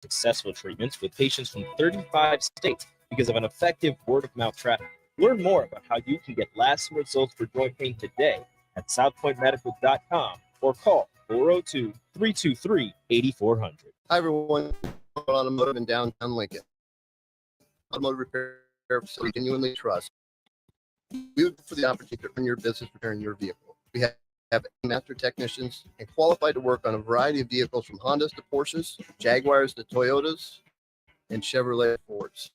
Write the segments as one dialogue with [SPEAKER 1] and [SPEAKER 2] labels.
[SPEAKER 1] successful treatments with patients from 35 states because of an effective word-of-mouth traffic. Learn more about how you can get lasting results for joint pain today at southpointmedical.com or call 402-323-8400.
[SPEAKER 2] Hi, everyone. Automotive in downtown Lincoln. Automotive repair facility genuinely trust. We look for the opportunity to earn your business repairing your vehicle. We have master technicians and qualified to work on a variety of vehicles from Hondas to Porsches, Jaguars to Toyotas, and Chevrolet Fords.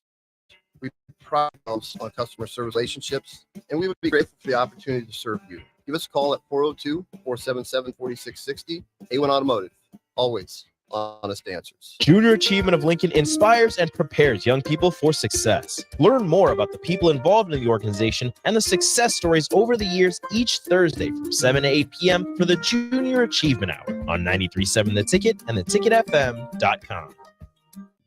[SPEAKER 2] We pride ourselves on customer service relationships, and we would be grateful for the opportunity to serve you. Give us a call at 402-477-4660. A1 Automotive, always honest answers.
[SPEAKER 1] Junior Achievement of Lincoln inspires and prepares young people for success. Learn more about the people involved in the organization and the success stories over the years each Thursday from 7 to 8 p.m. for the Junior Achievement Hour on 93.7 The Ticket and theticketfm.com.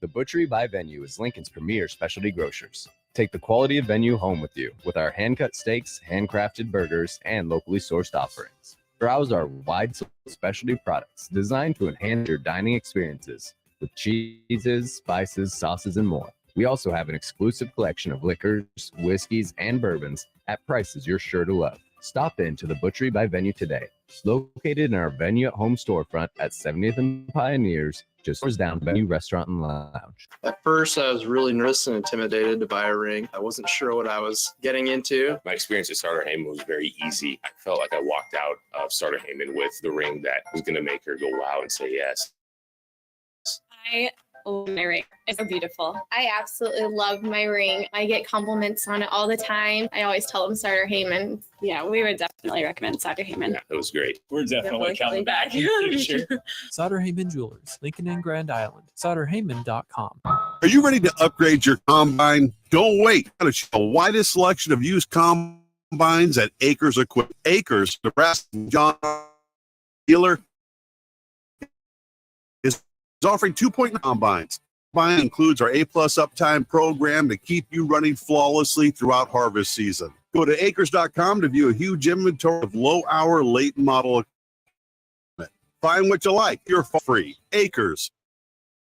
[SPEAKER 3] The Butchery by Venue is Lincoln's premier specialty grocers. Take the quality of Venue home with you with our hand-cut steaks, handcrafted burgers, and locally sourced offerings. Browse our wide specialty products designed to enhance your dining experiences with cheeses, spices, sauces, and more. We also have an exclusive collection of liquors, whiskeys, and bourbons at prices you're sure to love. Stop in to the Butchery by Venue today. It's located in our Venue at Home storefront at 70th and Pioneers, just down Venue Restaurant and Lounge.
[SPEAKER 4] At first, I was really nervous and intimidated to buy a ring. I wasn't sure what I was getting into.
[SPEAKER 5] My experience at Starter Heyman was very easy. I felt like I walked out of Starter Heyman with the ring that was going to make her go wow and say yes.
[SPEAKER 6] I love my ring. It's so beautiful. I absolutely love my ring. I get compliments on it all the time. I always tell them Starter Heyman. Yeah, we would definitely recommend Starter Heyman.
[SPEAKER 5] Yeah, it was great.
[SPEAKER 7] We're definitely coming back.
[SPEAKER 5] Sure.
[SPEAKER 7] Sauter Heyman Jewelers, Lincoln and Grand Island. SauterHeyman.com.
[SPEAKER 8] Are you ready to upgrade your combine? Don't wait. Got the widest selection of used combines at Acres Equipment. Acres, Nebraska, John Dealer is offering 2.9 combines. Combine includes our A-plus uptime program to keep you running flawlessly throughout harvest season. Go to acres.com to view a huge inventory of low-hour, late model equipment. Find what you like. You're free. Acres.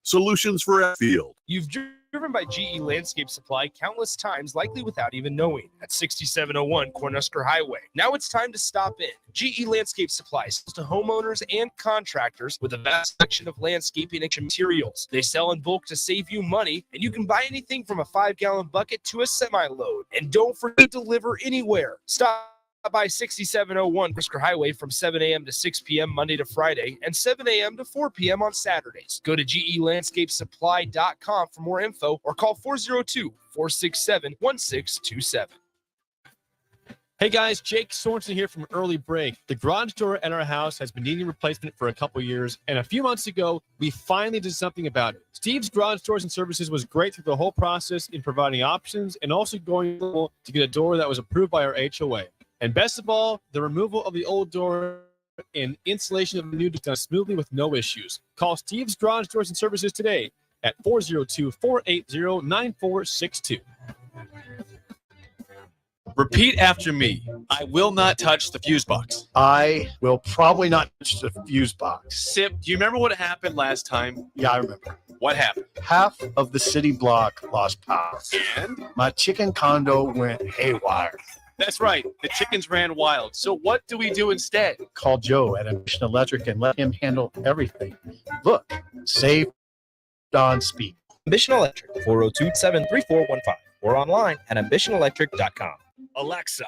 [SPEAKER 8] Solutions for a field.
[SPEAKER 9] You've driven by GE Landscape Supply countless times, likely without even knowing, at 6701 Cornhusker Highway. Now it's time to stop in. GE Landscape Supply sells to homeowners and contractors with a vast selection of landscaping and materials. They sell in bulk to save you money, and you can buy anything from a 5-gallon bucket to a semi-load. And don't forget to deliver anywhere. Stop by 6701 Cornhusker Highway from 7 a.m. to 6 p.m. Monday to Friday and 7 a.m. to 4 p.m. on Saturdays. Go to GELandscapeSupply.com for more info or call 402-467-1627.
[SPEAKER 10] Hey guys, Jake Sorensen here from Early Break. The garage door at our house has been needing replacement for a couple years, and a few months ago, we finally did something about it. Steve's Garage Doors and Services was great through the whole process in providing options and also going to get a door that was approved by our HOA. And best of all, the removal of the old door and installation of the new done smoothly with no issues. Call Steve's Garage Doors and Services today at 402-480-9462.
[SPEAKER 11] Repeat after me. I will not touch the fuse box.
[SPEAKER 12] I will probably not touch the fuse box.
[SPEAKER 11] Sip, do you remember what happened last time?
[SPEAKER 12] Yeah, I remember.
[SPEAKER 11] What happened?
[SPEAKER 12] Half of the city block lost power.
[SPEAKER 11] And?
[SPEAKER 12] My chicken condo went haywire.
[SPEAKER 11] That's right. The chickens ran wild. So what do we do instead?
[SPEAKER 12] Call Joe at Ambition Electric and let him handle everything. Look, save on speed.
[SPEAKER 1] Ambition Electric, 402-73415 or online at ambitionelectric.com.
[SPEAKER 13] Alexa,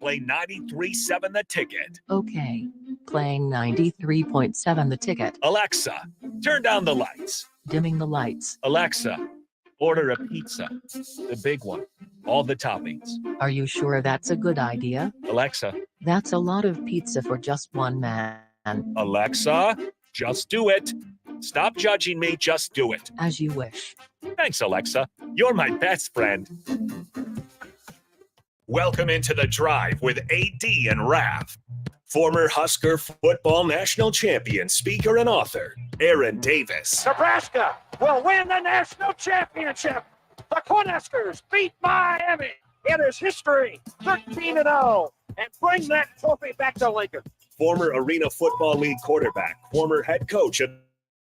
[SPEAKER 13] play 93.7 The Ticket.
[SPEAKER 14] Okay, playing 93.7 The Ticket.
[SPEAKER 13] Alexa, turn down the lights.
[SPEAKER 14] Dimming the lights.
[SPEAKER 13] Alexa, order a pizza, the big one, all the toppings.
[SPEAKER 14] Are you sure that's a good idea?
[SPEAKER 13] Alexa.
[SPEAKER 14] That's a lot of pizza for just one man.
[SPEAKER 13] Alexa, just do it. Stop judging me, just do it.
[SPEAKER 14] As you wish.
[SPEAKER 13] Thanks, Alexa. You're my best friend. Welcome into The Drive with AD and Raff. Former Husker football national champion, speaker, and author, Aaron Davis.
[SPEAKER 15] Nebraska will win the national championship. The Cornhuskers beat Miami. It is history, 13-0, and bring that trophy back to Lincoln.
[SPEAKER 13] Former Arena Football League quarterback, former head coach of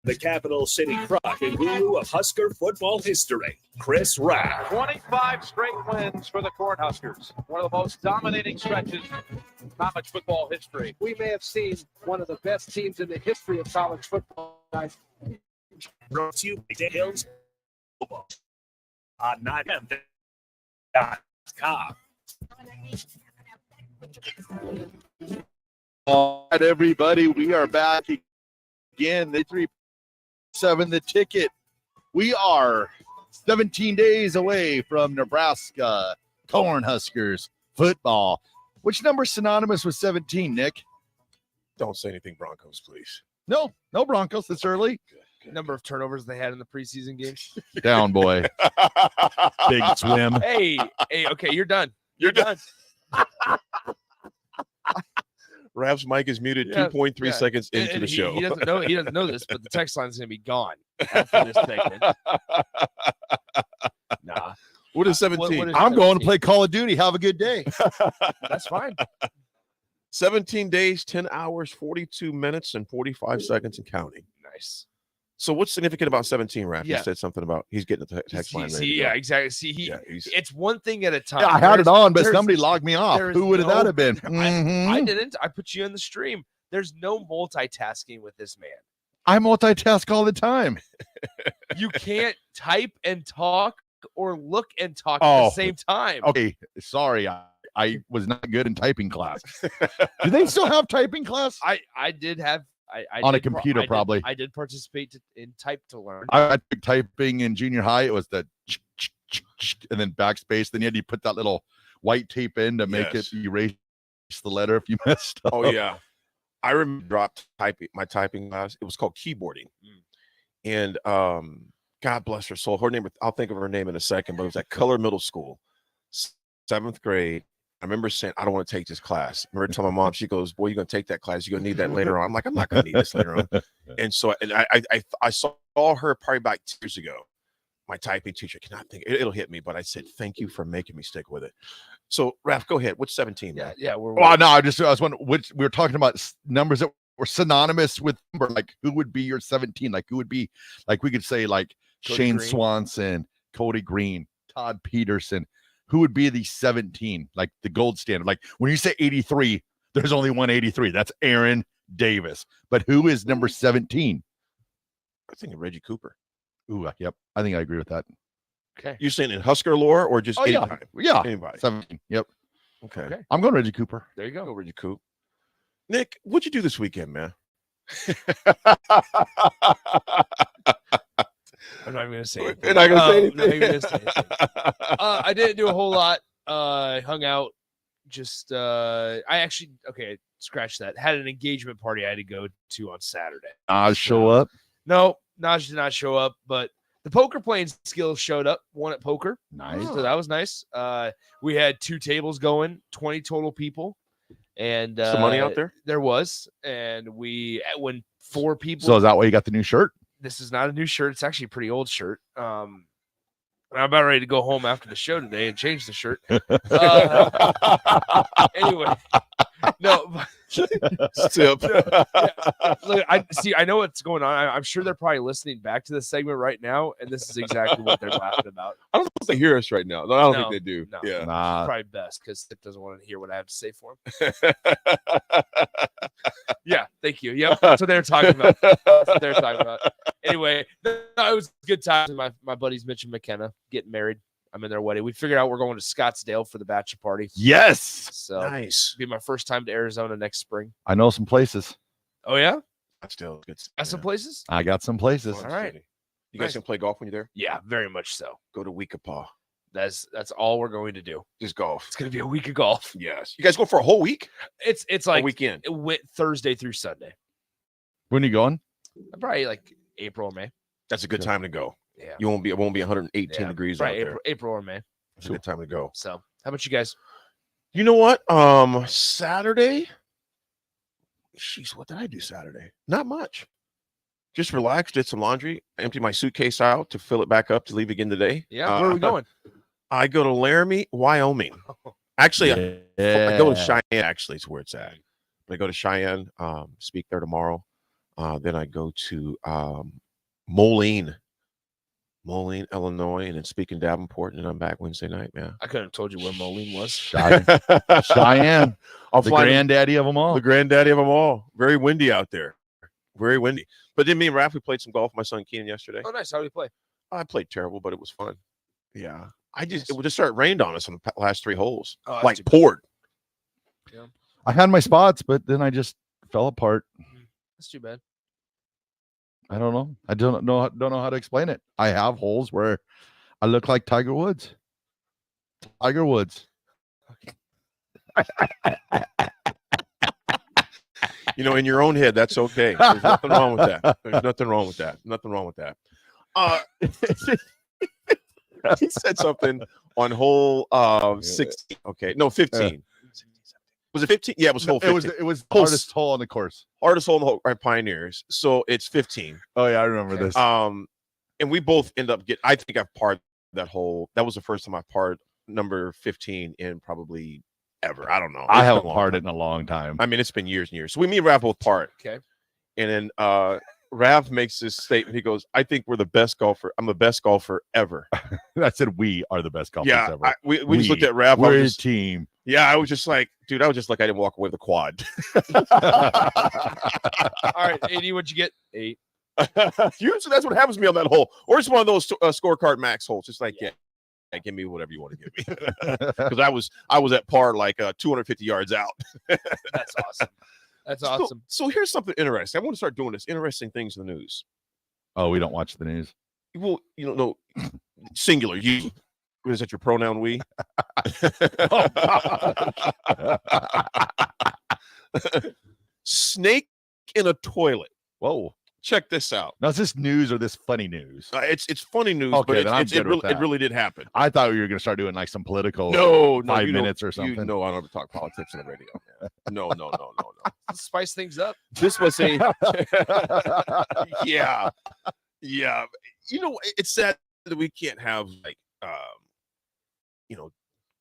[SPEAKER 13] the Capital City Croc and guru of Husker football history, Chris Raff.
[SPEAKER 15] 25 straight wins for the Cornhuskers. One of the most dominating stretches in college football history. We may have seen one of the best teams in the history of college football.
[SPEAKER 13] Brought to you by Dale's on 9M.com.
[SPEAKER 16] All right, everybody, we are back again. The 3-7 the ticket. We are 17 days away from Nebraska Cornhuskers football. Which number is synonymous with 17, Nick?
[SPEAKER 17] Don't say anything Broncos, please.
[SPEAKER 16] No Broncos. It's early.
[SPEAKER 9] Number of turnovers they had in the preseason games.
[SPEAKER 16] Down, boy. Big swim.
[SPEAKER 9] Hey, okay, you're done.
[SPEAKER 17] You're done. Raff's mic is muted 2.3 seconds into the show.
[SPEAKER 9] He doesn't know this, but the text line is going to be gone after this segment. Nah.
[SPEAKER 17] What is 17?
[SPEAKER 16] I'm 17? Going to play Call of Duty. Have a good day.
[SPEAKER 9] That's fine.
[SPEAKER 17] 17 days, 10 hours, 42 minutes, and 45 seconds and counting.
[SPEAKER 9] Nice.
[SPEAKER 17] So what's significant about 17, Raff?
[SPEAKER 9] Yeah.
[SPEAKER 17] You said something about he's getting the text line ready.
[SPEAKER 9] Yeah, exactly. See, it's one thing at a time.
[SPEAKER 16] Yeah, I had it on, but somebody logged me off. Who would that have been?
[SPEAKER 9] I didn't. I put you in the stream. There's no multitasking with this man.
[SPEAKER 16] I multitask all the time.
[SPEAKER 9] You can't type and talk or look and talk at the same time.
[SPEAKER 16] Okay, sorry. I was not good in typing class. Do they still have typing class?
[SPEAKER 9] I did have. I
[SPEAKER 16] on
[SPEAKER 9] did
[SPEAKER 16] a computer, probably.
[SPEAKER 9] I did participate in type to learn.
[SPEAKER 16] I took typing in junior high. It was the and then backspace. Then you had to put that little white tape in to make it erase the letter if you messed up.
[SPEAKER 17] Oh yeah, I remember dropped my typing class. It was called keyboarding, and God bless her soul. Her name, I'll think of her name in a second, but it was at Color Middle School, 7th grade. I remember saying, I don't want to take this class. I remember telling my mom, she goes, boy, you're going to take that class. You're going to need that later on. I'm like, I'm not going to need this later on. And so I saw her probably about 2 years ago. My typing teacher cannot think it'll hit me, but I said, thank you for making me stick with it. So Raff, go ahead. What's 17?
[SPEAKER 9] Yeah.
[SPEAKER 16] I was wondering which we were talking about numbers that were synonymous with number. Like who would be your 17? Like who would be, like we could say like
[SPEAKER 9] Cody
[SPEAKER 16] Shane
[SPEAKER 9] Green.
[SPEAKER 16] Swanson, Cody Green, Todd Peterson. Who would be the 17, like the gold standard? Like when you say 83, there's only one 83. That's Aaron Davis. But who is number 17?
[SPEAKER 17] I think Reggie Cooper.
[SPEAKER 16] Ooh, yep. I think I agree with that.
[SPEAKER 9] Okay.
[SPEAKER 17] You saying in Husker lore or just anytime?
[SPEAKER 16] Yeah.
[SPEAKER 17] Anybody.
[SPEAKER 16] 17. Yep.
[SPEAKER 17] Okay.
[SPEAKER 16] I'm going Reggie Cooper.
[SPEAKER 9] There you go.
[SPEAKER 17] Reggie Coop. Nick, what'd you do this weekend, man?
[SPEAKER 9] I'm not even going to say anything.
[SPEAKER 17] You're not going to say anything?
[SPEAKER 9] Not even gonna say anything. I didn't do a whole lot. Hung out. Just, scratch that. Had an engagement party I had to go to on Saturday.
[SPEAKER 16] Show up?
[SPEAKER 9] No, Naj did not show up, but the poker playing skills showed up. Won at poker.
[SPEAKER 16] Nice.
[SPEAKER 9] So that was nice. We had 2 tables going, 20 total people. And
[SPEAKER 17] some money out there?
[SPEAKER 9] There was. And when 4 people.
[SPEAKER 16] So is that why you got the new shirt?
[SPEAKER 9] This is not a new shirt. It's actually a pretty old shirt. I'm about ready to go home after the show today and change the shirt. Anyway, no.
[SPEAKER 17] Sip.
[SPEAKER 9] Look, I know what's going on. I'm sure they're probably listening back to this segment right now, and this is exactly what they're laughing about.
[SPEAKER 17] I don't know if they hear us right now. No, I don't think they do.
[SPEAKER 9] No,
[SPEAKER 17] yeah.
[SPEAKER 9] It's probably best because it doesn't want to hear what I have to say for him. Yeah, thank you. Yep, that's what they're talking about. That's what they're talking about. Anyway, it was a good time. My buddies Mitch and McKenna getting married. I'm in their wedding. We figured out we're going to Scottsdale for the bachelor party.
[SPEAKER 16] Yes.
[SPEAKER 9] So
[SPEAKER 17] nice.
[SPEAKER 9] It'll be my first time to Arizona next spring.
[SPEAKER 16] I know some places.
[SPEAKER 9] Oh yeah,
[SPEAKER 17] Scottsdale.
[SPEAKER 9] Got some places.
[SPEAKER 16] I got some places.
[SPEAKER 9] All right.
[SPEAKER 17] You guys can play golf when you're there?
[SPEAKER 9] Yeah, very much so.
[SPEAKER 17] Go to Weekapaw.
[SPEAKER 9] That's all we're going to do.
[SPEAKER 17] Just golf.
[SPEAKER 9] It's going to be a week of golf.
[SPEAKER 17] Yes. You guys go for a whole week?
[SPEAKER 9] It's like
[SPEAKER 17] a weekend.
[SPEAKER 9] It went Thursday through Sunday.
[SPEAKER 16] When are you going?
[SPEAKER 9] Probably like April or May.
[SPEAKER 17] That's a good time to go.
[SPEAKER 9] Yeah.
[SPEAKER 17] It won't be 118 degrees out there.
[SPEAKER 9] April or May.
[SPEAKER 17] It's a good time to go.
[SPEAKER 9] So how about you guys?
[SPEAKER 17] You know what? Saturday. Jeez, what did I do Saturday? Not much. Just relaxed, did some laundry, emptied my suitcase out to fill it back up to leave again today.
[SPEAKER 9] Yeah, where are we going?
[SPEAKER 17] I go to Laramie, Wyoming. Actually, I go to Cheyenne, actually, is where it's at. But I go to Cheyenne, speak there tomorrow. Then I go to Moline, Illinois, and then speaking Davenport, and I'm back Wednesday night, man.
[SPEAKER 9] I couldn't have told you where Moline was.
[SPEAKER 16] Cheyenne.
[SPEAKER 17] I'll
[SPEAKER 16] The
[SPEAKER 17] fly to-
[SPEAKER 16] granddaddy of them all.
[SPEAKER 17] The granddaddy of them all. Very windy out there. Very windy. But then me and Raff, we played some golf with my son Keenan yesterday.
[SPEAKER 9] Oh, nice. How do you play?
[SPEAKER 17] I played terrible, but it was fun. Yeah. It just started rained on us on the last 3 holes.
[SPEAKER 9] Oh, that's
[SPEAKER 17] Like
[SPEAKER 9] too
[SPEAKER 17] poured.
[SPEAKER 9] Yeah.
[SPEAKER 16] I had my spots, but then I just fell apart.
[SPEAKER 9] That's too bad.
[SPEAKER 16] I don't know. I don't know how to explain it. I have holes where I look like Tiger Woods. Tiger Woods.
[SPEAKER 17] In your own head, that's okay. There's nothing wrong with that. There's nothing wrong with that. Nothing wrong with that. He said something on hole 16. Okay. No, 15. Was it 15? Yeah, it was hole 15.
[SPEAKER 16] It was hardest hole on the course.
[SPEAKER 17] Hardest hole in the whole Pioneers. So it's 15.
[SPEAKER 16] Oh, yeah, I remember this.
[SPEAKER 17] And we both end up I think I've parred that hole. That was the first time I parred number 15 in probably ever. I don't know.
[SPEAKER 16] I haven't parred it in a long time.
[SPEAKER 17] I mean, it's been years and years. So me and Raff both parred.
[SPEAKER 9] Okay.
[SPEAKER 17] And then Raff makes this statement. He goes, I think we're the best golfer. I'm the best golfer ever.
[SPEAKER 16] I said we are the best golfers
[SPEAKER 17] Yeah.
[SPEAKER 16] ever.
[SPEAKER 17] We just looked at Raff.
[SPEAKER 16] We're a team.
[SPEAKER 17] Yeah, I was just like, dude, I didn't walk away with a quad.
[SPEAKER 9] All right, 80, what'd you get? 8.
[SPEAKER 17] Usually that's what happens to me on that hole. Or it's one of those scorecard max holes. It's like, yeah, give me whatever you want to give me. Because I was at par like 250 yards out.
[SPEAKER 9] That's awesome. That's awesome.
[SPEAKER 17] So here's something interesting. I want to start doing this. Interesting things in the news.
[SPEAKER 16] Oh, we don't watch the news.
[SPEAKER 17] Well, no, singular. You. Is that your pronoun, we? Snake in a toilet.
[SPEAKER 16] Whoa.
[SPEAKER 17] Check this out.
[SPEAKER 16] Now, is this news or this funny news?
[SPEAKER 17] It's funny news,
[SPEAKER 16] Okay,
[SPEAKER 17] but
[SPEAKER 16] then
[SPEAKER 17] it really did happen.
[SPEAKER 16] I thought we were going to start doing like some political
[SPEAKER 17] No,
[SPEAKER 16] 5
[SPEAKER 17] you
[SPEAKER 16] minutes
[SPEAKER 17] don't-
[SPEAKER 16] or something.
[SPEAKER 17] No, I don't ever talk politics on the radio. No.
[SPEAKER 9] Spice things up.
[SPEAKER 17] This was a yeah. It's sad that we can't have like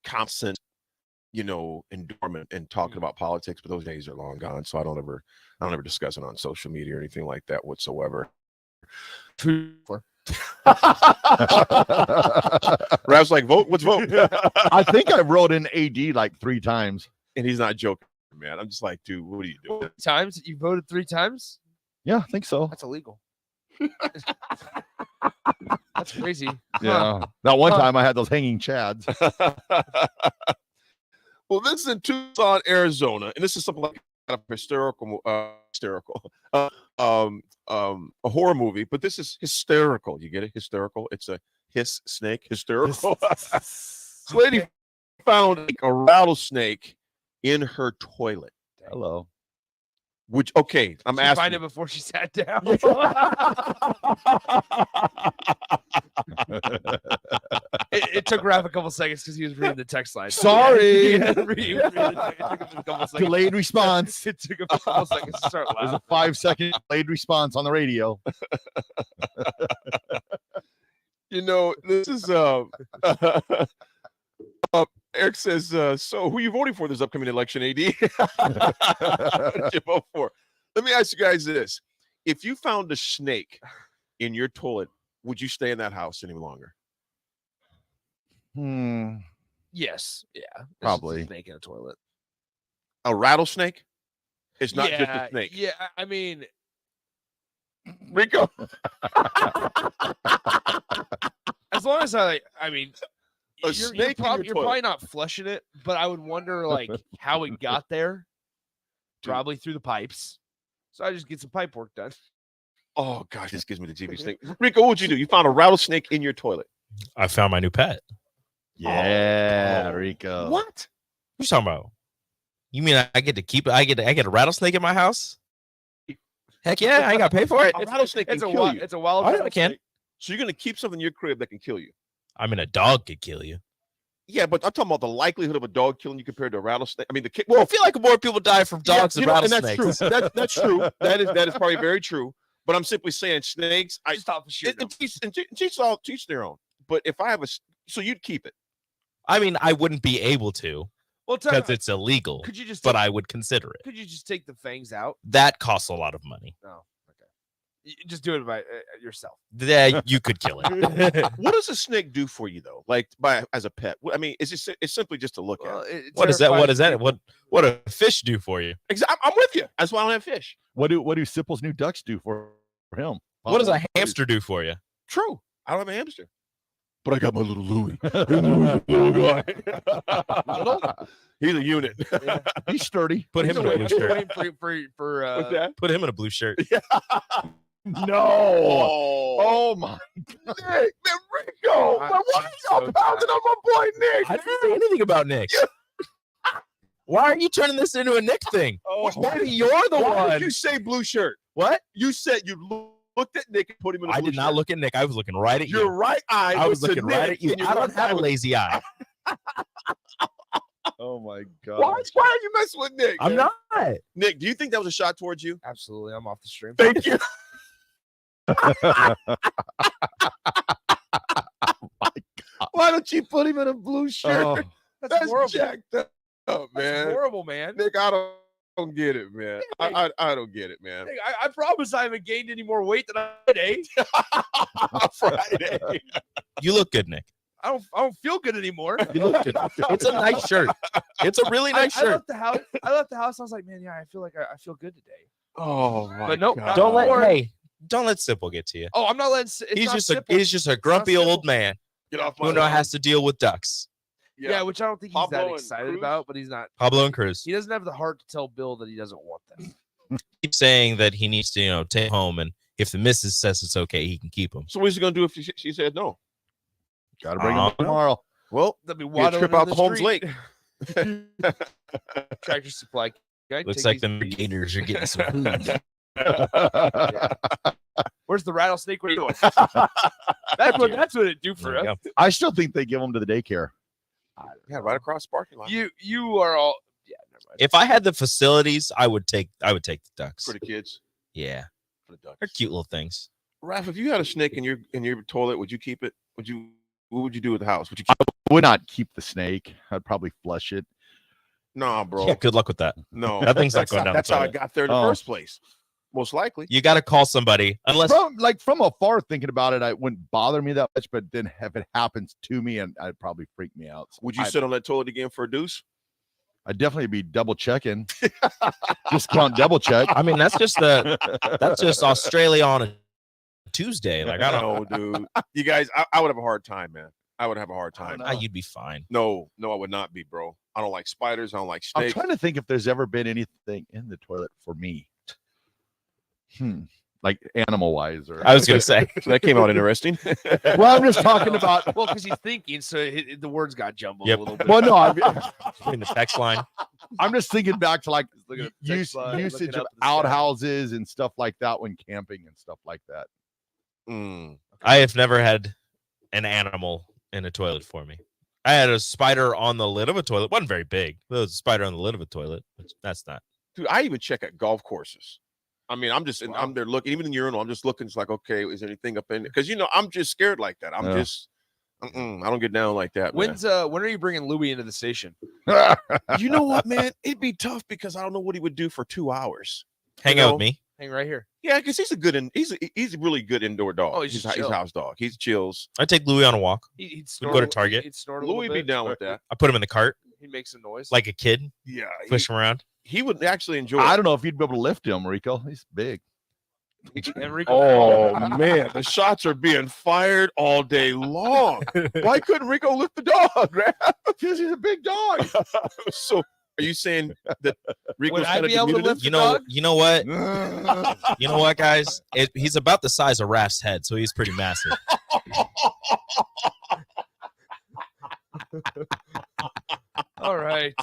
[SPEAKER 17] constant endorment and talking about politics, but those days are long gone. So I don't ever discuss it on social media or anything like that whatsoever. Raph's like, vote. What's vote?
[SPEAKER 16] I think I wrote in AD like 3 times,
[SPEAKER 17] and he's not joking, man. I'm just like, dude, what are you doing?
[SPEAKER 9] Times? You voted 3 times?
[SPEAKER 16] Yeah, I think so.
[SPEAKER 9] That's illegal. That's crazy.
[SPEAKER 16] Yeah. That one time I had those hanging chads.
[SPEAKER 17] Well, this is in Tucson, Arizona, and this is something like a a horror movie, but this is hysterical. You get it? Hysterical. It's a hiss snake. Hysterical. This lady found a rattlesnake in her toilet.
[SPEAKER 16] Hello.
[SPEAKER 17] Which, okay, I'm
[SPEAKER 9] Did she
[SPEAKER 17] asking.
[SPEAKER 9] find it before she sat down. It took Raff a couple seconds because he was reading the text line.
[SPEAKER 16] Sorry.
[SPEAKER 9] It took him a couple seconds.
[SPEAKER 16] Delayed response.
[SPEAKER 9] It took him a couple seconds to start
[SPEAKER 16] There's
[SPEAKER 9] laughing.
[SPEAKER 16] a 5-second delayed response on the radio.
[SPEAKER 17] This is Eric says, so who are you voting for this upcoming election, AD? Who did you vote for? Let me ask you guys this. If you found a snake in your toilet, would you stay in that house any longer?
[SPEAKER 9] Yes. Yeah. There's
[SPEAKER 16] Probably.
[SPEAKER 9] a snake in a toilet.
[SPEAKER 17] A rattlesnake? It's not just a snake.
[SPEAKER 9] Yeah. I mean,
[SPEAKER 17] Rico.
[SPEAKER 9] as long as you're
[SPEAKER 17] snake in your
[SPEAKER 9] you're
[SPEAKER 17] toilet.
[SPEAKER 9] probably not flushing it, but I would wonder like how it got there. Probably through the pipes. So I just get some pipe work done.
[SPEAKER 17] Oh gosh, this gives me the GB snake. Rico, what would you do? You found a rattlesnake in your toilet.
[SPEAKER 1] I found my new pet.
[SPEAKER 16] Yeah, Rico.
[SPEAKER 17] What?
[SPEAKER 1] What you talking about? You mean I get to keep it? I get a rattlesnake in my house? Heck yeah, I ain't got to pay for it.
[SPEAKER 17] A rattlesnake can
[SPEAKER 9] It's a
[SPEAKER 17] kill you.
[SPEAKER 9] It's a wild.
[SPEAKER 1] I can.
[SPEAKER 9] rattlesnake.
[SPEAKER 17] So you're gonna keep something in your crib that can kill you.
[SPEAKER 1] I mean, a dog could kill you.
[SPEAKER 17] Yeah, but I'm talking about the likelihood of a dog killing you compared to a rattlesnake. I mean,
[SPEAKER 1] I feel like more people die from dogs than
[SPEAKER 17] and
[SPEAKER 1] rattlesnakes.
[SPEAKER 17] that's true. That's true. That is probably very true. But I'm simply saying snakes. Teach their own. But if I have so you'd keep it.
[SPEAKER 1] I mean, I wouldn't be able to
[SPEAKER 9] Well,
[SPEAKER 1] because it's illegal.
[SPEAKER 9] Could you just?
[SPEAKER 1] But I would consider it.
[SPEAKER 9] Could you just take the fangs out?
[SPEAKER 1] That costs a lot of money.
[SPEAKER 9] No.
[SPEAKER 18] Just do it by yourself.
[SPEAKER 1] Yeah, you could kill it.
[SPEAKER 17] What does a snake do for you though? Like as a pet? I mean, it's simply just to look at.
[SPEAKER 1] What is that? What is that? What a fish do for you?
[SPEAKER 17] I'm with you. That's why I don't have fish.
[SPEAKER 16] What do Sipple's new ducks do for him?
[SPEAKER 1] What does a hamster do for you?
[SPEAKER 17] True. I don't have a hamster.
[SPEAKER 16] But I got my little Louie.
[SPEAKER 17] Little guy. He's a unit.
[SPEAKER 18] Yeah.
[SPEAKER 16] He's sturdy.
[SPEAKER 1] Put him in a blue shirt.
[SPEAKER 18] For
[SPEAKER 1] Put him in a blue shirt.
[SPEAKER 16] No. Oh my God.
[SPEAKER 17] Nick, Rico. Why are y'all pounding on my boy Nick?
[SPEAKER 1] I didn't say anything about Nick. Why are you turning this into a Nick thing? Maybe you're the
[SPEAKER 17] Why
[SPEAKER 1] one.
[SPEAKER 17] did you say blue shirt?
[SPEAKER 1] What?
[SPEAKER 17] You said you looked at Nick and put him in a blue
[SPEAKER 1] I did not
[SPEAKER 17] shirt.
[SPEAKER 1] look at Nick. I was looking right at you.
[SPEAKER 17] Your right eye.
[SPEAKER 1] I was
[SPEAKER 17] to
[SPEAKER 1] looking right
[SPEAKER 17] Nick,
[SPEAKER 1] at you.
[SPEAKER 17] and your
[SPEAKER 1] I don't
[SPEAKER 17] left
[SPEAKER 1] have
[SPEAKER 17] eye
[SPEAKER 1] a
[SPEAKER 17] was-
[SPEAKER 1] lazy eye.
[SPEAKER 16] Oh my God.
[SPEAKER 17] Why are you messing with Nick?
[SPEAKER 1] I'm
[SPEAKER 17] man?
[SPEAKER 1] not.
[SPEAKER 17] Nick, do you think that was a shot towards you?
[SPEAKER 18] Absolutely. I'm off the stream.
[SPEAKER 17] Thank you. Why don't you put him in a blue shirt?
[SPEAKER 16] Oh.
[SPEAKER 18] That's horrible.
[SPEAKER 17] jacked up, man.
[SPEAKER 18] That's horrible, man.
[SPEAKER 17] Nick, I don't get it, man. I don't get it, man.
[SPEAKER 18] Hey, I promise I haven't gained any more weight than I did, eh?
[SPEAKER 17] Friday.
[SPEAKER 1] You look good, Nick.
[SPEAKER 18] I don't feel good anymore.
[SPEAKER 1] You look good. It's a nice shirt. It's a really nice
[SPEAKER 18] I
[SPEAKER 1] shirt.
[SPEAKER 18] left the house. I left the house. I was like, man, yeah, I feel like I feel good today.
[SPEAKER 17] Oh my
[SPEAKER 18] But nope,
[SPEAKER 17] God.
[SPEAKER 18] not
[SPEAKER 1] Don't
[SPEAKER 18] anymore.
[SPEAKER 1] let Simple get to you.
[SPEAKER 18] Oh, I'm not letting. It's
[SPEAKER 1] He's
[SPEAKER 18] not
[SPEAKER 1] just
[SPEAKER 18] simple.
[SPEAKER 1] he's just a grumpy old man
[SPEAKER 17] Get off my
[SPEAKER 1] who
[SPEAKER 17] lawn.
[SPEAKER 1] has to deal with ducks.
[SPEAKER 18] Yeah, which I don't think he's
[SPEAKER 17] Pablo
[SPEAKER 18] that
[SPEAKER 17] and
[SPEAKER 18] excited
[SPEAKER 17] Cruz?
[SPEAKER 18] about. But he's not.
[SPEAKER 1] Pablo and Cruz.
[SPEAKER 18] He doesn't have the heart to tell Bill that he doesn't want them.
[SPEAKER 1] Keeps saying that he needs to, take home, and if the missus says it's okay, he can keep him.
[SPEAKER 17] So what's he gonna do if she said no?
[SPEAKER 16] Got to bring him tomorrow.
[SPEAKER 17] Well,
[SPEAKER 18] They'll be
[SPEAKER 17] you
[SPEAKER 18] waddling
[SPEAKER 17] trip
[SPEAKER 18] in
[SPEAKER 17] out
[SPEAKER 18] the
[SPEAKER 17] to Holmes
[SPEAKER 18] street.
[SPEAKER 17] Lake.
[SPEAKER 18] Tractor Supply guy.
[SPEAKER 1] Looks
[SPEAKER 18] take
[SPEAKER 1] like
[SPEAKER 18] these-
[SPEAKER 1] them gators are getting some food.
[SPEAKER 18] Where's the rattlesnake? What are you doing? That's what it do for
[SPEAKER 1] There you
[SPEAKER 18] us.
[SPEAKER 1] go.
[SPEAKER 16] I still think they give them to the daycare.
[SPEAKER 17] Yeah, right across the parking lot.
[SPEAKER 18] You are all. Yeah, never mind.
[SPEAKER 1] If I had the facilities, I would take the ducks.
[SPEAKER 17] For the kids.
[SPEAKER 1] Yeah,
[SPEAKER 17] For the ducks.
[SPEAKER 1] they're cute little things.
[SPEAKER 17] Raff, if you had a snake in your toilet, would you keep it? What would you do with the house? Would you
[SPEAKER 16] I
[SPEAKER 17] keep
[SPEAKER 16] would not keep the snake. I'd probably flush it.
[SPEAKER 17] Nah, bro.
[SPEAKER 1] Yeah, good luck with that.
[SPEAKER 17] No.
[SPEAKER 1] That thing's not
[SPEAKER 17] That's
[SPEAKER 1] going down the
[SPEAKER 17] That's how I
[SPEAKER 1] toilet.
[SPEAKER 17] got there in the
[SPEAKER 16] Oh.
[SPEAKER 17] first place. Most likely.
[SPEAKER 1] You got to call somebody, unless
[SPEAKER 16] From afar thinking about it, it wouldn't bother me that much. But then if it happens to me, and I'd probably freak me out. So
[SPEAKER 17] Would you sit on that toilet again for a deuce?
[SPEAKER 16] I'd definitely be double checking. Discount double check.
[SPEAKER 1] I mean that's just Australia on a Tuesday. Like I don't
[SPEAKER 17] know, dude. You guys, I would have a hard time, man. I would have a hard time.
[SPEAKER 1] You'd be fine.
[SPEAKER 17] No, I would not be, bro. I don't like spiders. I don't like
[SPEAKER 16] I'm
[SPEAKER 17] snakes.
[SPEAKER 16] trying to think if there's ever been anything in the toilet for me. Like animal wise, or
[SPEAKER 1] I was gonna say
[SPEAKER 17] that came out interesting.
[SPEAKER 16] Well, I'm just talking about.
[SPEAKER 18] Well, because he's thinking, so the words got jumbled
[SPEAKER 1] Yep.
[SPEAKER 18] a little bit.
[SPEAKER 16] Well, no,
[SPEAKER 1] in the text line.
[SPEAKER 16] I'm just thinking back to like
[SPEAKER 18] Looking at the text line,
[SPEAKER 16] usage
[SPEAKER 18] looking
[SPEAKER 16] of
[SPEAKER 18] up at the sky.
[SPEAKER 16] outhouses and stuff like that when camping and stuff like that.
[SPEAKER 1] I have never had an animal in a toilet for me. I had a spider on the lid of a toilet. It wasn't very big. There was a spider on the lid of a toilet. But that's not.
[SPEAKER 17] Dude, I even check at golf courses. I mean, I'm there looking, even in the urinal, I'm just looking. It's like, okay, is there anything up in there? Because I'm just scared like that. I don't get down like that.
[SPEAKER 18] When are you bringing Louis into the station?
[SPEAKER 17] You know what, man? It'd be tough because I don't know what he would do for 2 hours.
[SPEAKER 1] Hang out with me.
[SPEAKER 18] Hang right here.
[SPEAKER 17] Yeah, because he's a really good indoor dog.
[SPEAKER 18] Oh, he's
[SPEAKER 17] a
[SPEAKER 18] chill.
[SPEAKER 17] house dog. He's chills.
[SPEAKER 1] I take Louis on a walk.
[SPEAKER 18] He'd
[SPEAKER 1] We'd
[SPEAKER 18] snort
[SPEAKER 1] go
[SPEAKER 18] a
[SPEAKER 1] to
[SPEAKER 18] li-
[SPEAKER 1] Target.
[SPEAKER 18] He'd snort a
[SPEAKER 17] Louis
[SPEAKER 18] little
[SPEAKER 17] be
[SPEAKER 18] bit.
[SPEAKER 17] down with that.
[SPEAKER 1] I put him in the cart
[SPEAKER 18] He makes a noise.
[SPEAKER 1] like a kid.
[SPEAKER 17] Yeah,
[SPEAKER 1] Push him around.
[SPEAKER 17] he would actually enjoy
[SPEAKER 16] I
[SPEAKER 17] it.
[SPEAKER 16] don't know if you'd be able to lift him, Rico. He's big.
[SPEAKER 18] Enrico.
[SPEAKER 17] Oh man, the shots are being fired all day long. Why couldn't Rico lift the dog, man?
[SPEAKER 16] Because he's a big dog.
[SPEAKER 17] So are you saying that Rico's
[SPEAKER 18] Would I
[SPEAKER 17] kind of
[SPEAKER 18] be able to
[SPEAKER 17] diminutive?
[SPEAKER 18] lift
[SPEAKER 1] You
[SPEAKER 18] the
[SPEAKER 1] know.
[SPEAKER 18] dog?
[SPEAKER 1] You know what? You know what, guys? He's about the size of Raff's head, so he's pretty massive.
[SPEAKER 18] All right.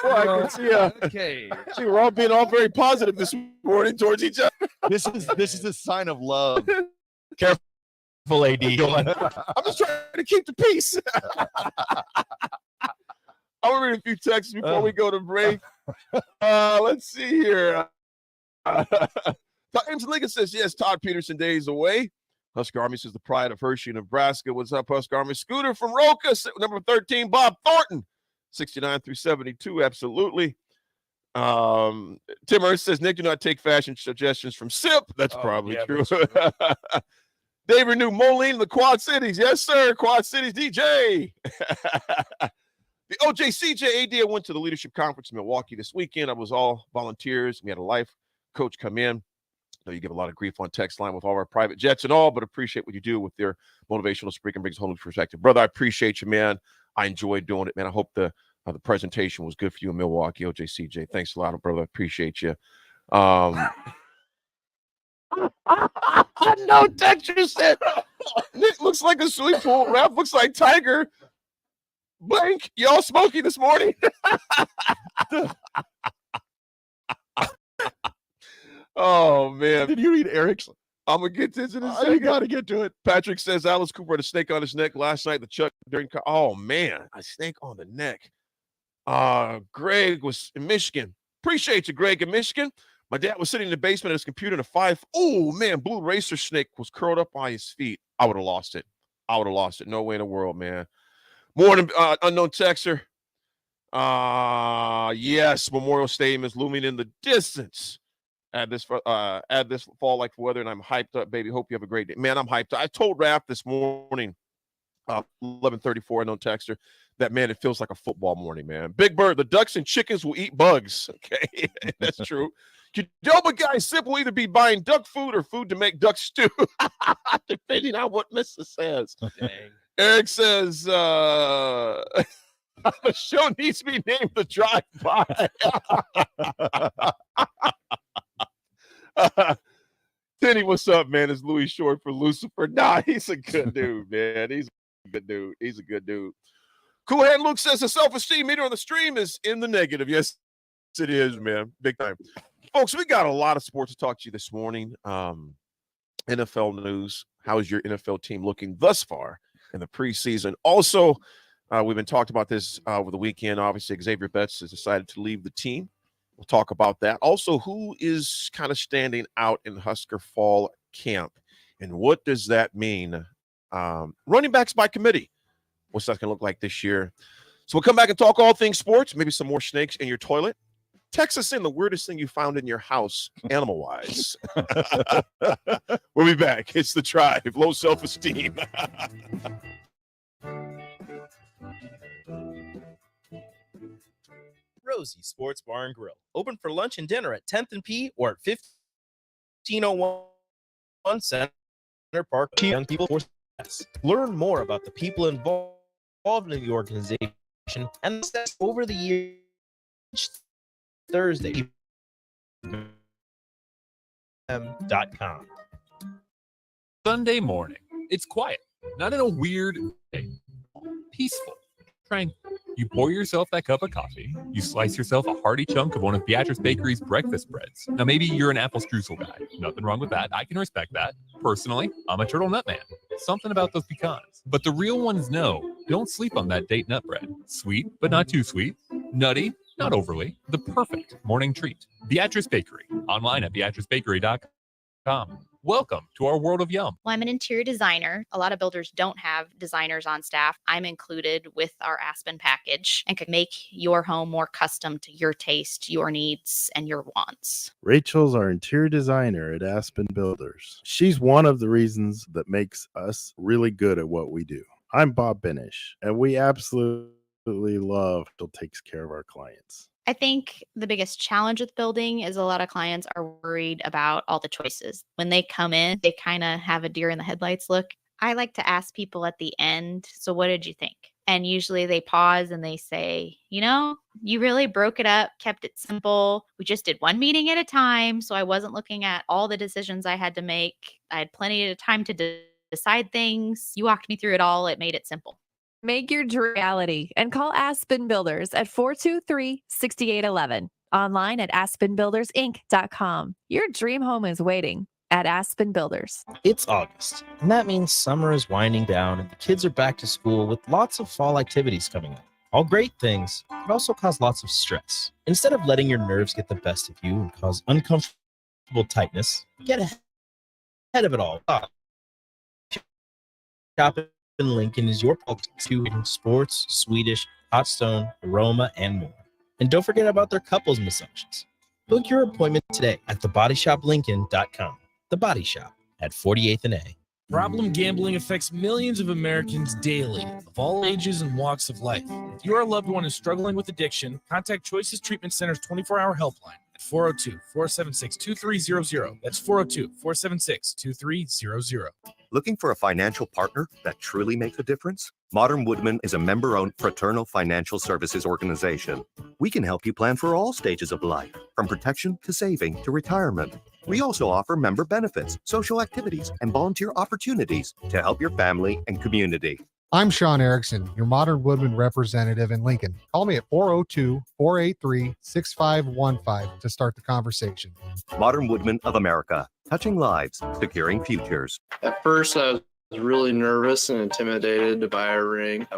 [SPEAKER 17] Well, I can see.
[SPEAKER 18] Okay.
[SPEAKER 17] See, we're all being all very positive this morning towards each other.
[SPEAKER 16] This is a sign of love.
[SPEAKER 1] Full AD.
[SPEAKER 17] I'm just trying to keep the peace. I'm gonna read a few texts before we go to break. Let's see here. James Lincoln says, yes, Todd Peterson days away. Husker Army says the pride of Hershey, Nebraska. What's up, Husker Army? Scooter from Roca, number 13, Bob Thornton, 69 through 72. Absolutely. Tim Ernst says, Nick, do not take fashion suggestions from SIP. That's probably true. Dave Renew, Moline in the Quad Cities. Yes, sir. Quad Cities DJ. The OJCJ AD went to the leadership conference in Milwaukee this weekend. I was all volunteers. We had a life coach come in. I know you give a lot of grief on text line with all our private jets and all, but appreciate what you do with your motivational speaking, brings a whole new perspective. Brother, I appreciate you, man. I enjoyed doing it, man. I hope the presentation was good for you in Milwaukee, OJCJ. Thanks a lot, brother. Appreciate you. No texture said Nick looks like a swimming pool. Raff looks like Tiger. Blank, y'all smoky this morning. Oh man.
[SPEAKER 16] Did you read Eric's?
[SPEAKER 17] I'm gonna get this in a
[SPEAKER 16] You
[SPEAKER 17] second.
[SPEAKER 16] got to get to it.
[SPEAKER 17] Patrick says Alice Cooper had a snake on his neck last night. The Chuck during. Oh man, a snake on the neck. Greg was in Michigan. Appreciate you, Greg, in Michigan. My dad was sitting in the basement at his computer in a 5. Oh man, blue racer snake was curled up by his feet. I would have lost it. No way in the world, man. Morning, unknown texter. Yes, Memorial Stadium is looming in the distance. Add this fall like weather, and I'm hyped up, baby. Hope you have a great day. Man, I'm hyped up. I told Raff this morning, 11:34, unknown texter, that, man, it feels like a football morning, man. Big Bird, the ducks and chickens will eat bugs. Okay, that's true. Qdoba guy Sip will either be buying duck food or food to make duck stew, depending on what Mrs. says. Dang. Eric says, the show needs to be named The Drive-By. Tenny, what's up, man? It's Louis short for Lucifer. Nah, he's a good dude, man. He's a good dude. Cool Hand Luke says the self-esteem meter on the stream is in the negative. Yes, it is, man. Big time. Folks, we got a lot of sports to talk to you this morning. NFL news. How is your NFL team looking thus far in the preseason? Also, we've been talking about this over the weekend. Obviously, Xavier Betts has decided to leave the team. We'll talk about that. Also, who is kind of standing out in Husker fall camp, and what does that mean? Running backs by committee. What's that going to look like this year? So we'll come back and talk all things sports, maybe some more snakes in your toilet. Text us in the weirdest thing you found in your house, animal-wise. We'll be back. It's The Drive. Low self-esteem.
[SPEAKER 1] Rosie Sports Bar and Grill. Open for lunch and dinner at 10th and P or at 1501 Center Park. Young people for success. Learn more about the people involved in the organization and the over the years. Thursday. .com.
[SPEAKER 7] Sunday morning. It's quiet, not in a weird way. Peaceful. Tranquil. You pour yourself that cup of coffee. You slice yourself a hearty chunk of one of Beatrice Bakery's breakfast breads. Now, maybe you're an apple streusel guy. Nothing wrong with that. I can respect that. Personally, I'm a turtle nut man. Something about those pecans. But the real ones know. Don't sleep on that date nut bread. Sweet, but not too sweet. Nutty, not overly. The perfect morning treat. Beatrice Bakery. Online at beatricebakery.com. Welcome to our world of yum.
[SPEAKER 19] Well, I'm an interior designer. A lot of builders don't have designers on staff. I'm included with our Aspen package and could make your home more custom to your taste, your needs, and your wants.
[SPEAKER 20] Rachel's our interior designer at Aspen Builders. She's one of the reasons that makes us really good at what we do. I'm Bob Benish, and we absolutely love Rachel takes care of our clients.
[SPEAKER 19] I think the biggest challenge with building is a lot of clients are worried about all the choices. When they come in, they kind of have a deer in the headlights look. I like to ask people at the end, so what did you think? And usually they pause and they say, you know, you really broke it up, kept it simple. We just did one meeting at a time, so I wasn't looking at all the decisions I had to make. I had plenty of time to decide things. You walked me through it all. It made it simple.
[SPEAKER 21] Make your dream reality and call Aspen Builders at 423-6811. Online at aspenbuildersinc.com. Your dream home is waiting at Aspen Builders.
[SPEAKER 1] It's August, and that means summer is winding down and the kids are back to school with lots of fall activities coming up. All great things, but also cause lots of stress. Instead of letting your nerves get the best of you and cause uncomfortable tightness, get ahead of it all. Shop in Lincoln is your place to sports, Swedish, hot stone, aroma, and more. And don't forget about their couples massages. Book your appointment today at thebodyshoplincoln.com. The Body Shop at 48th and A.
[SPEAKER 9] Problem gambling affects millions of Americans daily, of all ages and walks of life. If your loved one is struggling with addiction, contact Choices Treatment Center's 24-hour helpline at 402-476-2300. That's 402-476-2300.
[SPEAKER 2] Looking for a financial partner that truly makes a difference? Modern Woodman is a member-owned fraternal financial services organization. We can help you plan for all stages of life, from protection to saving to retirement. We also offer member benefits, social activities, and volunteer opportunities to help your family and community.
[SPEAKER 22] I'm Sean Erickson, your Modern Woodman representative in Lincoln. Call me at 402-483-6515 to start the conversation.
[SPEAKER 2] Modern Woodman of America, touching lives, securing futures.
[SPEAKER 4] At first, I was really nervous and intimidated to buy a ring. I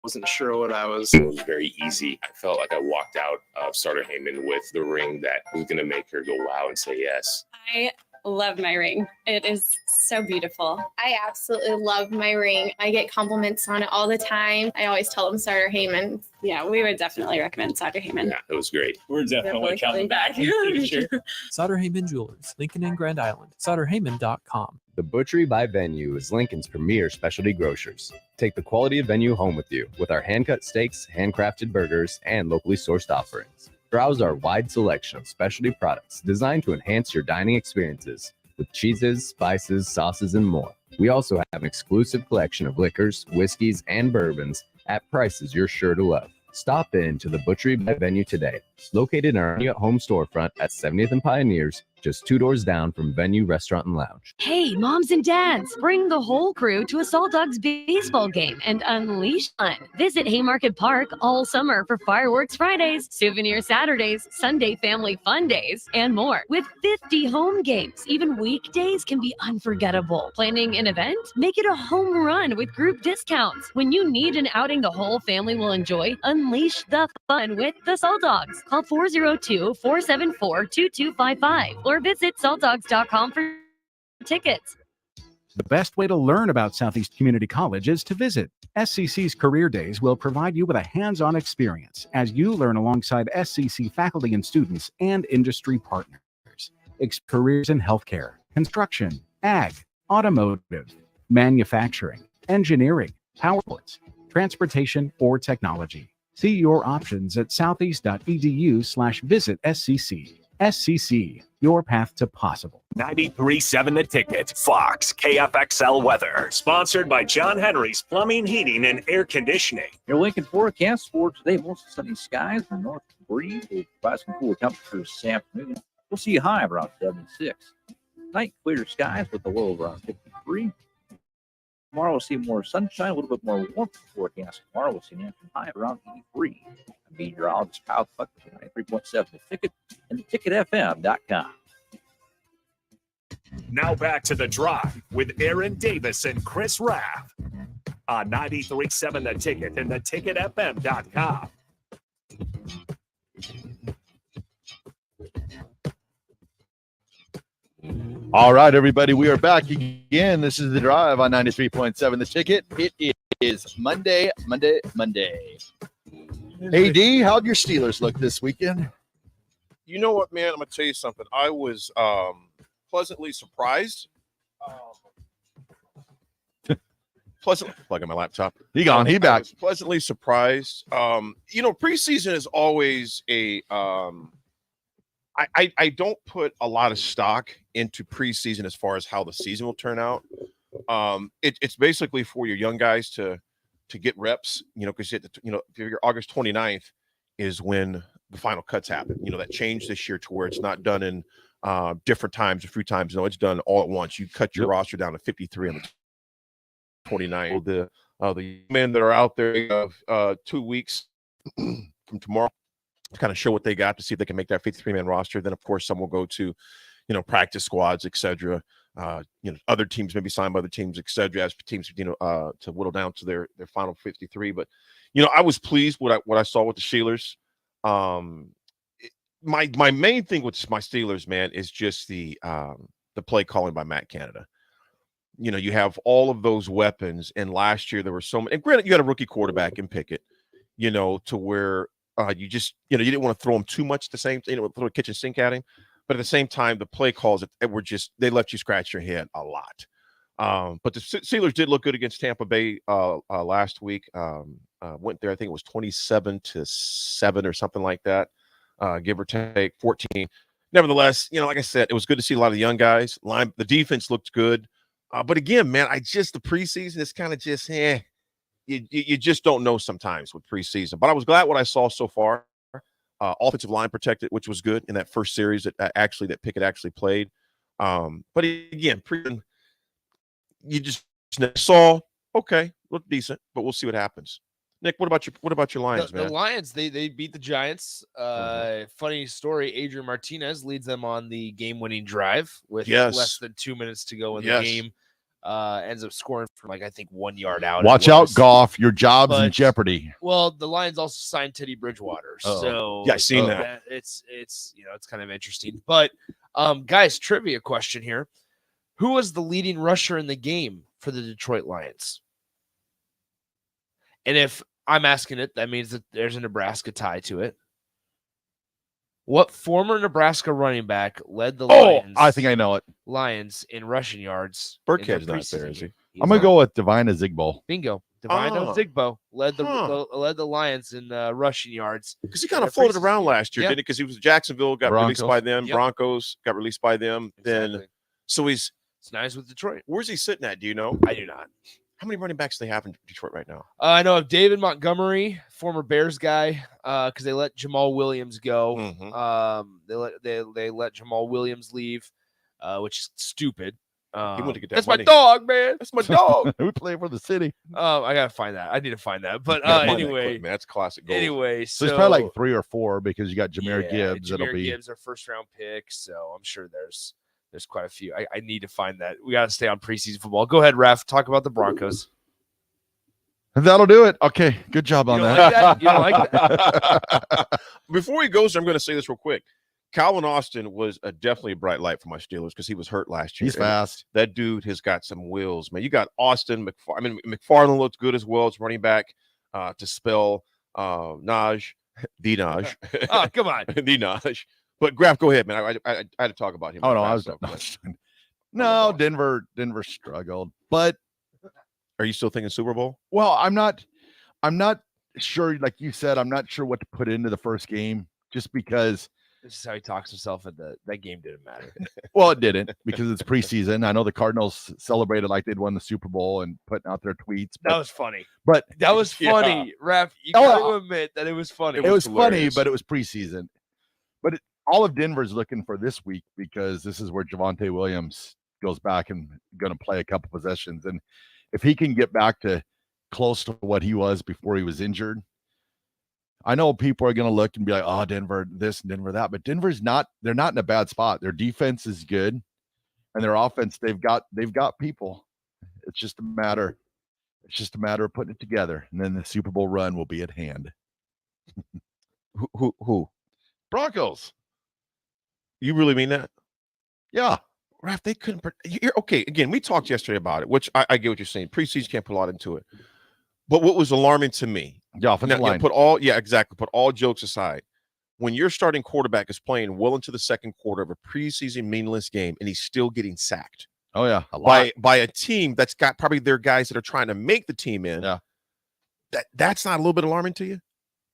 [SPEAKER 4] wasn't sure what I was.
[SPEAKER 5] It was very easy. I felt like I walked out of Starter Heyman with the ring that was going to make her go wow and say yes.
[SPEAKER 6] I love my ring. It is so beautiful. I absolutely love my ring. I get compliments on it all the time. I always tell them Starter Heyman. Yeah, we would definitely recommend Starter Heyman.
[SPEAKER 5] Yeah, it was great.
[SPEAKER 23] We're definitely coming back in the future.
[SPEAKER 24] Sauter Heyman Jewelers, Lincoln and Grand Island. SauterHeyman.com.
[SPEAKER 3] The Butchery by Venue is Lincoln's premier specialty grocers. Take the quality of Venue home with you with our hand-cut steaks, handcrafted burgers, and locally sourced offerings. Browse our wide selection of specialty products designed to enhance your dining experiences with cheeses, spices, sauces, and more. We also have an exclusive collection of liquors, whiskeys, and bourbons at prices you're sure to love. Stop in to the Butchery by Venue today, located in our new home storefront at 70th and Pioneers, just 2 doors down from Venue Restaurant and Lounge.
[SPEAKER 25] Hey, moms and dads, bring the whole crew to a Salt Dogs baseball game and unleash fun. Visit Haymarket Park all summer for fireworks Fridays, souvenir Saturdays, Sunday family fun days, and more. With 50 home games, even weekdays can be unforgettable. Planning an event? Make it a home run with group discounts. When you need an outing the whole family will enjoy, unleash the fun with the Salt Dogs. Call 402-474-2255 or visit saltdogs.com for tickets.
[SPEAKER 26] The best way to learn about Southeast Community College is to visit. SCC's Career Days will provide you with a hands-on experience as you learn alongside SCC faculty and students and industry partners. Careers in healthcare, construction, ag, automotive, manufacturing, engineering, power sports, transportation, or technology. See your options at southeast.edu/visit SCC. SCC, your path to possible.
[SPEAKER 13] 93.7 The Ticket, Fox, KFXL weather. Sponsored by John Henry's Plumbing, Heating, and Air Conditioning.
[SPEAKER 27] Your Lincoln forecast for today, mostly sunny skies and north breeze will provide some cool temperatures this afternoon. We'll see a high of around 76. Night, clear skies with a low of around 53. Tomorrow we'll see more sunshine, a little bit more warmth forecast. Tomorrow we'll see an afternoon high of around 83. I'm meteorologist Kyle Puck with 93.7 The Ticket and theticketfm.com.
[SPEAKER 13] Now back to The Drive with Aaron Davis and Chris Raff on 93.7 The Ticket and theticketfm.com.
[SPEAKER 16] All right, everybody, we are back again. This is The Drive on 93.7 The Ticket. It is Monday. Hey, D, how'd your Steelers look this weekend?
[SPEAKER 17] You know what, man? I'm going to tell you something. I was pleasantly surprised. Plugging my laptop.
[SPEAKER 16] He gone. He back.
[SPEAKER 17] I was pleasantly surprised. Preseason is always a I don't put a lot of stock into preseason as far as how the season will turn out. It's basically for your young guys to get reps, because your August 29th is when the final cuts happen. That changed this year to where it's not done in different times, a few times. No, it's done all at once. You cut your roster down to 53 on the 29th. The men that are out there 2 weeks from tomorrow to kind of show what they got to see if they can make that 53-man roster. Then, of course, some will go to, practice squads, etc. Other teams maybe signed by other teams, etc. As teams, to whittle down to their final 53. But, I was pleased with what I saw with the Steelers. My main thing with my Steelers, man, is just the play calling by Matt Canada. You have all of those weapons, and last year there were so many. And granted, you had a rookie quarterback in Pickett, to where You just, you didn't want to throw him too much at the same, throw a kitchen sink at him. But at the same time, the play calls they left you scratch your head a lot. But the Steelers did look good against Tampa Bay last week. Went there, I think it was 27-7 or something like that, give or take 14. Nevertheless, like I said, it was good to see a lot of the young guys. The defense looked good. But again, man, the preseason is kind of just, you just don't know sometimes with preseason. But I was glad what I saw so far. Offensive line protected, which was good in that first series that Pickett actually played. But again, you just saw, okay, look decent, but we'll see what happens. Nick, what about your Lions, man?
[SPEAKER 9] The Lions, they beat the Giants. Funny story, Adrian Martinez leads them on the game-winning drive with less than 2 minutes to go in the game. Ends up scoring from I think 1 yard out.
[SPEAKER 16] Watch out, Goff. Your job's in jeopardy.
[SPEAKER 9] Well, the Lions also signed Teddy Bridgewater. So
[SPEAKER 17] yeah, I seen that.
[SPEAKER 9] It's it's kind of interesting. But guys, trivia question here. Who was the leading rusher in the game for the Detroit Lions? And if I'm asking it, that means that there's a Nebraska tie to it. What former Nebraska running back led the Lions?
[SPEAKER 16] I think I know it.
[SPEAKER 9] Lions in rushing yards.
[SPEAKER 17] Burkhead's not there, is he?
[SPEAKER 16] I'm gonna go with Divina Zigbo.
[SPEAKER 9] Bingo. Divina Zigbo led the Lions in rushing yards.
[SPEAKER 17] Because he kind of floated around last year, didn't he? Because he was Jacksonville, got released by them.
[SPEAKER 9] Yep.
[SPEAKER 17] Broncos got released by them.
[SPEAKER 9] Exactly.
[SPEAKER 17] Then, so it's
[SPEAKER 9] nice with Detroit.
[SPEAKER 17] Where's he sitting at? Do you know?
[SPEAKER 9] I do not.
[SPEAKER 17] How many running backs do they have in Detroit right now?
[SPEAKER 9] I know of David Montgomery, former Bears guy, because they let Jamal Williams go. They let Jamal Williams leave, which is stupid.
[SPEAKER 17] He went to get that
[SPEAKER 9] that's
[SPEAKER 17] money.
[SPEAKER 9] my dog, man. That's my dog.
[SPEAKER 16] We play for the city.
[SPEAKER 9] I gotta find that. I need to find that. But anyway,
[SPEAKER 17] man, that's classic gold.
[SPEAKER 9] Anyway,
[SPEAKER 16] So it's probably like 3 or 4 because you got Jahmyr Gibbs.
[SPEAKER 9] Jahmyr Gibbs, our first round pick. So I'm sure there's quite a few. I need to find that. We got to stay on preseason football. Go ahead, Raff. Talk about the Broncos.
[SPEAKER 16] That'll do it. Okay, good job on that.
[SPEAKER 9] You don't like that?
[SPEAKER 17] Before he goes, I'm going to say this real quick. Calvin Austin was definitely a bright light for my Steelers because he was hurt last year.
[SPEAKER 16] He's fast.
[SPEAKER 17] That dude has got some wheels, man. You got Austin. McFarland looked good as well as running back to spell Naj. D-Naj.
[SPEAKER 9] Oh, come on.
[SPEAKER 17] D-Naj. But Graff, go ahead, man. I had to talk about him.
[SPEAKER 16] Oh, no, I was no, Denver struggled. But
[SPEAKER 17] are you still thinking Super Bowl?
[SPEAKER 16] Well, I'm not sure. Like you said, I'm not sure what to put into the first game just because.
[SPEAKER 9] This is how he talks himself at that game didn't matter.
[SPEAKER 16] Well, it didn't because it's preseason. I know the Cardinals celebrated like they'd won the Super Bowl and putting out their tweets.
[SPEAKER 9] That was funny.
[SPEAKER 16] But
[SPEAKER 9] that was funny, Raff. You got to admit that it was funny.
[SPEAKER 16] It was funny, but it was preseason. But all of Denver's looking for this week because this is where Javonte Williams goes back and going to play a couple possessions. And if he can get back to close to what he was before he was injured, I know people are going to look and be like, oh, Denver this, Denver that. But they're not in a bad spot. Their defense is good. And their offense, they've got people. It's just a matter of putting it together. And then the Super Bowl run will be at hand.
[SPEAKER 17] Who?
[SPEAKER 16] Broncos.
[SPEAKER 17] You really mean that?
[SPEAKER 16] Yeah.
[SPEAKER 17] Raff, they couldn't. Okay, again, we talked yesterday about it, which I get what you're saying. Preseason can't put a lot into it. But what was alarming to me,
[SPEAKER 16] offensive line.
[SPEAKER 17] Put all jokes aside. When your starting quarterback is playing well into the second quarter of a preseason meaningless game and he's still getting sacked.
[SPEAKER 16] Oh, yeah. A lot.
[SPEAKER 17] By a team that's got probably their guys that are trying to make the team in.
[SPEAKER 16] Yeah.
[SPEAKER 17] That's not a little bit alarming to you?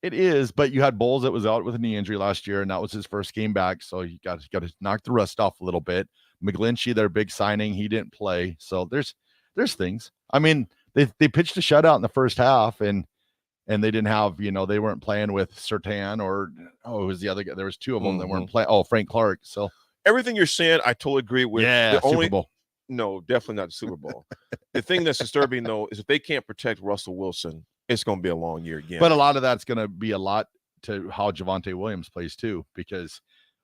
[SPEAKER 16] It is, but you had Bowles that was out with a knee injury last year, and that was his first game back. So you got to knock the rust off a little bit. McGlinchey, their big signing, he didn't play. So there's things. I mean, they pitched a shutout in the first half, and they didn't have, they weren't playing with Surtain or it was the other guy. There was 2 of them that weren't playing. Oh, Frank Clark. So
[SPEAKER 17] everything you're saying, I totally agree with.
[SPEAKER 16] Yeah, Super Bowl.
[SPEAKER 17] No, definitely not the Super Bowl. The thing that's disturbing though is if they can't protect Russell Wilson, it's going to be a long year again.
[SPEAKER 16] But a lot of that's going to be a lot to how Javonte Williams plays too, because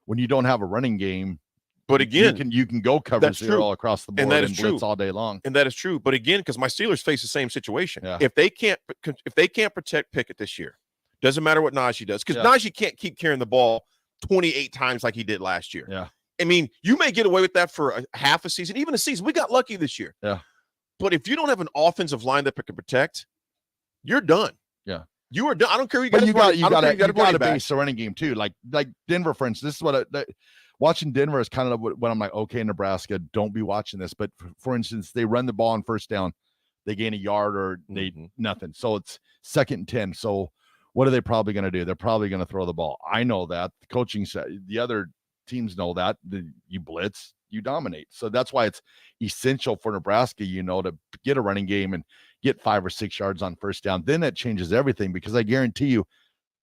[SPEAKER 16] when you don't have a running game,
[SPEAKER 17] but again,
[SPEAKER 16] you can go cover zero all across the board and blitz all day long.
[SPEAKER 17] And that is true. But again, because my Steelers face the same situation.
[SPEAKER 16] Yeah.
[SPEAKER 17] If they can't protect Pickett this year, doesn't matter what Najee does, because Najee can't keep carrying the ball 28 times like he did last year.
[SPEAKER 16] Yeah.
[SPEAKER 17] I mean, you may get away with that for a half a season, even a season. We got lucky this year.
[SPEAKER 16] Yeah.
[SPEAKER 17] But if you don't have an offensive line that can protect, you're done.
[SPEAKER 16] Yeah.
[SPEAKER 17] You were. I don't care.
[SPEAKER 16] But you got to
[SPEAKER 17] back.
[SPEAKER 16] base the running game too. Like Denver, for instance. This is what watching Denver is kind of what I'm like. Okay, Nebraska, don't be watching this. But for instance, they run the ball on first down, they gain a yard or they nothing. So it's 2nd and 10. So what are they probably going to do? They're probably going to throw the ball. I know that. The coaching said the other teams know that. You blitz, you dominate. So that's why it's essential for Nebraska, to get a running game and get 5 or 6 yards on first down. Then that changes everything, because I guarantee you,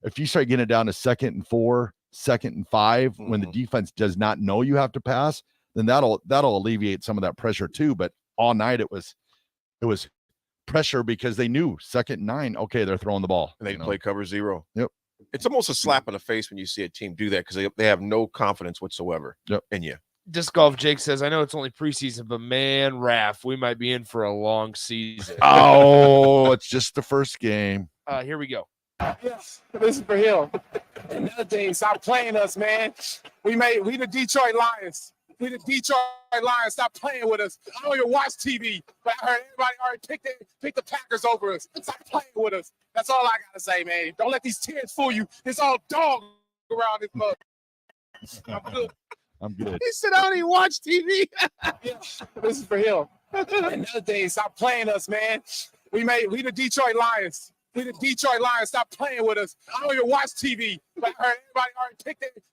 [SPEAKER 16] if you start getting it down to 2nd and 4, 2nd and 5, when the defense does not know you have to pass, then that'll alleviate some of that pressure too. But all night it was pressure because they knew 2nd and 9. Okay, they're throwing the ball.
[SPEAKER 17] And they play cover 0.
[SPEAKER 16] Yep.
[SPEAKER 17] It's almost a slap in the face when you see a team do that, because they have no confidence whatsoever in you.
[SPEAKER 9] Disc Golf Jake says, I know it's only preseason, but man, Raff, we might be in for a long season.
[SPEAKER 16] Oh, it's just the first game.
[SPEAKER 9] Here we go.
[SPEAKER 8] Yes, this is for him. Another thing, stop playing us, man. We the Detroit Lions. We the Detroit Lions. Stop playing with us. I don't even watch TV, but I heard everybody already pick the Packers over us. Stop playing with us. That's all I gotta say, man. Don't let these tears fool you. It's all dog around this mug. I'm good.
[SPEAKER 16] I'm good.
[SPEAKER 8] He said, I don't even watch TV. Yes, this is for him. Another thing, stop playing us, man. We the Detroit Lions. We the Detroit Lions. Stop playing with us. I don't even watch TV, but I heard everybody already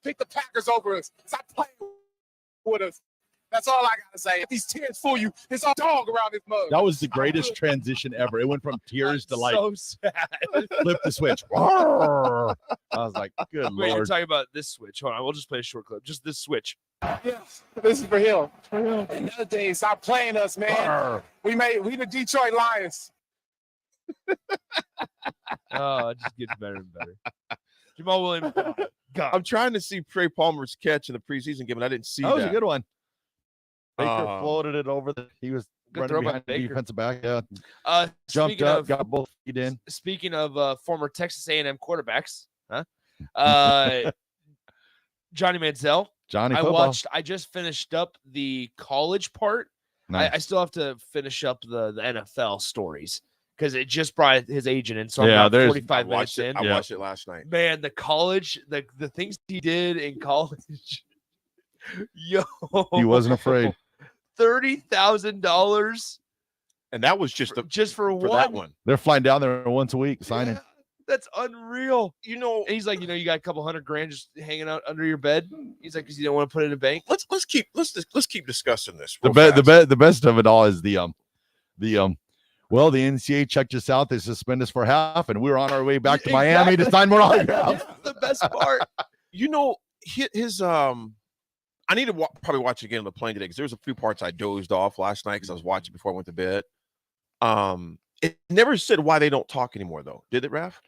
[SPEAKER 8] pick the Packers over us. Stop playing with us. That's all I gotta say. If these tears fool you, it's all dog around this mug.
[SPEAKER 16] That was the greatest transition ever. It went from tears to like
[SPEAKER 9] so sad.
[SPEAKER 16] Flip the switch. I was like, good
[SPEAKER 9] Wait, you're
[SPEAKER 16] Lord.
[SPEAKER 9] talking about this switch. Hold on, we'll just play a short clip. Just this switch.
[SPEAKER 8] Yes, this is for him. Another thing, stop playing us, man. We the Detroit Lions.
[SPEAKER 9] Oh, it just gets better and better. Jamal Williams. God.
[SPEAKER 17] I'm trying to see Trey Palmer's catch in the preseason game, and I didn't see that.
[SPEAKER 16] That was a good one. Baker floated it over. He was
[SPEAKER 9] Good
[SPEAKER 16] running
[SPEAKER 9] throw by
[SPEAKER 16] behind the
[SPEAKER 9] Baker.
[SPEAKER 16] defensive back. Yeah. Jumped
[SPEAKER 9] Speaking
[SPEAKER 16] up,
[SPEAKER 9] of-
[SPEAKER 16] got both feet in.
[SPEAKER 9] Speaking of former Texas A&M quarterbacks, Johnny Manziel.
[SPEAKER 16] Johnny football.
[SPEAKER 9] I just finished up the college part.
[SPEAKER 16] Nice.
[SPEAKER 9] I still have to finish up the NFL stories because it just brought his agent in. So I'm
[SPEAKER 16] Yeah,
[SPEAKER 9] about
[SPEAKER 16] there's-
[SPEAKER 9] 45 minutes in.
[SPEAKER 17] I watched it last night.
[SPEAKER 9] Man, the college, the things he did in college. Yo,
[SPEAKER 16] He wasn't afraid.
[SPEAKER 9] $30,000
[SPEAKER 17] And that was just
[SPEAKER 9] for
[SPEAKER 17] that one.
[SPEAKER 16] They're flying down there once a week signing.
[SPEAKER 9] That's unreal. And he's like, you got a couple $100,000 just hanging out under your bed. He's like, because you don't want to put it in a bank.
[SPEAKER 17] Let's keep discussing this.
[SPEAKER 16] The best of it all is the NCAA checked us out. They suspended us for half, and we were on our way back to Miami to sign more autographs.
[SPEAKER 9] The best part.
[SPEAKER 17] His I need to probably watch it again on the plane today, because there was a few parts I dozed off last night because I was watching before I went to bed. It never said why they don't talk anymore, though. Did it, Raff?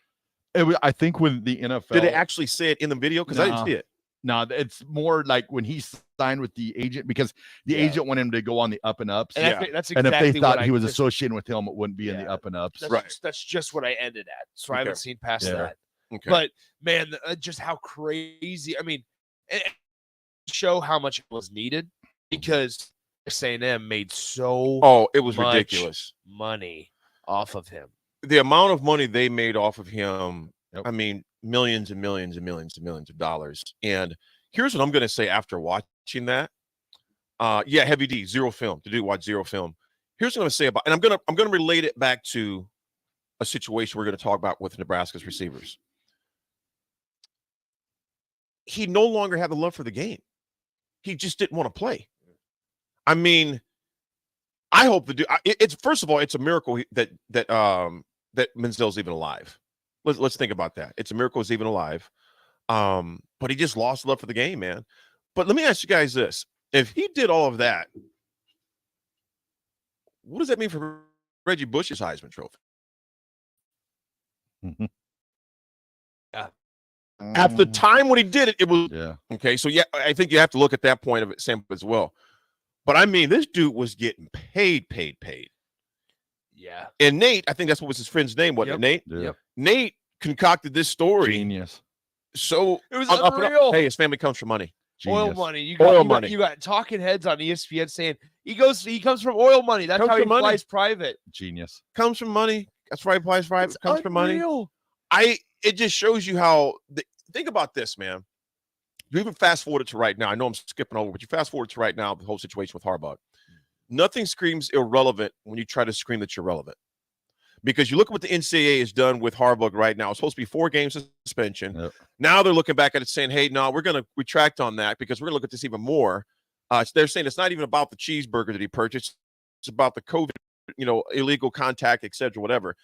[SPEAKER 16] I think when the NFL
[SPEAKER 17] Did they actually say it in the video? Because I didn't see it.
[SPEAKER 16] No, it's more like when he signed with the agent, because the agent wanted him to go on the up and ups.
[SPEAKER 9] And that's
[SPEAKER 16] and if
[SPEAKER 9] exactly
[SPEAKER 16] they thought
[SPEAKER 9] what
[SPEAKER 16] he was
[SPEAKER 9] just-
[SPEAKER 16] associated with him, it wouldn't be in the up and ups.
[SPEAKER 9] That's just what I ended at. So I haven't seen past
[SPEAKER 16] Yeah.
[SPEAKER 9] that.
[SPEAKER 17] Okay.
[SPEAKER 9] But man, just how crazy. I mean, it show how much it was needed, because A&M made
[SPEAKER 17] it was
[SPEAKER 9] much
[SPEAKER 17] ridiculous
[SPEAKER 9] money off of him.
[SPEAKER 17] The amount of money they made off of him, I mean, millions and millions and millions and millions of dollars. And here's what I'm going to say after watching that. Heavy D, zero film. To do watch zero film. Here's what I'm going to say about, and I'm going to relate it back to a situation we're going to talk about with Nebraska's receivers. He no longer had the love for the game. He just didn't want to play. I mean, I hope it's first of all, it's a miracle that Manziel's even alive. Let's think about that. It's a miracle he's even alive. But he just lost love for the game, man. But let me ask you guys this: if he did all of that, what does that mean for Reggie Bush's Heisman Trophy? At the time when he did it, it was okay. So I think you have to look at that point of it same as well. But I mean, this dude was getting paid.
[SPEAKER 9] Yeah.
[SPEAKER 17] And Nate, I think that's what was his friend's name, wasn't it, Nate?
[SPEAKER 16] Yep.
[SPEAKER 17] Nate concocted this story.
[SPEAKER 16] Genius.
[SPEAKER 17] So
[SPEAKER 9] it was
[SPEAKER 17] up and up.
[SPEAKER 9] unreal.
[SPEAKER 17] Hey, his family comes from money.
[SPEAKER 9] Oil money. You got talking heads on ESPN saying he comes from oil money. That's
[SPEAKER 17] Comes
[SPEAKER 9] how he
[SPEAKER 17] from money.
[SPEAKER 9] flies private.
[SPEAKER 16] Genius.
[SPEAKER 17] Comes from money. That's why he flies private. Comes from money. It just shows you how. Think about this, man. You even fast forward to right now. I know I'm skipping over, but you fast forward to right now, the whole situation with Harbaugh. Nothing screams irrelevant when you try to scream that you're relevant. Because you look at what the NCAA has done with Harbaugh right now. It's supposed to be 4 games suspension.
[SPEAKER 16] Yep.
[SPEAKER 17] Now they're looking back at it saying, hey, no, we're going to retract on that because we're going to look at this even more. They're saying it's not even about the cheeseburger that he purchased. It's about the COVID, illegal contact, et cetera, whatever.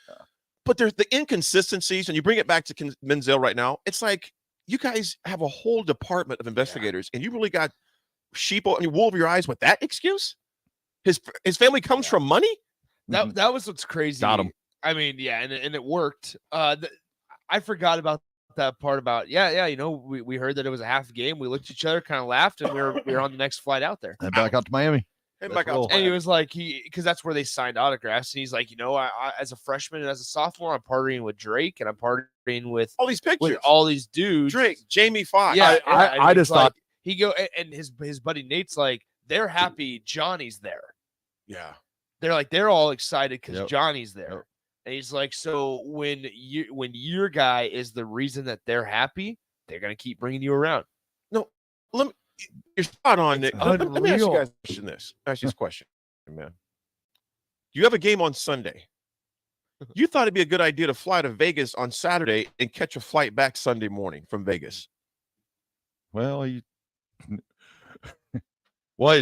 [SPEAKER 17] But there's the inconsistencies, and you bring it back to Menzel right now. It's like you guys have a whole department of investigators, and you really got wool over your eyes with that excuse? His family comes from money?
[SPEAKER 7] That was what's crazy.
[SPEAKER 16] Got him.
[SPEAKER 7] I mean, yeah, and it worked. I forgot about that part about we heard that it was a half game. We looked at each other, kind of laughed, and we were on the next flight out there.
[SPEAKER 16] And back out to Miami.
[SPEAKER 17] And back out.
[SPEAKER 7] And he was like, because that's where they signed autographs, and he's like, I as a freshman and as a sophomore, I'm partying with Drake and I'm partying with
[SPEAKER 17] all these pictures,
[SPEAKER 7] with all these dudes.
[SPEAKER 17] Drake, Jamie Foxx.
[SPEAKER 7] Yeah,
[SPEAKER 16] I just thought
[SPEAKER 7] he and his buddy Nate's like, they're happy Johnny's there.
[SPEAKER 17] Yeah.
[SPEAKER 7] They're all excited because Johnny's there.
[SPEAKER 16] Yep.
[SPEAKER 7] And he's like, so when your guy is the reason that they're happy, they're gonna keep bringing you around.
[SPEAKER 17] No, you're spot on, Nick. Let me ask you guys this question, man. You have a game on Sunday. You thought it'd be a good idea to fly to Vegas on Saturday and catch a flight back Sunday morning from Vegas.
[SPEAKER 16] Well, his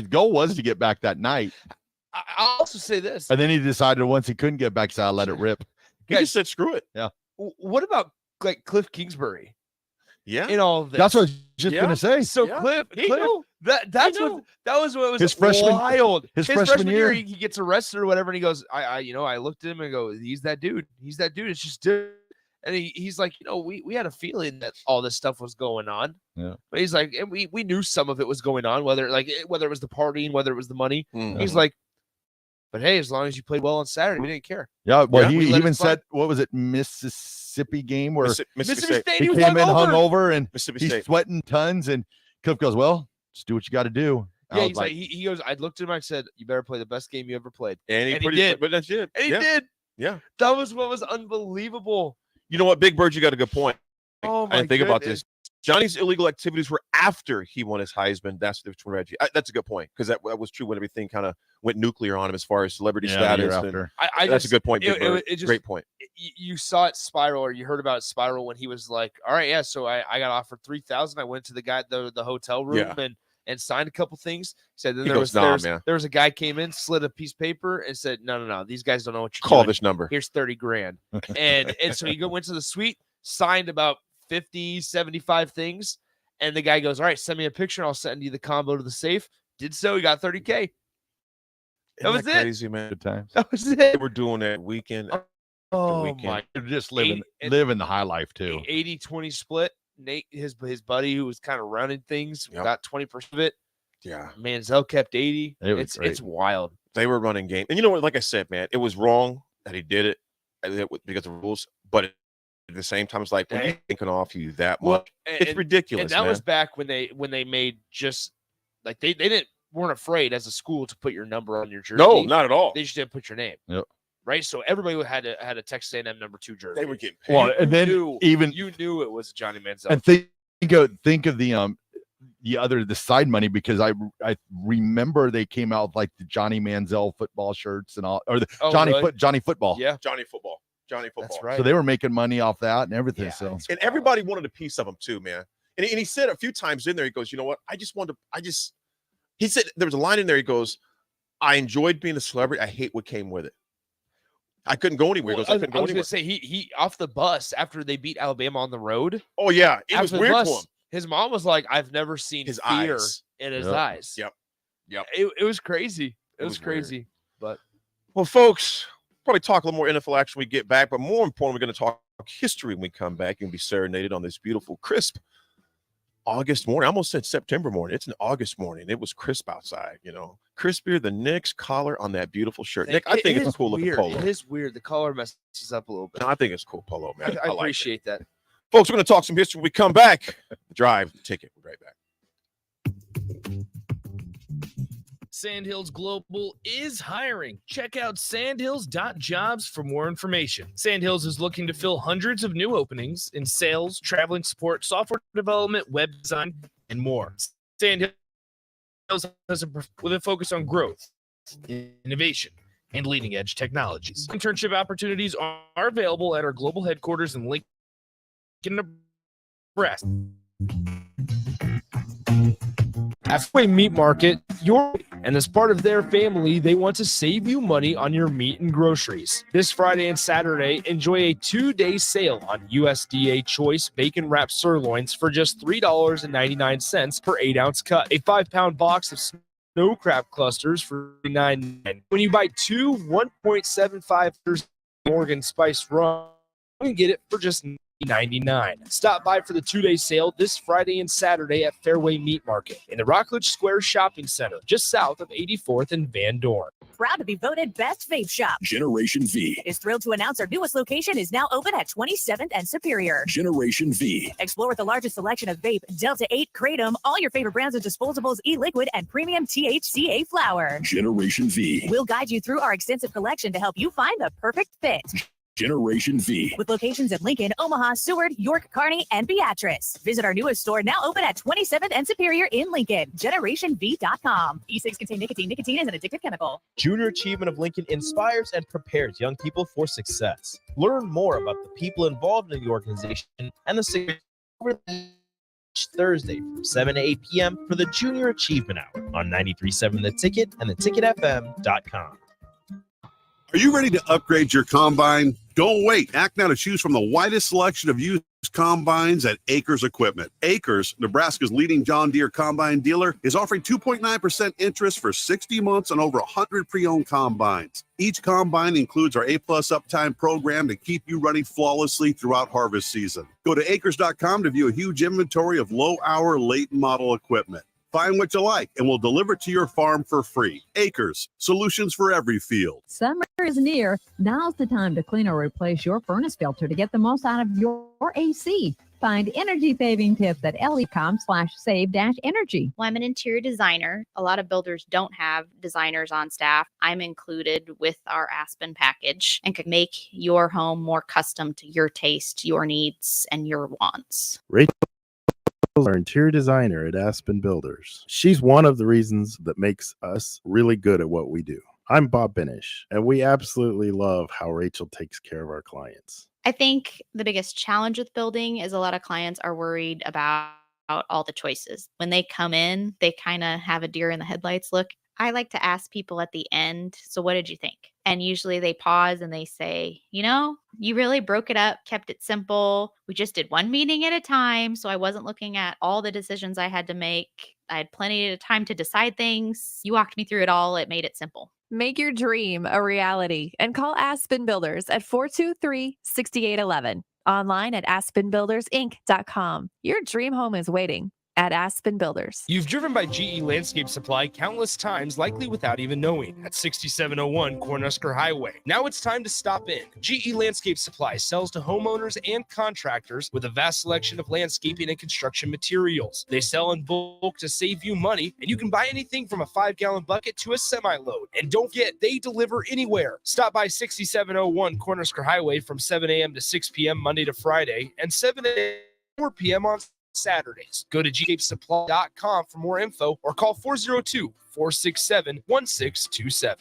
[SPEAKER 16] goal was to get back that night.
[SPEAKER 7] I'll also say this.
[SPEAKER 16] And then he decided once he couldn't get back, so I let it rip.
[SPEAKER 17] He just said, screw it.
[SPEAKER 16] Yeah.
[SPEAKER 7] What about like Cliff Kingsbury?
[SPEAKER 17] Yeah.
[SPEAKER 7] In all of this.
[SPEAKER 16] That's what I was just going to say.
[SPEAKER 7] So Cliff that was what was
[SPEAKER 16] his freshman,
[SPEAKER 7] wild.
[SPEAKER 16] His freshman year,
[SPEAKER 7] he gets arrested or whatever, and he goes, I looked at him and go, he's that dude. He's that dude. It's just different. And he's like, we had a feeling that all this stuff was going on.
[SPEAKER 16] Yeah.
[SPEAKER 7] But he's like, and we knew some of it was going on, whether it was the partying, whether it was the money.
[SPEAKER 17] Mm-hmm.
[SPEAKER 7] He's like, but hey, as long as you played well on Saturday, we didn't care.
[SPEAKER 16] Yeah, well, he
[SPEAKER 7] let
[SPEAKER 16] even
[SPEAKER 7] it
[SPEAKER 16] said, what was it, Mississippi game where
[SPEAKER 7] Mississippi State,
[SPEAKER 16] he came in hungover and
[SPEAKER 17] Mississippi
[SPEAKER 16] he's
[SPEAKER 17] State.
[SPEAKER 16] sweating tons, and Cliff goes, well, just do what you got to do.
[SPEAKER 7] Yeah, he's like, he goes, I looked at him, I said, you better play the best game you ever played.
[SPEAKER 17] And he
[SPEAKER 7] did.
[SPEAKER 17] But that's it.
[SPEAKER 7] And he did.
[SPEAKER 17] Yeah.
[SPEAKER 7] That was what was unbelievable.
[SPEAKER 17] You know what, Big Bird, you got a good point.
[SPEAKER 7] Oh, my
[SPEAKER 17] I didn't think about this. Johnny's illegal activities were after he won his Heisman. That's the difference between Reggie. That's a good point, because that was true when everything kind of went nuclear on him as far as celebrity status. That's a good point, Big Bird. Great point.
[SPEAKER 7] You saw it spiral, or you heard about it spiral when he was like, all right, yeah, so I got offered $3,000. I went to the guy at the hotel room and signed a couple things. He said then there was a guy came in, slid a piece of paper and said, no, these guys don't know what you're
[SPEAKER 17] Call
[SPEAKER 7] doing.
[SPEAKER 17] this number.
[SPEAKER 7] Here's $30,000. and so he went to the suite, signed about 50, 75 things. And the guy goes, all right, send me a picture and I'll send you the combo to the safe. Did so. He got $30K. That was it.
[SPEAKER 17] Crazy, man.
[SPEAKER 16] Good times.
[SPEAKER 7] That was it.
[SPEAKER 17] They were doing that weekend.
[SPEAKER 7] My.
[SPEAKER 16] They're just living the high life too.
[SPEAKER 7] 80-20 split. Nate, his buddy who was kind of running things, got 20% of it.
[SPEAKER 17] Yeah.
[SPEAKER 7] Manziel kept 80.
[SPEAKER 16] It's
[SPEAKER 7] wild.
[SPEAKER 17] They were running game. And you know what? Like I said, man, it was wrong that he did it because of the rules. But at the same time, it's like, when you're thinking off you that much, it's ridiculous.
[SPEAKER 7] And that was back when they made just like they weren't afraid as a school to put your number on your jersey.
[SPEAKER 17] No, not at all.
[SPEAKER 7] They just didn't put your name.
[SPEAKER 16] Yep.
[SPEAKER 7] Right. So everybody had a Texas A&M number 2 jersey.
[SPEAKER 17] They were getting paid.
[SPEAKER 16] Well, and then
[SPEAKER 7] you knew it was Johnny Manziel.
[SPEAKER 16] And think of the side money, because I remember they came out with like the Johnny Manziel football shirts and all, or the Johnny Football.
[SPEAKER 7] Yeah,
[SPEAKER 17] Johnny Football.
[SPEAKER 7] That's right.
[SPEAKER 16] So they were making money off that and everything. So
[SPEAKER 17] and everybody wanted a piece of him too, man. And he said a few times in there, he goes, you know what? He said there was a line in there. He goes, I enjoyed being a celebrity. I hate what came with it. I couldn't go anywhere.
[SPEAKER 7] Well, I was going to say he off the bus after they beat Alabama on the road.
[SPEAKER 17] Oh yeah, it was weird to him.
[SPEAKER 7] His mom was like, "I've never seen his fear in his eyes."
[SPEAKER 17] Yep.
[SPEAKER 7] It was crazy. It was crazy.
[SPEAKER 17] But well, folks, probably talk a little more NFL action when we get back. But more importantly, we're going to talk history when we come back and be serenaded on this beautiful, crisp August morning. I almost said September morning. It's an August morning. It was crisp outside, crispier than Nick's collar on that beautiful shirt. Nick, I think it's a cool looking polo.
[SPEAKER 7] It is weird. The collar messes up a little bit.
[SPEAKER 17] No, I think it's a cool polo, man.
[SPEAKER 7] I appreciate that.
[SPEAKER 17] Folks, we're going to talk some history when we come back. Drive the ticket. We'll be right back.
[SPEAKER 9] Sandhills Global is hiring. Check out sandhills.jobs for more information. Sandhills is looking to fill hundreds of new openings in sales, traveling support, software development, web design, and more. Sandhills has with a focus on growth, innovation, and leading-edge technologies. Internship opportunities are available at our global headquarters in Lincoln, Nebraska. Halfway Meat Market, and as part of their family, they want to save you money on your meat and groceries. This Friday and Saturday, enjoy a 2-day sale on USDA Choice Bacon Wrapped Sirloins for just $3.99 per 8-ounce cut. A 5-pound box of snow crab clusters for $9.99. When you buy two 1.75 Morgan Spice Rum, you can get it for just $99. Stop by for the 2-day sale this Friday and Saturday at Fairway Meat Market in the Rockledge Square Shopping Center, just south of 84th and Van Dorn.
[SPEAKER 10] Proud to be voted Best Vape Shop.
[SPEAKER 13] Generation V.
[SPEAKER 10] Is thrilled to announce our newest location is now open at 27th and Superior.
[SPEAKER 13] Generation V.
[SPEAKER 10] Explore with the largest selection of vape, Delta 8, Kratom, all your favorite brands of disposables, e-liquid, and premium THCA flower.
[SPEAKER 13] Generation V.
[SPEAKER 10] We'll guide you through our extensive collection to help you find the perfect fit.
[SPEAKER 13] Generation V.
[SPEAKER 10] With locations in Lincoln, Omaha, Seward, York, Kearney, and Beatrice. Visit our newest store now open at 27th and Superior in Lincoln. GenerationV.com. E-cigs contain nicotine. Nicotine is an addictive chemical.
[SPEAKER 1] Junior Achievement of Lincoln inspires and prepares young people for success. Learn more about the people involved in the organization and the success over each Thursday from 7 to 8 p.m. for the Junior Achievement Hour on 93.7 The Ticket and theticketfm.com.
[SPEAKER 11] Are you ready to upgrade your combine? Don't wait. Act now to choose from the widest selection of used combines at Acres Equipment. Acres, Nebraska's leading John Deere combine dealer, is offering 2.9% interest for 60 months on over 100 pre-owned combines. Each combine includes our A-plus uptime program to keep you running flawlessly throughout harvest season. Go to acres.com to view a huge inventory of low-hour, late-model equipment. Find what you like, and we'll deliver it to your farm for free. Acres, solutions for every field.
[SPEAKER 12] Summer is near. Now's the time to clean or replace your furnace filter to get the most out of your AC. Find energy-saving tips at le.com/save-energy.
[SPEAKER 19] Well, I'm an interior designer. A lot of builders don't have designers on staff. I'm included with our Aspen package and could make your home more custom to your taste, your needs, and your wants.
[SPEAKER 14] Rachel, our interior designer at Aspen Builders. She's one of the reasons that makes us really good at what we do. I'm Bob Benish, and we absolutely love how Rachel takes care of our clients.
[SPEAKER 19] I think the biggest challenge with building is a lot of clients are worried about all the choices. When they come in, they kind of have a deer in the headlights look. I like to ask people at the end, so what did you think? And usually they pause and they say, you really broke it up, kept it simple. We just did one meeting at a time. So I wasn't looking at all the decisions I had to make. I had plenty of time to decide things. You walked me through it all. It made it simple.
[SPEAKER 21] Make your dream a reality and call Aspen Builders at 423-6811. Online at aspenbuildersinc.com. Your dream home is waiting at Aspen Builders.
[SPEAKER 9] You've driven by GE Landscape Supply countless times, likely without even knowing, at 6701 Cornhusker Highway. Now it's time to stop in. GE Landscape Supply sells to homeowners and contractors with a vast selection of landscaping and construction materials. They sell in bulk to save you money, and you can buy anything from a 5-gallon bucket to a semi-load. And don't forget, they deliver anywhere. Stop by 6701 Cornhusker Highway from 7 a.m. to 6 p.m. Monday to Friday, and 7 a.m. to 4 p.m. on Saturdays. Go to gscapesupply.com for more info or call 402-467-1627.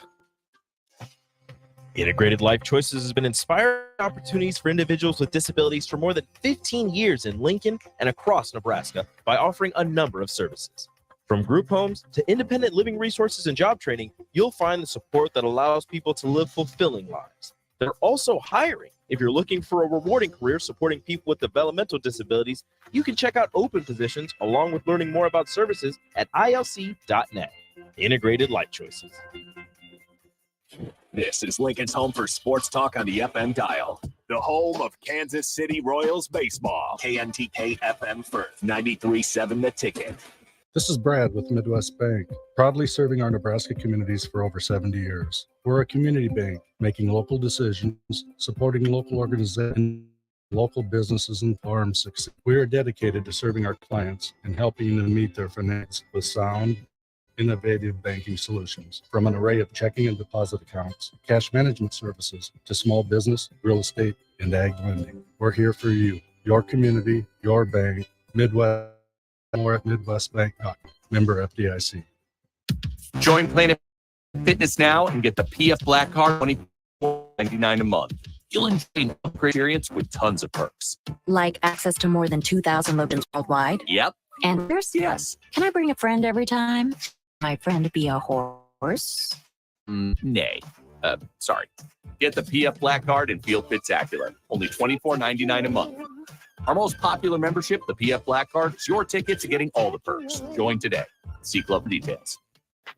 [SPEAKER 1] Integrated Life Choices has been inspiring opportunities for individuals with disabilities for more than 15 years in Lincoln and across Nebraska by offering a number of services. From group homes to independent living resources and job training, you'll find the support that allows people to live fulfilling lives. They're also hiring. If you're looking for a rewarding career supporting people with developmental disabilities, you can check out open positions along with learning more about services at ilc.net. Integrated Life Choices.
[SPEAKER 13] This is Lincoln's home for sports talk on the FM dial. The home of Kansas City Royals baseball. KNTK FM Firth, 93.7 The Ticket.
[SPEAKER 15] This is Brad with Midwest Bank, proudly serving our Nebraska communities for over 70 years. We're a community bank, making local decisions, supporting local organizations, local businesses and farms succeed. We are dedicated to serving our clients and helping them meet their finances with sound, innovative banking solutions. From an array of checking and deposit accounts, cash management services, to small business, real estate, and ag lending. We're here for you, your community, your bank, Midwest, more at MidwestBank.com. Member FDIC.
[SPEAKER 2] Join Planet Fitness now and get the PF Black Card $24.99 a month. You'll enjoy an upgrade experience with tons of perks.
[SPEAKER 4] Like access to more than 2,000 locations worldwide?
[SPEAKER 2] Yep.
[SPEAKER 4] And yes. Can I bring a friend every time? My friend be a horse?
[SPEAKER 2] Nay. Sorry. Get the PF Black Card and feel spectacular. Only $24.99 a month. Our most popular membership, the PF Black Card, is your ticket to getting all the perks. Join today. See club for details.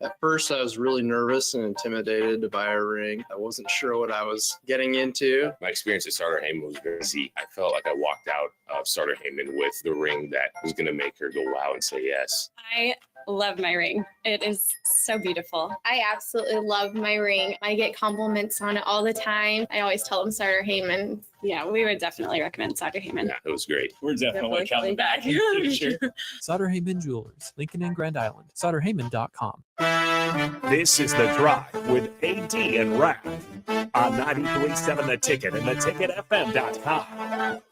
[SPEAKER 5] At first, I was really nervous and intimidated to buy a ring. I wasn't sure what I was getting into.
[SPEAKER 6] My experience at Starter Heyman was very easy. I felt like I walked out of Starter Heyman with the ring that was going to make her go wow and say yes.
[SPEAKER 18] I love my ring. It is so beautiful.
[SPEAKER 20] I absolutely love my ring. I get compliments on it all the time. I always tell them Starter Heyman.
[SPEAKER 18] Yeah, we would definitely recommend Starter Heyman.
[SPEAKER 6] Yeah, it was great.
[SPEAKER 23] We're definitely coming back. Sure.
[SPEAKER 24] Sutter Heyman Jewelers, Lincoln and Grand Island. SutterHeyman.com.
[SPEAKER 13] This is The Drive with AD and Raff on 93.7 The Ticket and theticketfm.com.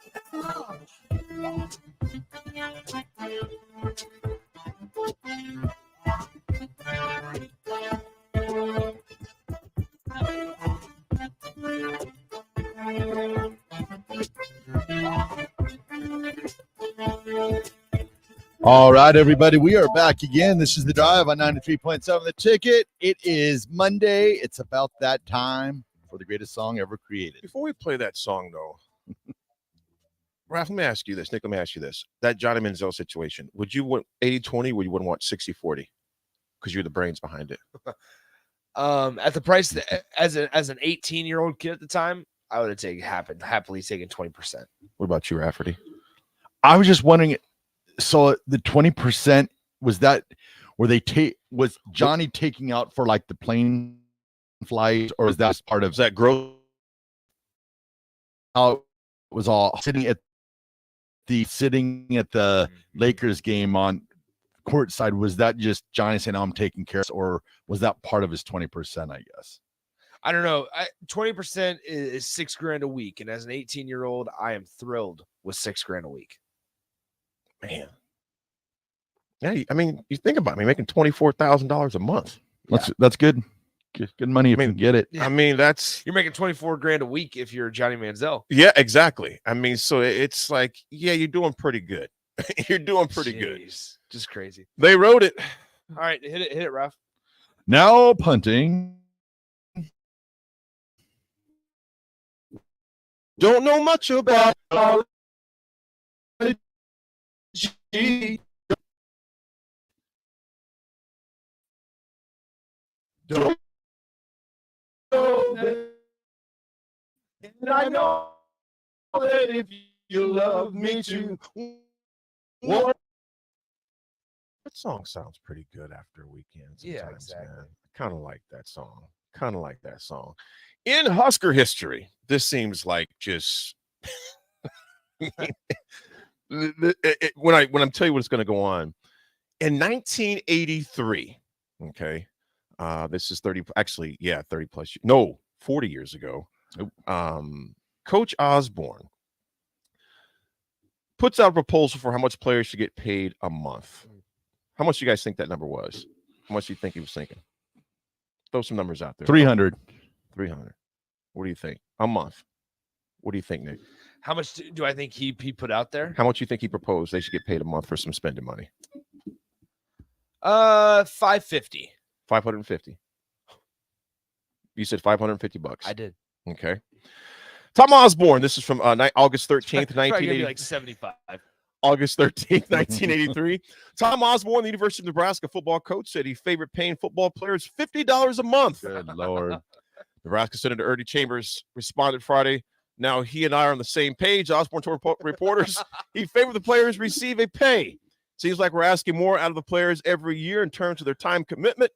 [SPEAKER 16] All right, everybody, we are back again. This is The Drive on 93.7 The Ticket. It is Monday. It's about that time for the greatest song ever created.
[SPEAKER 17] Before we play that song, though, Raff, let me ask you this. Nick, let me ask you this. That Johnny Manziel situation, would you want 80-20 or you wouldn't want 60-40? Because you're the brains behind it.
[SPEAKER 7] At the price that, as an 18-year-old kid at the time, I would have happily taken 20%.
[SPEAKER 17] What about you, Rafferty?
[SPEAKER 16] I was just wondering, so the 20% was Johnny taking out for like the plane flight, or is that part of
[SPEAKER 17] that growth?
[SPEAKER 16] How it was all sitting at the Lakers game on courtside. Was that just Johnny saying, I'm taking care of it, or was that part of his 20%, I guess?
[SPEAKER 7] I don't know. 20% is $6,000 a week. And as an 18-year-old, I am thrilled with $6,000 a week.
[SPEAKER 17] Man. Yeah, I mean, you think about me making $24,000 a month.
[SPEAKER 16] That's good. Good money if you can get it.
[SPEAKER 17] I mean,
[SPEAKER 7] you're making $24,000 a week if you're Johnny Manziel.
[SPEAKER 17] Yeah, exactly. I mean, so it's like, yeah, you're doing pretty good. You're doing pretty good.
[SPEAKER 7] Just crazy.
[SPEAKER 17] They wrote it.
[SPEAKER 7] All right, hit it, Raff.
[SPEAKER 16] Now punting.
[SPEAKER 17] Don't know much about
[SPEAKER 16] Don't know
[SPEAKER 17] that, and I know that if you love me too, that song sounds pretty good after a weekend.
[SPEAKER 7] Yeah, exactly.
[SPEAKER 17] Kind of like that song. In Husker history, this seems like just when I'm telling you what's going to go on in 1983. Okay. This is 30 plus, 40 years ago. Coach Osborne puts out a proposal for how much players should get paid a month. How much do you guys think that number was? How much do you think he was thinking? Throw some numbers out there.
[SPEAKER 16] 300.
[SPEAKER 17] 300. What do you think? A month. What do you think, Nick?
[SPEAKER 7] How much do I think he put out there?
[SPEAKER 17] How much do you think he proposed they should get paid a month for some spending money?
[SPEAKER 7] $550.
[SPEAKER 17] 550. You said $550.
[SPEAKER 7] I did.
[SPEAKER 17] Okay. Tom Osborne. This is from August 13th, 1980.
[SPEAKER 7] Like 75.
[SPEAKER 17] August 13th, 1983. Tom Osborne, the University of Nebraska football coach, said he favored paying football players $50 a month.
[SPEAKER 16] Good Lord.
[SPEAKER 17] Nebraska Senator Ernie Chambers responded Friday. Now he and I are on the same page. Osborne told reporters he favored the players receive a pay. Seems like we're asking more out of the players every year in terms of their time commitment.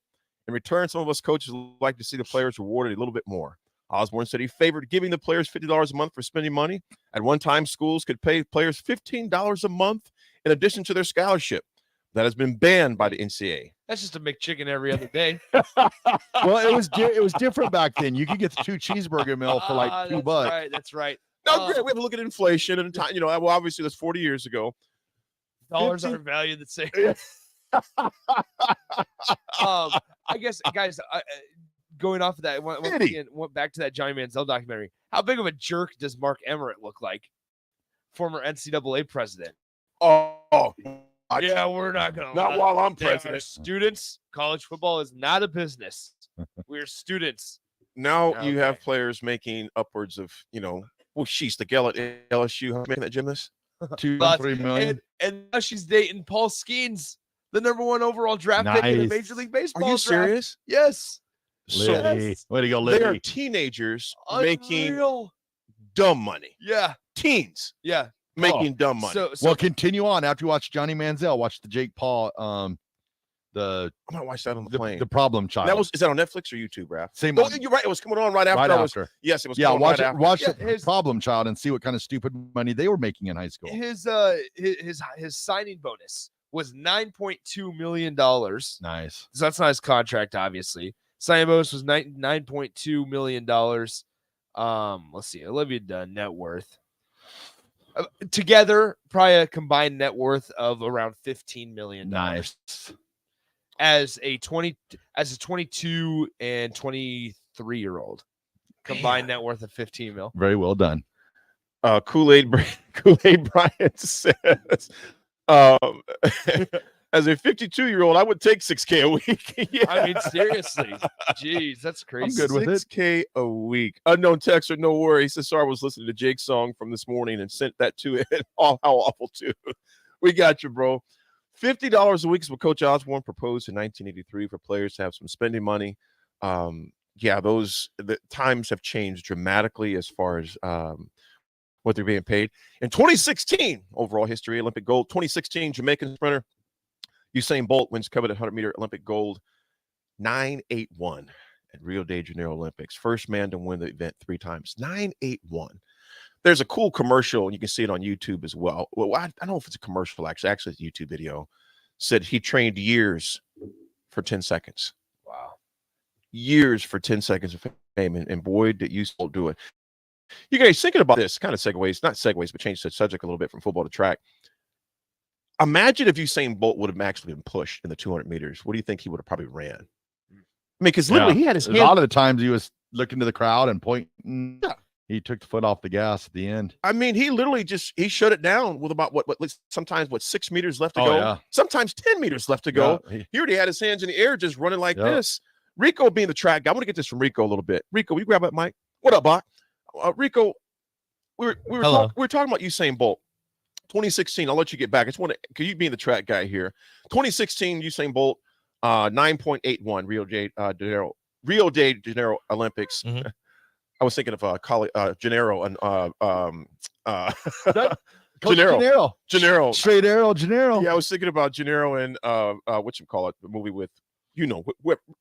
[SPEAKER 17] In return, some of us coaches would like to see the players rewarded a little bit more. Osborne said he favored giving the players $50 a month for spending money. At one time, schools could pay players $15 a month in addition to their scholarship. that has been banned by the NCAA.
[SPEAKER 7] That's just a McChicken every other day.
[SPEAKER 16] Well, it was different back then. You could get the 2 cheeseburger meal for like $2.
[SPEAKER 7] Right, that's right.
[SPEAKER 17] No, great. We have to look at inflation and time. Well, obviously that's 40 years ago.
[SPEAKER 7] Dollars aren't valued the same. I guess, guys, going off of that, went back to that Johnny Manziel documentary. How big of a jerk does Mark Emmert look like? Former NCAA president.
[SPEAKER 17] Oh,
[SPEAKER 7] yeah, we're not going to.
[SPEAKER 17] Not while I'm
[SPEAKER 7] They are
[SPEAKER 17] president.
[SPEAKER 7] Students, college football is not a business. We're students.
[SPEAKER 17] Now you have players making upwards of, well, she's the gal at LSU. How much making that gymnast?
[SPEAKER 16] 2-3 million.
[SPEAKER 7] And now she's dating Paul Skeens, the #1 overall draft pick in the
[SPEAKER 16] Nice.
[SPEAKER 7] Major League Baseball.
[SPEAKER 17] Are you
[SPEAKER 7] draft.
[SPEAKER 17] serious?
[SPEAKER 7] Yes.
[SPEAKER 16] Liddy. Way to go,
[SPEAKER 17] They are
[SPEAKER 16] Liddy.
[SPEAKER 17] teenagers
[SPEAKER 7] Unreal.
[SPEAKER 17] making dumb money.
[SPEAKER 7] Yeah.
[SPEAKER 17] Teens
[SPEAKER 7] Yeah.
[SPEAKER 17] making dumb money.
[SPEAKER 7] So
[SPEAKER 16] Well, continue on. After you watch Johnny Manziel, watch the Jake Paul, the
[SPEAKER 17] I might watch that on the plane.
[SPEAKER 16] the problem child.
[SPEAKER 17] Is that on Netflix or YouTube, Raph?
[SPEAKER 16] Same
[SPEAKER 17] Oh,
[SPEAKER 16] on-
[SPEAKER 17] you're right. It was coming on right after.
[SPEAKER 16] right
[SPEAKER 17] I was,
[SPEAKER 16] after.
[SPEAKER 17] yes, it was.
[SPEAKER 16] Yeah,
[SPEAKER 17] coming
[SPEAKER 16] watch
[SPEAKER 17] right
[SPEAKER 16] it.
[SPEAKER 17] after.
[SPEAKER 16] Watch
[SPEAKER 7] Yeah,
[SPEAKER 16] the problem child and see what kind of stupid money they were making in high school.
[SPEAKER 7] his signing bonus was $9.2 million.
[SPEAKER 16] Nice.
[SPEAKER 7] So that's not his contract, obviously. Signing bonus was $9.2 million. Let's see. Olivia Dunn net worth. Together, probably a combined net worth of around $15 million.
[SPEAKER 16] Nice.
[SPEAKER 7] As a 22 and 23-year-old. Combined net worth of 15 mil.
[SPEAKER 16] Very well done.
[SPEAKER 17] Kool-Aid Bryant says, as a 52-year-old, I would take $6K a week. Yeah.
[SPEAKER 7] I mean, seriously. Jeez, that's crazy.
[SPEAKER 16] I'm good with it.
[SPEAKER 17] $6K a week. Unknown texter, no worry. He says, sorry, I was listening to Jake's song from this morning and sent that to it. Oh, how awful, too. We got you, bro. $50 a week is what Coach Osborne proposed in 1983 for players to have some spending money. The times have changed dramatically as far as what they're being paid. In 2016, overall history, Olympic gold. 2016, Jamaican sprinter Usain Bolt wins coveted 100-meter Olympic gold, 9.81 at Rio de Janeiro Olympics. First man to win the event 3 times, 9.81. There's a cool commercial, and you can see it on YouTube as well. Well, I don't know if it's a commercial, actually it's a YouTube video. Said he trained years for 10 seconds.
[SPEAKER 7] Wow.
[SPEAKER 17] Years for 10 seconds of fame, and boy, did Usain do it. You guys thinking about this, kind of not segues, but change the subject a little bit from football to track. Imagine if Usain Bolt would have actually been pushed in the 200 meters. What do you think he would have probably ran? I mean, because literally he had his hand.
[SPEAKER 16] A lot of the times he was looking to the crowd and pointing. Yeah. He took the foot off the gas at the end.
[SPEAKER 17] I mean, he literally he shut it down with about sometimes 6 meters left to go.
[SPEAKER 16] Yeah.
[SPEAKER 17] Sometimes 10 meters left to go.
[SPEAKER 16] Yeah.
[SPEAKER 17] He already had his hands in the air just running like this. Rico being the track guy. I want to get this from Rico a little bit. Rico, will you grab that mic? What up, Bot? Rico, we were talking about Usain Bolt. 2016, I'll let you get back. I just want to, because you being the track guy here. 2016, Usain Bolt, 9.81 Rio de Janeiro Olympics.
[SPEAKER 1] Mm-hmm.
[SPEAKER 17] I was thinking of Gennaro and
[SPEAKER 16] Gennaro. Straight arrow, Gennaro.
[SPEAKER 17] Yeah, I was thinking about Gennaro and the movie with,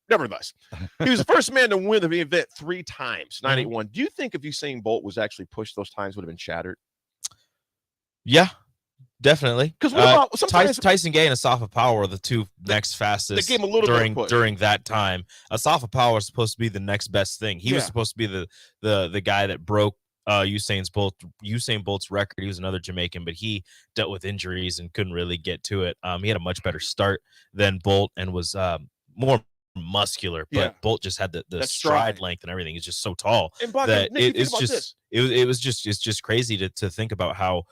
[SPEAKER 17] nevertheless. He was the first man to win the event 3 times, 9.81. Do you think if Usain Bolt was actually pushed, those times would have been shattered?
[SPEAKER 1] Yeah, definitely.
[SPEAKER 17] Because what about sometimes
[SPEAKER 1] Tyson Gay and Asafa Power were the 2 next fastest
[SPEAKER 17] they gave him a little
[SPEAKER 1] during that time. Asafa Power was supposed to be the next best thing. He was supposed to be the guy that broke Usain Bolt's record. He was another Jamaican, but he dealt with injuries and couldn't really get to it. He had a much better start than Bolt and was more muscular, but Bolt just had the stride length and everything. He's just so tall that it's just crazy to think about how,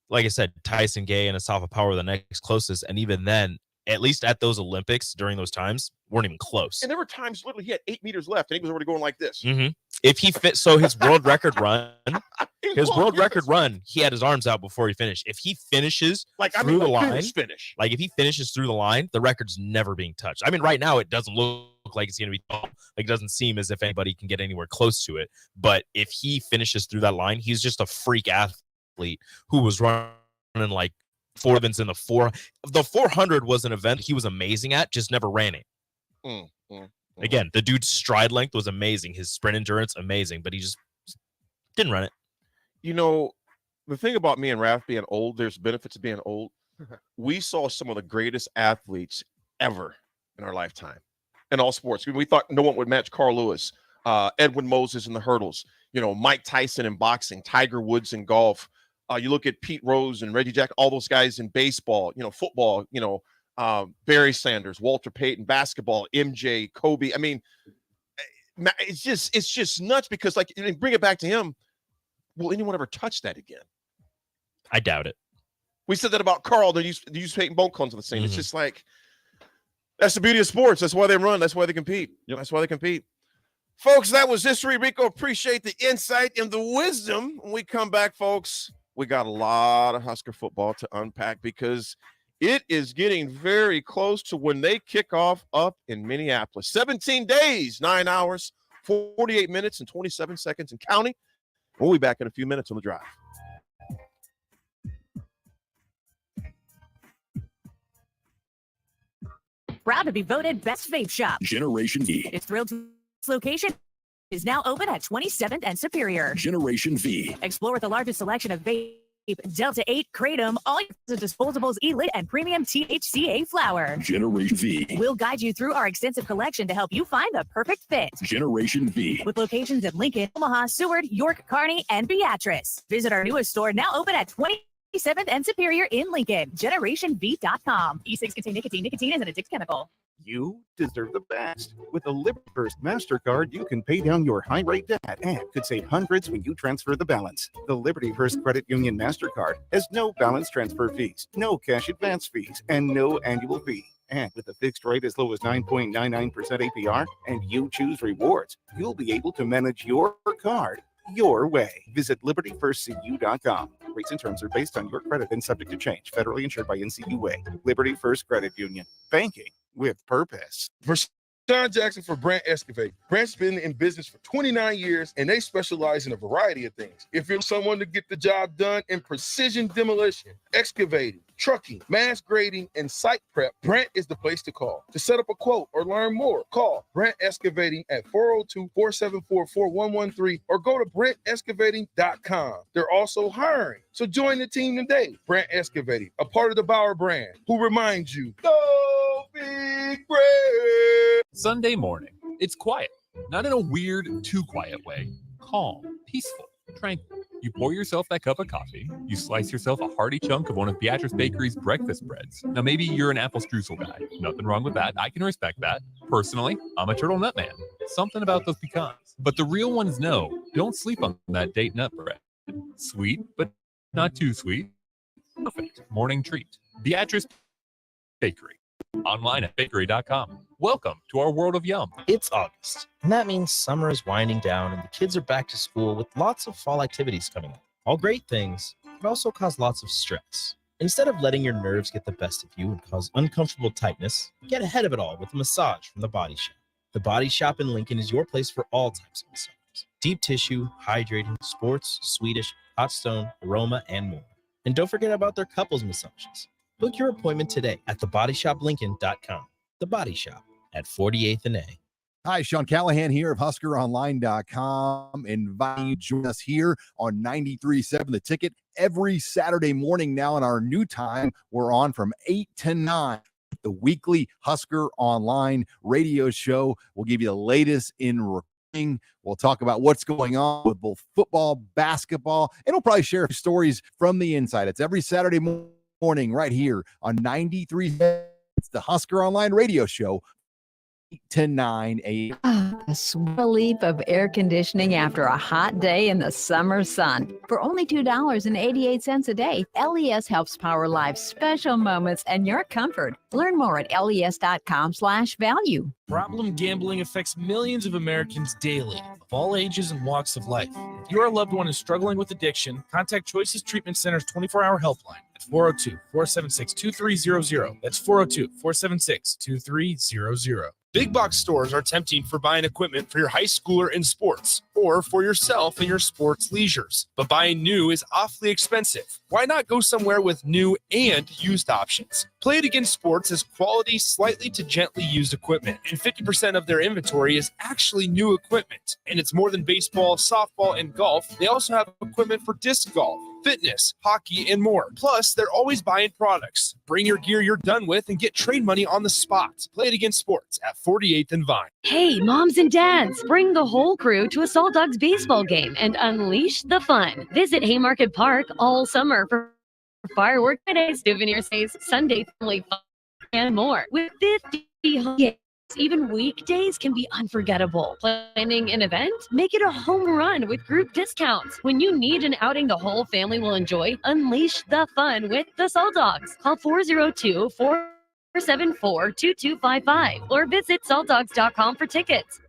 [SPEAKER 1] like I said, Tyson Gay and Asafa Power were the next closest, and even then, at least at those Olympics during those times, weren't even close.
[SPEAKER 17] And there were times literally he had 8 meters left, and he was already going like this.
[SPEAKER 1] Mm-hmm. If he fit, so his world record run, he had his arms out before he finished. If he finishes through the line, like if he finishes through the line, the record's never being touched. I mean, right now it doesn't look like it's going to be tall. Like, it doesn't seem as if anybody can get anywhere close to it. But if he finishes through that line, he's just a freak athlete who was running like 4 events in the 400 was an event he was amazing at, just never ran it. Again, the dude's stride length was amazing, his sprint endurance amazing, but he just didn't run it.
[SPEAKER 17] The thing about me and Raff being old, there's benefits of being old. we saw some of the greatest athletes ever in our lifetime in all sports. We thought no one would match Carl Lewis, Edwin Moses in the hurdles, Mike Tyson in boxing, Tiger Woods in golf. You look at Pete Rose and Reggie Jackson, all those guys in baseball, football, Barry Sanders, Walter Payton, basketball, MJ, Kobe. I mean, it's just nuts because, like, bring it back to him. Will anyone ever touch that again?
[SPEAKER 1] I doubt it.
[SPEAKER 17] We said that about Carl. They use Peyton bone cones on the scene. It's just like, that's the beauty of sports. That's why they run. That's why they compete. That's why they compete. Folks, that was History. Rico, appreciate the insight and the wisdom. When we come back, folks, we got a lot of Husker football to unpack because it is getting very close to when they kick off up in Minneapolis. 17 days, 9 hours, 48 minutes, and 27 seconds and counting. We'll be back in a few minutes on The Drive.
[SPEAKER 3] Proud to be voted best vape shop.
[SPEAKER 13] Generation V.
[SPEAKER 3] It's thrilled to its location is now open at 27th and Superior.
[SPEAKER 13] Generation V.
[SPEAKER 3] Explore with the largest selection of vape, Delta 8, Kratom, all the disposables, e-lit, and premium THCA flower.
[SPEAKER 13] Generation V.
[SPEAKER 3] We'll guide you through our extensive collection to help you find the perfect fit.
[SPEAKER 13] Generation V.
[SPEAKER 3] With locations in Lincoln, Omaha, Seward, York, Kearney, and Beatrice. Visit our newest store now open at 27th and Superior in Lincoln. GenerationV.com. E6 contain nicotine. Nicotine is an addictive chemical.
[SPEAKER 8] You deserve the best. With a Liberty First MasterCard, you can pay down your high-rate debt and could save hundreds when you transfer the balance. The Liberty First Credit Union MasterCard has no balance transfer fees, no cash advance fees, and no annual fee. And with a fixed rate as low as 9.99% APR, and you choose rewards, you'll be able to manage your card your way. Visit libertyfirstcu.com. Rates and terms are based on your credit and subject to change. Federally insured by NCUA. Liberty First Credit Union. Banking with purpose.
[SPEAKER 10] Sean Jackson for Brandt Excavate. Brandt's been in business for 29 years, and they specialize in a variety of things. If you're someone to get the job done in precision demolition, excavating, trucking, mass grading, and site prep, Brandt is the place to call. To set up a quote or learn more, call Brandt Excavating at 402-474-4113 or go to BrandtExcavating.com. They're also hiring, so join the team today. Brandt Excavating, a part of the Bauer brand, who reminds you, go big Brandt.
[SPEAKER 24] Sunday morning. It's quiet, not in a weird, too quiet way. Calm, peaceful, tranquil. You pour yourself that cup of coffee. You slice yourself a hearty chunk of one of Beatrice Bakery's breakfast breads. Now, maybe you're an apple streusel guy. Nothing wrong with that. I can respect that. Personally, I'm a turtle nut man. Something about those pecans. But the real ones know, don't sleep on that date nut bread. Sweet, but not too sweet. Perfect morning treat. Beatrice Bakery. Online at bakery.com. Welcome to our world of yum.
[SPEAKER 1] It's August, and that means summer is winding down and the kids are back to school with lots of fall activities coming up. All great things, but also cause lots of stress. Instead of letting your nerves get the best of you and cause uncomfortable tightness, get ahead of it all with a massage from The Body Shop. The Body Shop in Lincoln is your place for all types of massages. Deep tissue, hydrating, sports, Swedish, hot stone, aroma, and more. And don't forget about their couples massages. Book your appointment today at thebodyshoplincoln.com. The Body Shop at 48th and A.
[SPEAKER 22] Hi, Sean Callahan here of HuskerOnline.com. Inviting you to join us here on 93.7 The Ticket every Saturday morning now in our new time. We're on from 8 to 9. The weekly Husker Online radio show. We'll give you the latest in recruiting. We'll talk about what's going on with both football, basketball, and we'll probably share stories from the inside. It's every Saturday morning right here on 93. It's the Husker Online radio show, 8 to 9 a.m.
[SPEAKER 12] A sweet relief of air conditioning after a hot day in the summer sun. For only $2.88 a day, LES helps power life's special moments and your comfort. Learn more at les.com/value.
[SPEAKER 9] Problem gambling affects millions of Americans daily, of all ages and walks of life. If your loved one is struggling with addiction, contact Choices Treatment Center's 24-hour helpline at 402-476-2300. That's 402-476-2300. Big box stores are tempting for buying equipment for your high schooler in sports or for yourself in your sports leisures. But buying new is awfully expensive. Why not go somewhere with new and used options? Play It Again Sports has quality, slightly to gently used equipment, and 50% of their inventory is actually new equipment. And it's more than baseball, softball, and golf. They also have equipment for disc golf, fitness, hockey, and more. Plus, they're always buying products. Bring your gear you're done with and get trade money on the spot. Play It Again Sports at 48th and Vine.
[SPEAKER 11] Hey, moms and dads, bring the whole crew to a Salt Dogs baseball game and unleash the fun. Visit Haymarket Park all summer for firework days, souvenir days, Sunday family fun, and more. With 50 home games, even weekdays can be unforgettable. Planning an event? Make it a home run with group discounts. When you need an outing the whole family will enjoy, unleash the fun with the Salt Dogs. Call 402-474-2255 or visit saltdogs.com for tickets.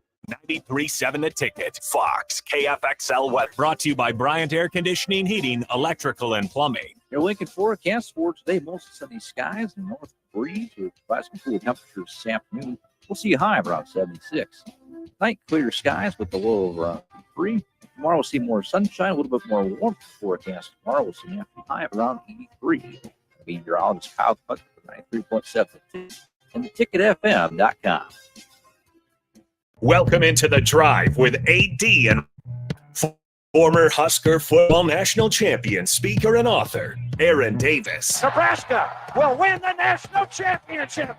[SPEAKER 13] 93.7 The Ticket. Fox, KFXL weather. Brought to you by Bryant Air Conditioning, Heating, Electrical, and Plumbing.
[SPEAKER 14] Your Lincoln forecast for today, mostly sunny skies and north breeze with some cool temperatures this afternoon. We'll see a high of around 76. Night, clear skies with a low of around 3. Tomorrow we'll see more sunshine, a little bit more warmth forecast. Tomorrow we'll see a high of around 83. Meteorologist Kyle Puck for 93.7 and theticketfm.com.
[SPEAKER 13] Welcome into the drive with AD and former Husker football national champion, speaker, and author, Aaron Davis.
[SPEAKER 19] Nebraska will win the national championship.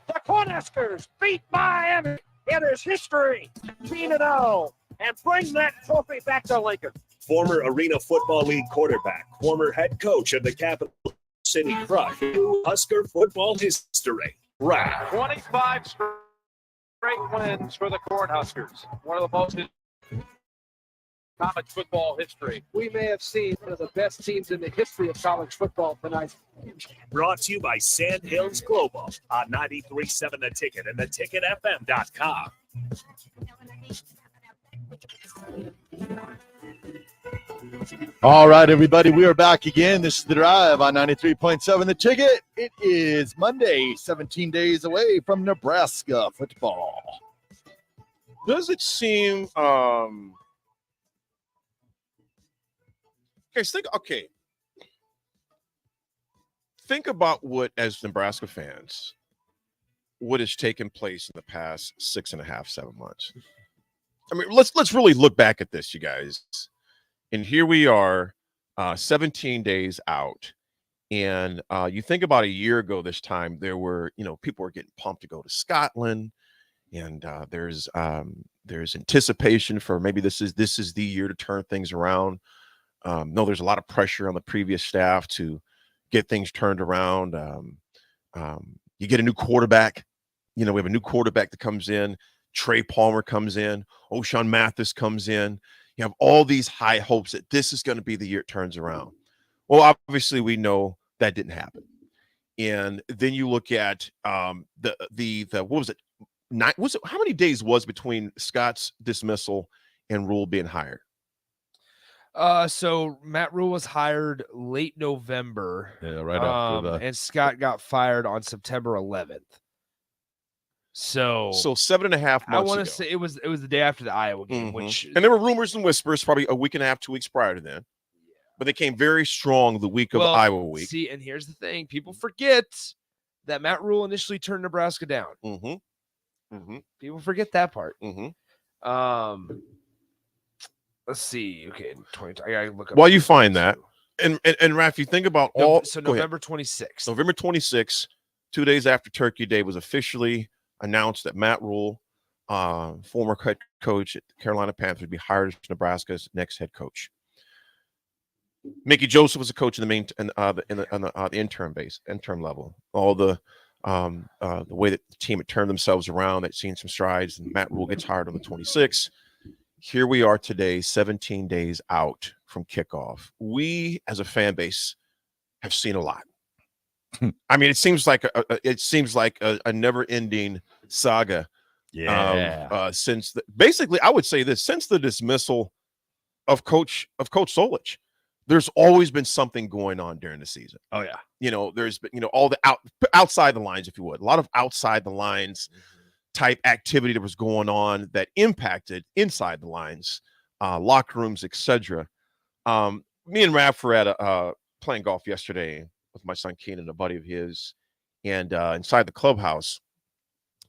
[SPEAKER 19] The Cornhuskers beat Miami. It is history. 3-0 and bring that trophy back to Lincoln.
[SPEAKER 13] Former Arena Football League quarterback, former head coach of the Capital City Crush, Husker football history, Raff.
[SPEAKER 19] 25 straight wins for the Cornhuskers. One of the most college football history. We may have seen one of the best teams in the history of college football tonight.
[SPEAKER 13] Brought to you by Sand Hills Global on 93.7 The Ticket and theticketfm.com.
[SPEAKER 16] All right, everybody, we are back again. This is The Drive on 93.7 The Ticket. It is Monday, 17 days away from Nebraska football.
[SPEAKER 17] Does it seem think about what, as Nebraska fans, what has taken place in the past 6.5, 7 months. I mean, let's really look back at this, you guys. And here we are, 17 days out. And you think about a year ago this time, there were, people were getting pumped to go to Scotland. And there's anticipation for maybe this is the year to turn things around. No, there's a lot of pressure on the previous staff to get things turned around. You get a new quarterback. We have a new quarterback that comes in. Trey Palmer comes in. O'Shawn Mathis comes in. You have all these high hopes that this is going to be the year it turns around. Well, obviously, we know that didn't happen. And then you look at the what was it? How many days was between Scott's dismissal and Rule being hired?
[SPEAKER 7] So Matt Rule was hired late November.
[SPEAKER 17] Yeah, right after that.
[SPEAKER 7] And Scott got fired on September 11th. So 7.5 months. I want to say it was the day after the Iowa game,
[SPEAKER 17] and there were rumors and whispers probably a week and a half, 2 weeks prior to then. But they came very strong the week of Iowa week.
[SPEAKER 7] See, and here's the thing: people forget that Matt Rule initially turned Nebraska down. People forget that part. Let's see. Okay, 20. I gotta look up.
[SPEAKER 17] While you find that, and Raff, you think about all.
[SPEAKER 7] So November 26th.
[SPEAKER 17] November 26th, 2 days after Turkey Day, was officially announced that Matt Rule, former head coach at the Carolina Panthers, would be hired as Nebraska's next head coach. Mickey Joseph was a coach in the interim level. All the way that the team had turned themselves around, they'd seen some strides, and Matt Rule gets hired on the 26th. Here we are today, 17 days out from kickoff. We, as a fan base, have seen a lot. I mean, it seems like a never-ending saga.
[SPEAKER 16] Yeah.
[SPEAKER 17] Basically, I would say this: since the dismissal of Coach Solich, there's always been something going on during the season.
[SPEAKER 7] Oh yeah.
[SPEAKER 17] There's been all the outside the lines, if you would, a lot of outside the lines type activity that was going on that impacted inside the lines, locker rooms, etc. Me and Raff were at playing golf yesterday with my son Keenan, a buddy of his, and inside the clubhouse,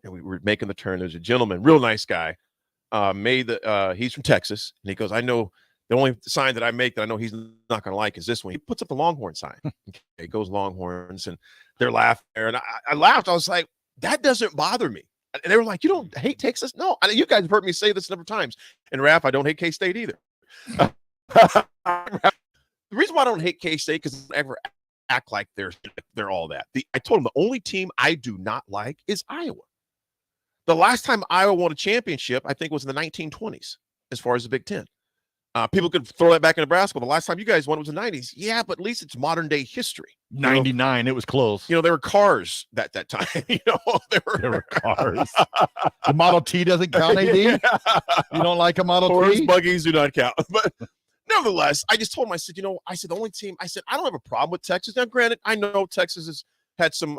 [SPEAKER 17] and we were making the turn. There's a gentleman, real nice guy, he's from Texas, and he goes, I know The only sign that I make that I know he's not going to like is this one. He puts up the Longhorn sign. Okay, it goes Longhorns, and they're laughing there. And I laughed. I was like, that doesn't bother me. And they were like, you don't hate Texas? No. You guys have heard me say this a number of times. And Raff, I don't hate K-State either. The reason why I don't hate K-State because they never act like they're all that. I told them the only team I do not like is Iowa. The last time Iowa won a championship, I think, was in the 1920s as far as the Big Ten. People could throw that back in Nebraska. The last time you guys won was the 90s. Yeah, but at least it's modern day history.
[SPEAKER 16] 99, it was close.
[SPEAKER 17] There were cars that time. There were
[SPEAKER 16] cars. The Model T doesn't count, AD? Yeah. You don't like a Model
[SPEAKER 17] Horse
[SPEAKER 16] T?
[SPEAKER 17] Buggies do not count. But nevertheless, I just told him, I said, the only team, I said, I don't have a problem with Texas. Now, granted, I know Texas has had some,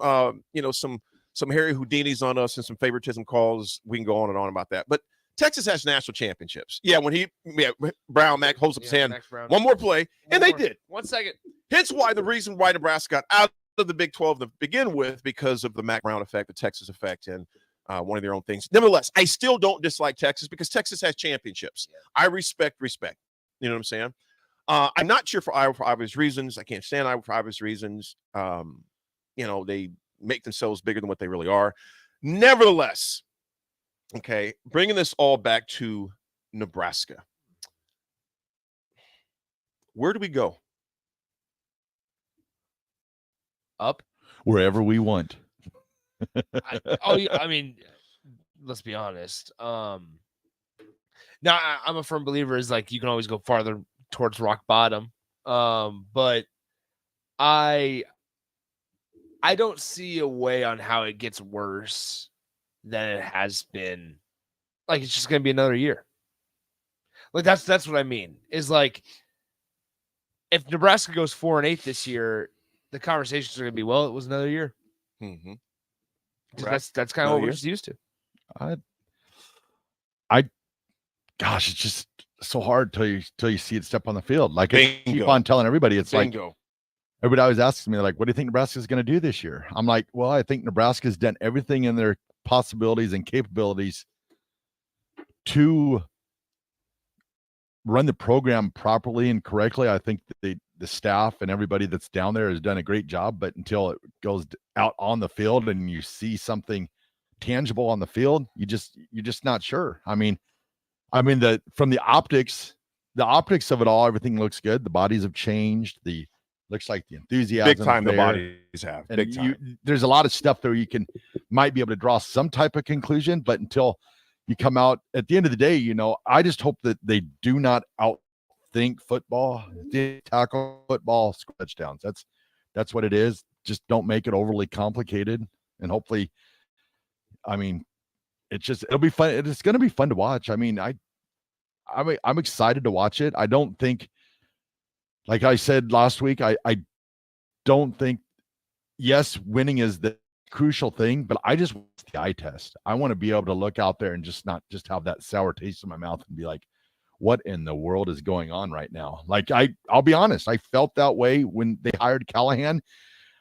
[SPEAKER 17] some Harry Houdinis on us and some favoritism calls. We can go on and on about that. But Texas has national championships. Yeah, when Mac holds up his hand, one more play, and they did.
[SPEAKER 7] 1 second.
[SPEAKER 17] Hence the reason why Nebraska got out of the Big 12 to begin with, because of the Mac Brown effect, the Texas effect, and one of their own things. Nevertheless, I still don't dislike Texas because Texas has championships. Yeah. I respect. You know what I'm saying? I'm not sure for Iowa for obvious reasons. I can't stand Iowa for obvious reasons. They make themselves bigger than what they really are. Nevertheless, okay, bringing this all back to Nebraska. Where do we go?
[SPEAKER 7] Up?
[SPEAKER 16] Wherever we want.
[SPEAKER 7] I mean, let's be honest. Now, I'm a firm believer is like you can always go farther towards rock bottom. But I don't see a way on how it gets worse than it has been. Like, it's just going to be another year. Like, that's what I mean. Is like, if Nebraska goes 4-8 this year, the conversations are going to be, well, it was another year.
[SPEAKER 17] Mm-hmm.
[SPEAKER 7] That's kind of what we're just used to.
[SPEAKER 16] Gosh, it's just so hard till you see it step on the field. Like, I
[SPEAKER 17] Bingo.
[SPEAKER 16] keep on telling everybody, it's
[SPEAKER 17] Bingo.
[SPEAKER 16] like, everybody always asks me, like, what do you think Nebraska's going to do this year? I'm like, well, I think Nebraska's done everything in their possibilities and capabilities to run the program properly and correctly. I think that the staff and everybody that's down there has done a great job, but until it goes out on the field and you see something tangible on the field, you're just not sure. I mean, from the optics of it all, everything looks good. The bodies have changed. Looks like the enthusiasm.
[SPEAKER 17] Big time, the bodies have.
[SPEAKER 16] And
[SPEAKER 17] Big time.
[SPEAKER 16] There's a lot of stuff there might be able to draw some type of conclusion, but until you come out at the end of the day, I just hope that they do not outthink football. They tackle football, score touchdowns. That's what it is. Just don't make it overly complicated, and hopefully, it'll be fun. It's going to be fun to watch. I mean, I'm excited to watch it. I don't think, like I said last week, I don't think, yes, winning is the crucial thing, but I just want the eye test. I want to be able to look out there and not just have that sour taste in my mouth and be like, what in the world is going on right now? Like, I'll be honest, I felt that way when they hired Callahan.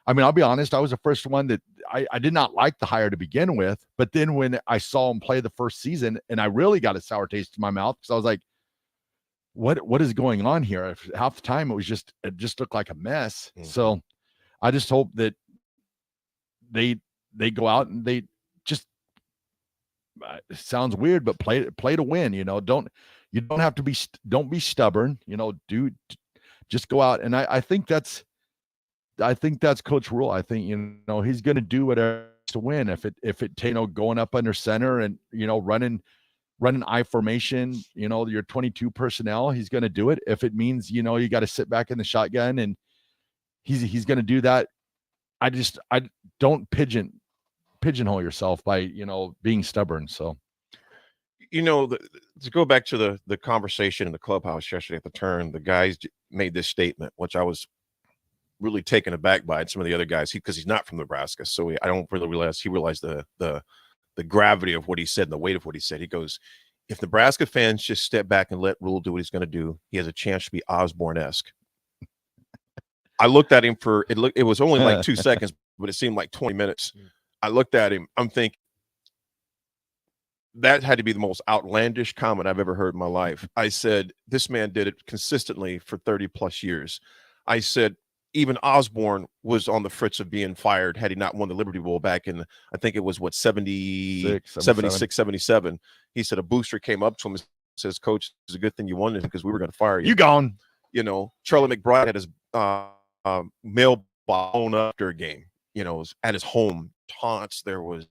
[SPEAKER 16] I mean, I'll be honest, I was the first one that I did not like the hire to begin with, but then when I saw him play the first season, and I really got a sour taste in my mouth, because I was like, what is going on here? Half the time it just looked like a mess. Mm-hmm. So I just hope that they go out and they just, it sounds weird, but play to win. Don't be stubborn. Just go out. And I think that's Coach Rule. I think he's going to do whatever to win. If it going up under center and running I formation, your 22 personnel, he's going to do it. If it means you got to sit back in the shotgun, and he's going to do that. I don't pigeonhole yourself by being stubborn. So
[SPEAKER 17] to go back to the conversation in the clubhouse yesterday at the turn, the guys made this statement, which I was really taken aback by, and some of the other guys, because he's not from Nebraska, so I don't really realize he realized the gravity of what he said and the weight of what he said. He goes, if Nebraska fans just step back and let Rule do what he's going to do, he has a chance to be Osborne-esque. I looked at him it was only like 2 seconds, but it seemed like 20 minutes. I looked at him. I'm thinking, that had to be the most outlandish comment I've ever heard in my life. I said, this man did it consistently for 30 plus years. I said, even Osborne was on the fritz of being fired had he not won the Liberty Bowl back in, I think it was 76, 77. He said a booster came up to him and says, Coach, it's a good thing you won it because we were going to fire you.
[SPEAKER 16] You gone.
[SPEAKER 17] You know, Charlie McBride had his mail blown up after a game, you know, at his home. Taunts, there was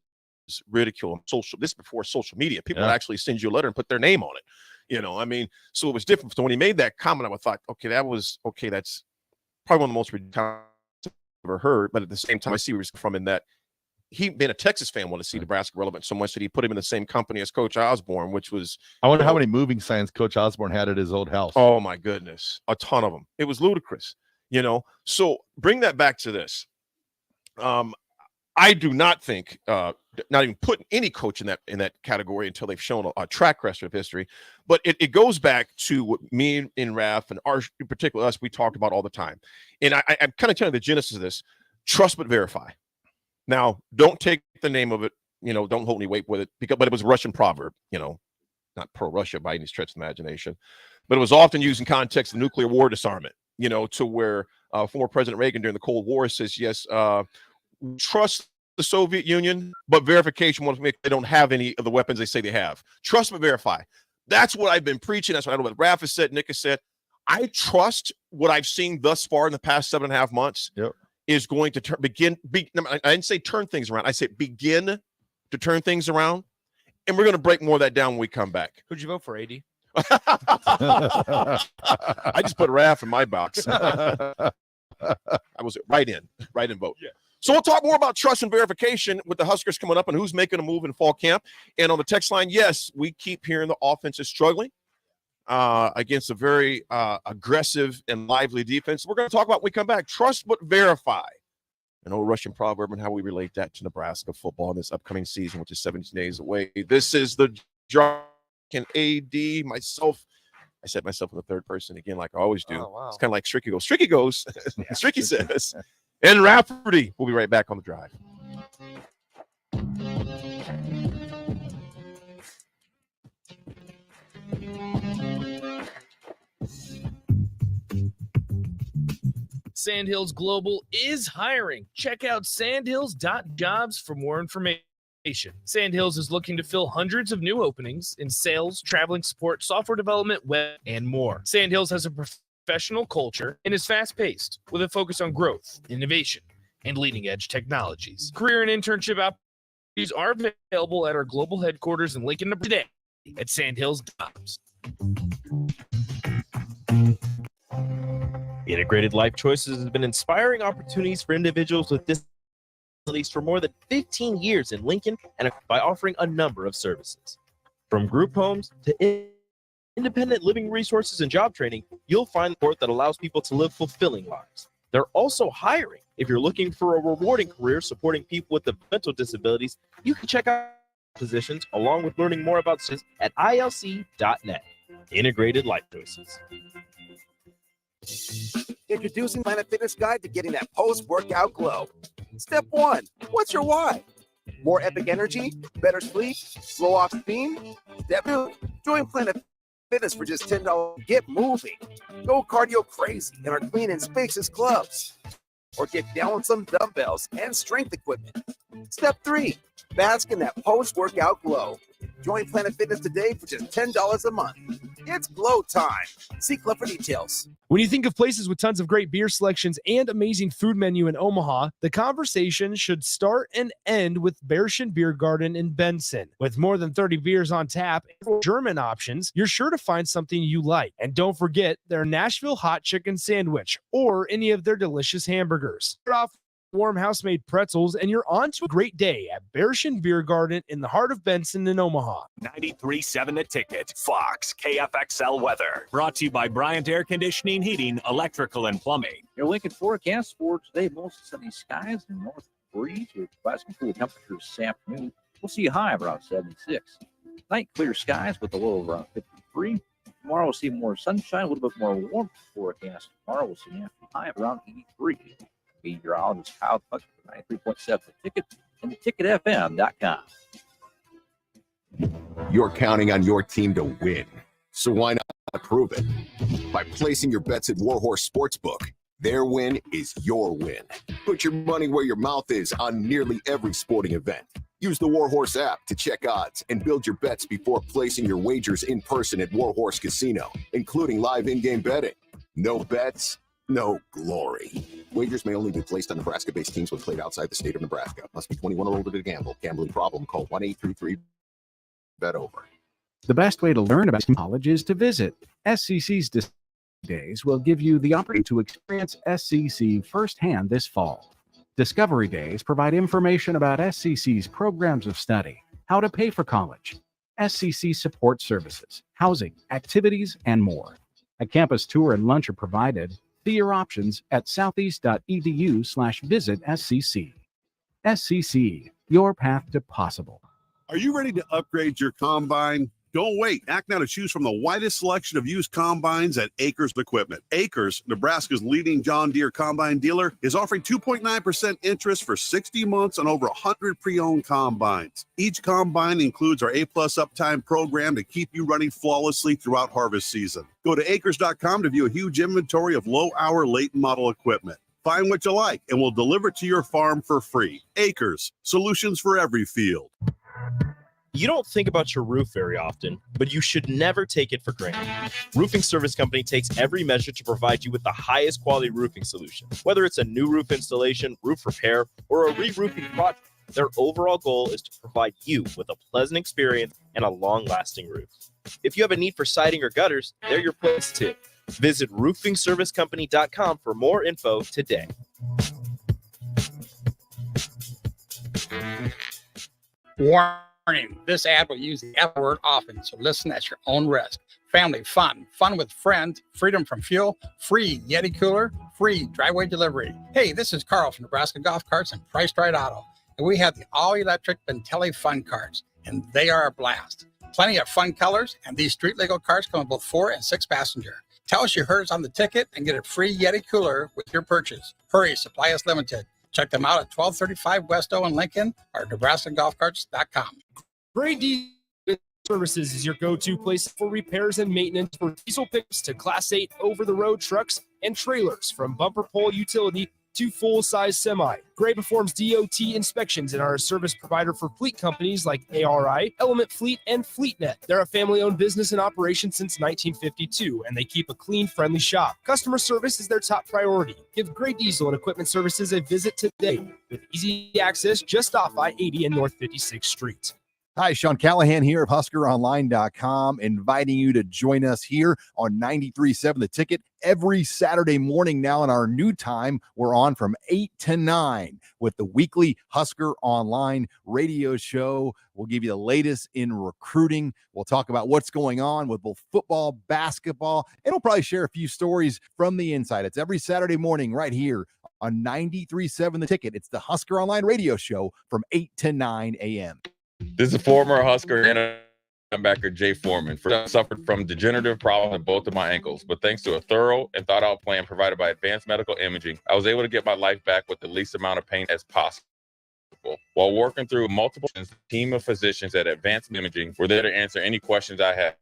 [SPEAKER 17] ridicule, this before social media. People would actually send you a letter and put their name on it. You know, I mean, so it was different. So when he made that comment, I thought, okay, that's probably one of the most ridiculous I've ever heard. But at the same time, I see where he's from in that he, being a Texas fan, wanted to see Nebraska relevant so much that he put him in the same company as Coach Osborne, which was.
[SPEAKER 16] I wonder how many moving signs Coach Osborne had at his old house.
[SPEAKER 17] Oh my goodness, a ton of them. It was ludicrous, you know. So bring that back to this. I do not think, not even putting any coach in that category until they've shown a track record of history. But it goes back to what me and Raff and our, in particular us, we talked about all the time. And I'm kind of telling you the genesis of this: trust but verify. Now, don't take the name of it, you know, don't hold any weight with it, but it was a Russian proverb, you know, not pro-Russia by any stretch of the imagination, but it was often used in context of nuclear war disarmament, you know, to where former President Reagan during the Cold War says, yes, trust the Soviet Union, but verification wants to make they don't have any of the weapons they say they have. Trust but verify. That's what I've been preaching. That's what I know what Raff has said, Nick has said. I trust what I've seen thus far in the past 7.5 months is going to I didn't say turn things around. I said begin to turn things around. And we're going to break more of that down when we come back.
[SPEAKER 7] Who'd you vote for, AD?
[SPEAKER 17] I just put Raff in my box. I was right in vote. Yeah. So we'll talk more about trust and verification with the Huskers coming up and who's making a move in fall camp. And on the text line, yes, we keep hearing the offense is struggling against a very aggressive and lively defense. We're going to talk about when we come back. Trust but verify. An old Russian proverb and how we relate that to Nebraska football in this upcoming season, which is 17 days away. This is the Jock and AD, myself. I said myself in the third person again, like I always do. Oh, wow. It's kind of like Stricky goes. Stricky goes. Stricky says. And Rafferty. We'll be right back on the drive.
[SPEAKER 9] Sandhills Global is hiring. Check out sandhills.jobs for more information. Sandhills is looking to fill hundreds of new openings in sales, traveling support, software development, web, and more. Sandhills has a professional culture and is fast-paced with a focus on growth, innovation, and leading-edge technologies. Career and internship opportunities are available at our global headquarters in Lincoln today at Sandhills Jobs.
[SPEAKER 1] Integrated Life Choices has been inspiring opportunities for individuals with disabilities for more than 15 years in Lincoln and by offering a number of services. From group homes to independent living resources and job training, you'll find support that allows people to live fulfilling lives. They're also hiring. If you're looking for a rewarding career supporting people with mental disabilities, you can check out positions along with learning more about this at ilc.net. Integrated Life Choices.
[SPEAKER 2] Introducing Planet Fitness Guide to getting that post-workout glow. Step 1. What's your why? More epic energy? Better sleep? Blow off steam? Step 2. Join Planet Fitness for just $10. Get moving. Go cardio crazy in our clean and spacious clubs. Or get down with some dumbbells and strength equipment. Step 3. Bask in that post-workout glow. Join Planet Fitness today for just $10 a month. It's glow time. See Club for details.
[SPEAKER 9] When you think of places with tons of great beer selections and amazing food menu in Omaha, the conversation should start and end with Bearschen Beer Garden in Benson. With more than 30 beers on tap and German options, you're sure to find something you like. And don't forget their Nashville hot chicken sandwich or any of their delicious hamburgers. Start off warm house-made pretzels, and you're on to a great day at Bearschen Beer Garden in the heart of Benson in Omaha.
[SPEAKER 13] 93.7 The Ticket, Fox, KFXL weather. Brought to you by Bryant Air Conditioning, Heating, Electrical, and Plumbing.
[SPEAKER 14] Your Lincoln forecast for today, mostly sunny skies and north breeze with rising cool temperatures this afternoon. We'll see a high of around 76. Night clear skies with a low of around 53. Tomorrow we'll see more sunshine, a little bit more warmth forecast. Tomorrow we'll see a high of around 83. Meteorologist Kyle Puck for 93.7 The Ticket and theticketfm.com.
[SPEAKER 4] You're counting on your team to win. So why not prove it? By placing your bets at Warhorse Sportsbook. Their win is your win. Put your money where your mouth is on nearly every sporting event. Use the Warhorse app to check odds and build your bets before placing your wagers in person at Warhorse Casino, including live in-game betting. No bets, no glory. Wagers may only be placed on Nebraska-based teams when played outside the state of Nebraska. Must be 21 or older to gamble. Gambling problem? Call 1-833-BET-OVER.
[SPEAKER 5] The best way to learn about college is to visit. SCC's Days will give you the opportunity to experience SCC firsthand this fall. Discovery Days provide information about SCC's programs of study, how to pay for college, SCC support services, housing, activities, and more. A campus tour and lunch are provided. See your options at southeast.edu/visit SCC. SCC, your path to possible.
[SPEAKER 15] Are you ready to upgrade your combine? Don't wait. Act now to choose from the widest selection of used combines at Acres Equipment. Acres, Nebraska's leading John Deere combine dealer, is offering 2.9% interest for 60 months on over 100 pre-owned combines. Each combine includes our A-plus uptime program to keep you running flawlessly throughout harvest season. Go to acres.com to view a huge inventory of low-hour, late-model equipment. Find what you like, and we'll deliver it to your farm for free. Acres, solutions for every field.
[SPEAKER 1] You don't think about your roof very often, but you should never take it for granted. Roofing Service Company takes every measure to provide you with the highest quality roofing solution. Whether it's a new roof installation, roof repair, or a re-roofing project, their overall goal is to provide you with a pleasant experience and a long-lasting roof. If you have a need for siding or gutters, they're your place too. Visit roofingservicecompany.com for more info today.
[SPEAKER 21] Warning, this ad will use the F word often, so listen at your own risk. Family fun, fun with friends, freedom from fuel, free Yeti cooler, free driveway delivery. Hey, this is Carl from Nebraska Golf Carts and Priced Right Auto, and we have the all-electric Bentelli Fun Carts, and they are a blast. Plenty of fun colors, and these street legal carts come with both 4 and 6 passenger. Tell us you heard us on the ticket and get a free Yeti cooler with your purchase. Hurry, supply is limited. Check them out at 1235 West O in Lincoln or NebraskaGolfCarts.com.
[SPEAKER 9] Great Diesel Services is your go-to place for repairs and maintenance for diesel pickups to Class 8 over-the-road trucks and trailers, from bumper pole utility to full-size semi. Gray performs DOT inspections and are a service provider for fleet companies like ARI, Element Fleet, and FleetNet. They're a family-owned business in operation since 1952, and they keep a clean, friendly shop. Customer service is their top priority. Give Gray Diesel and Equipment Services a visit today with easy access just off I-80 and North 56th Street.
[SPEAKER 22] Hi, Sean Callahan here of HuskerOnline.com, inviting you to join us here on 93.7 The Ticket every Saturday morning now in our new time. We're on from 8 to 9 with the weekly Husker Online radio show. We'll give you the latest in recruiting. We'll talk about what's going on with both football, basketball, and we'll probably share a few stories from the inside. It's every Saturday morning right here on 93.7 The Ticket. It's the Husker Online radio show from 8 to 9 a.m.
[SPEAKER 25] This is former Husker and linebacker Jay Foreman. I suffered from degenerative problems in both of my ankles, but thanks to a thorough and thought-out plan provided by Advanced Medical Imaging, I was able to get my life back with the least amount of pain as possible. While working through multiple team of physicians at Advanced Imaging were there to answer any questions I had.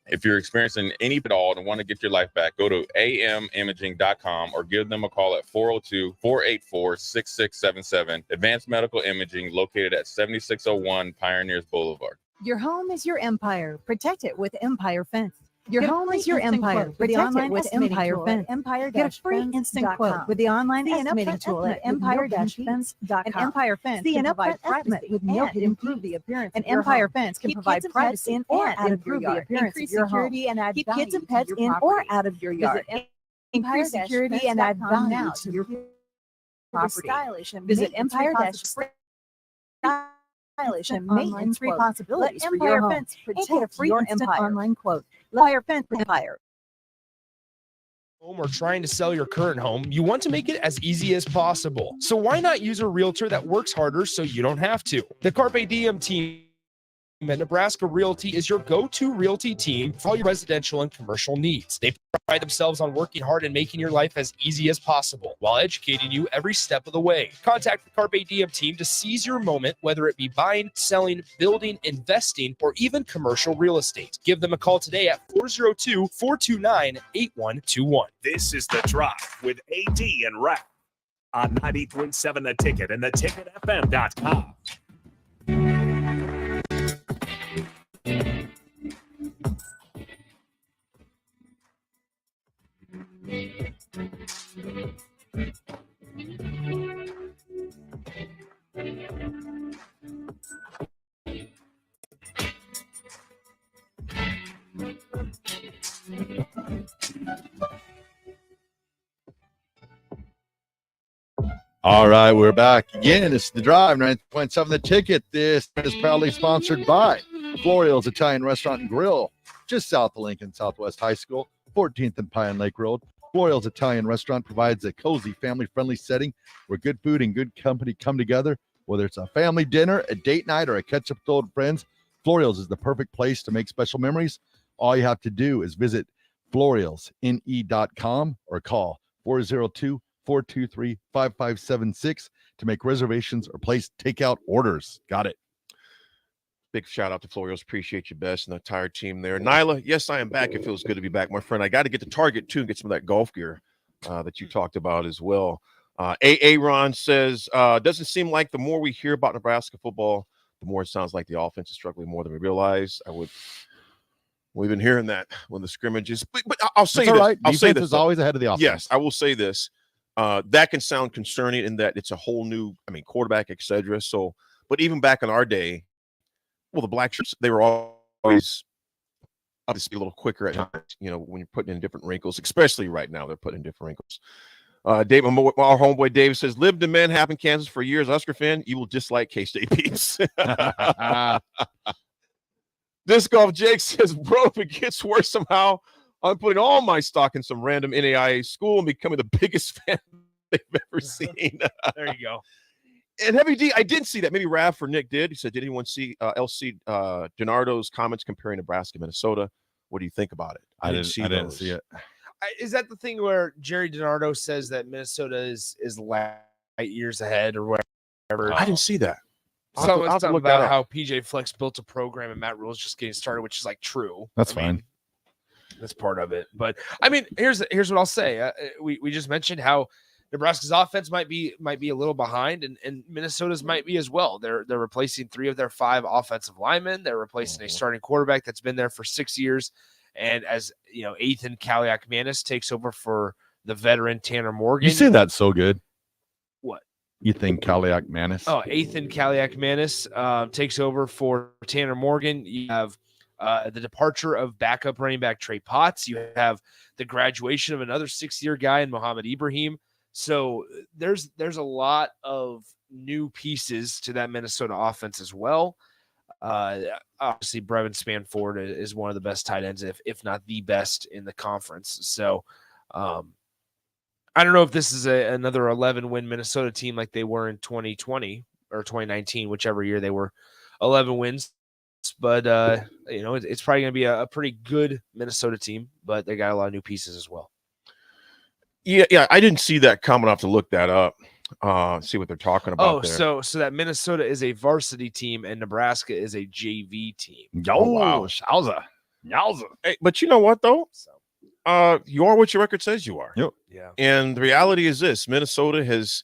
[SPEAKER 25] If you're experiencing any at all and want to get your life back, go to amimaging.com or give them a call at 402-484-6677. Advanced Medical Imaging, located at 7601 Pioneers Boulevard.
[SPEAKER 26] Your home is your empire. Protect it with Empire Fence. Your
[SPEAKER 27] Get a
[SPEAKER 26] home
[SPEAKER 27] free
[SPEAKER 26] is your
[SPEAKER 27] instant
[SPEAKER 26] empire.
[SPEAKER 27] quote with the
[SPEAKER 26] Protect it
[SPEAKER 27] online
[SPEAKER 26] with
[SPEAKER 27] estimating
[SPEAKER 26] Empire
[SPEAKER 27] tool
[SPEAKER 26] Fence.
[SPEAKER 27] at Empire
[SPEAKER 26] Get a free instant quote with the online estimating tool at Empire-Fence.com. An Empire Fence can provide privacy with no improve the appearance. An Empire Fence can provide privacy in or out of your yard. Increase security and add value. Keep kids and pets in or out of your yard. Increase security and add value to your property. Visit Empire-Stylish and maintenance-free possibilities for your home. Protect a free instant online quote. Empire Fence Empire.
[SPEAKER 9] Home or trying to sell your current home, you want to make it as easy as possible. So why not use a realtor that works harder so you don't have to? The Carpe Diem team Nebraska Realty is your go-to realty team for all your residential and commercial needs. They pride themselves on working hard and making your life as easy as possible while educating you every step of the way. Contact the Carpe Diem team to seize your moment, whether it be buying, selling, building, investing, or even commercial real estate. Give them a call today at 402-429-8121.
[SPEAKER 13] This is The Drive with AD and Raff on 93.7 The Ticket and theticketfm.com.
[SPEAKER 16] All right, we're back again. It's The Drive, 9.7 The Ticket. This is proudly sponsored by Florial's Italian Restaurant and Grill, just south of Lincoln Southwest High School, 14th and Pine Lake Road. Florial's Italian Restaurant provides a cozy, family-friendly setting where good food and good company come together. Whether it's a family dinner, a date night, or a catch-up with old friends, Florial's is the perfect place to make special memories. All you have to do is visit florialsne.com or call 402-423-5576 to make reservations or place takeout orders. Got it.
[SPEAKER 17] Big shout out to Florial's. Appreciate you best and the entire team there. Nyla, yes, I am back. It feels good to be back, my friend. I got to get to Target too and get some of that golf gear that you talked about as well. Ron says, doesn't seem like the more we hear about Nebraska football, the more it sounds like the offense is struggling more than we realize. We've been hearing that when the scrimmages, but I'll say this.
[SPEAKER 16] Right.
[SPEAKER 17] I'll say this.
[SPEAKER 16] Is always ahead of the offense.
[SPEAKER 17] Yes, I will say this. That can sound concerning in that it's a whole new, quarterback, etc. So, but even back in our day, well, the black shirts, they were always obviously a little quicker at times, when you're putting in different wrinkles, especially right now, they're putting in different wrinkles. Dave, our homeboy David says, lived in Manhattan, Kansas for years. Husker fan, you will dislike K-State peeps. Disc Golf Jake says, bro, if it gets worse somehow, I'm putting all my stock in some random NAIA school and becoming the biggest fan they've ever seen.
[SPEAKER 9] There you go.
[SPEAKER 17] And Heavy D, I did see that. Maybe Raff or Nick did. He said, did anyone see LC DiNardo's comments comparing Nebraska, Minnesota? What do you think about it?
[SPEAKER 16] I didn't see it.
[SPEAKER 7] Is that the thing where Jerry DiNardo says that Minnesota is light years ahead or whatever?
[SPEAKER 17] I didn't see that.
[SPEAKER 7] Something about how PJ Flex built a program and Matt Rule's just getting started, which is true.
[SPEAKER 16] That's fine.
[SPEAKER 7] That's part of it. But here's what I'll say. We just mentioned how Nebraska's offense might be a little behind, and Minnesota's might be as well. They're replacing 3 of their 5 offensive linemen. They're replacing a starting quarterback that's been there for 6 years. And as Ethan Kaliak-Manis takes over for the veteran Tanner Morgan.
[SPEAKER 16] You say that so good.
[SPEAKER 7] What?
[SPEAKER 16] You think Kaliak-Manis?
[SPEAKER 7] Oh, Ethan Kaliak-Manis takes over for Tanner Morgan. You have the departure of backup running back Trey Potts. You have the graduation of another 6-year guy in Mohamed Ibrahim. So there's a lot of new pieces to that Minnesota offense as well. Obviously, Brevin Spanford is one of the best tight ends, if not the best in the conference. So I don't know if this is another 11-win Minnesota team like they were in 2020 or 2019, whichever year they were 11 wins. But, it's probably going to be a pretty good Minnesota team, but they got a lot of new pieces as well.
[SPEAKER 17] Yeah, I didn't see that coming. I'll have to look that up, see what they're talking about there.
[SPEAKER 7] So that Minnesota is a varsity team and Nebraska is a JV team.
[SPEAKER 16] Oh, wow. Yowza.
[SPEAKER 17] Hey, but you know what, though? You are what your record says you are.
[SPEAKER 16] Yep.
[SPEAKER 7] Yeah.
[SPEAKER 17] And the reality is this. Minnesota has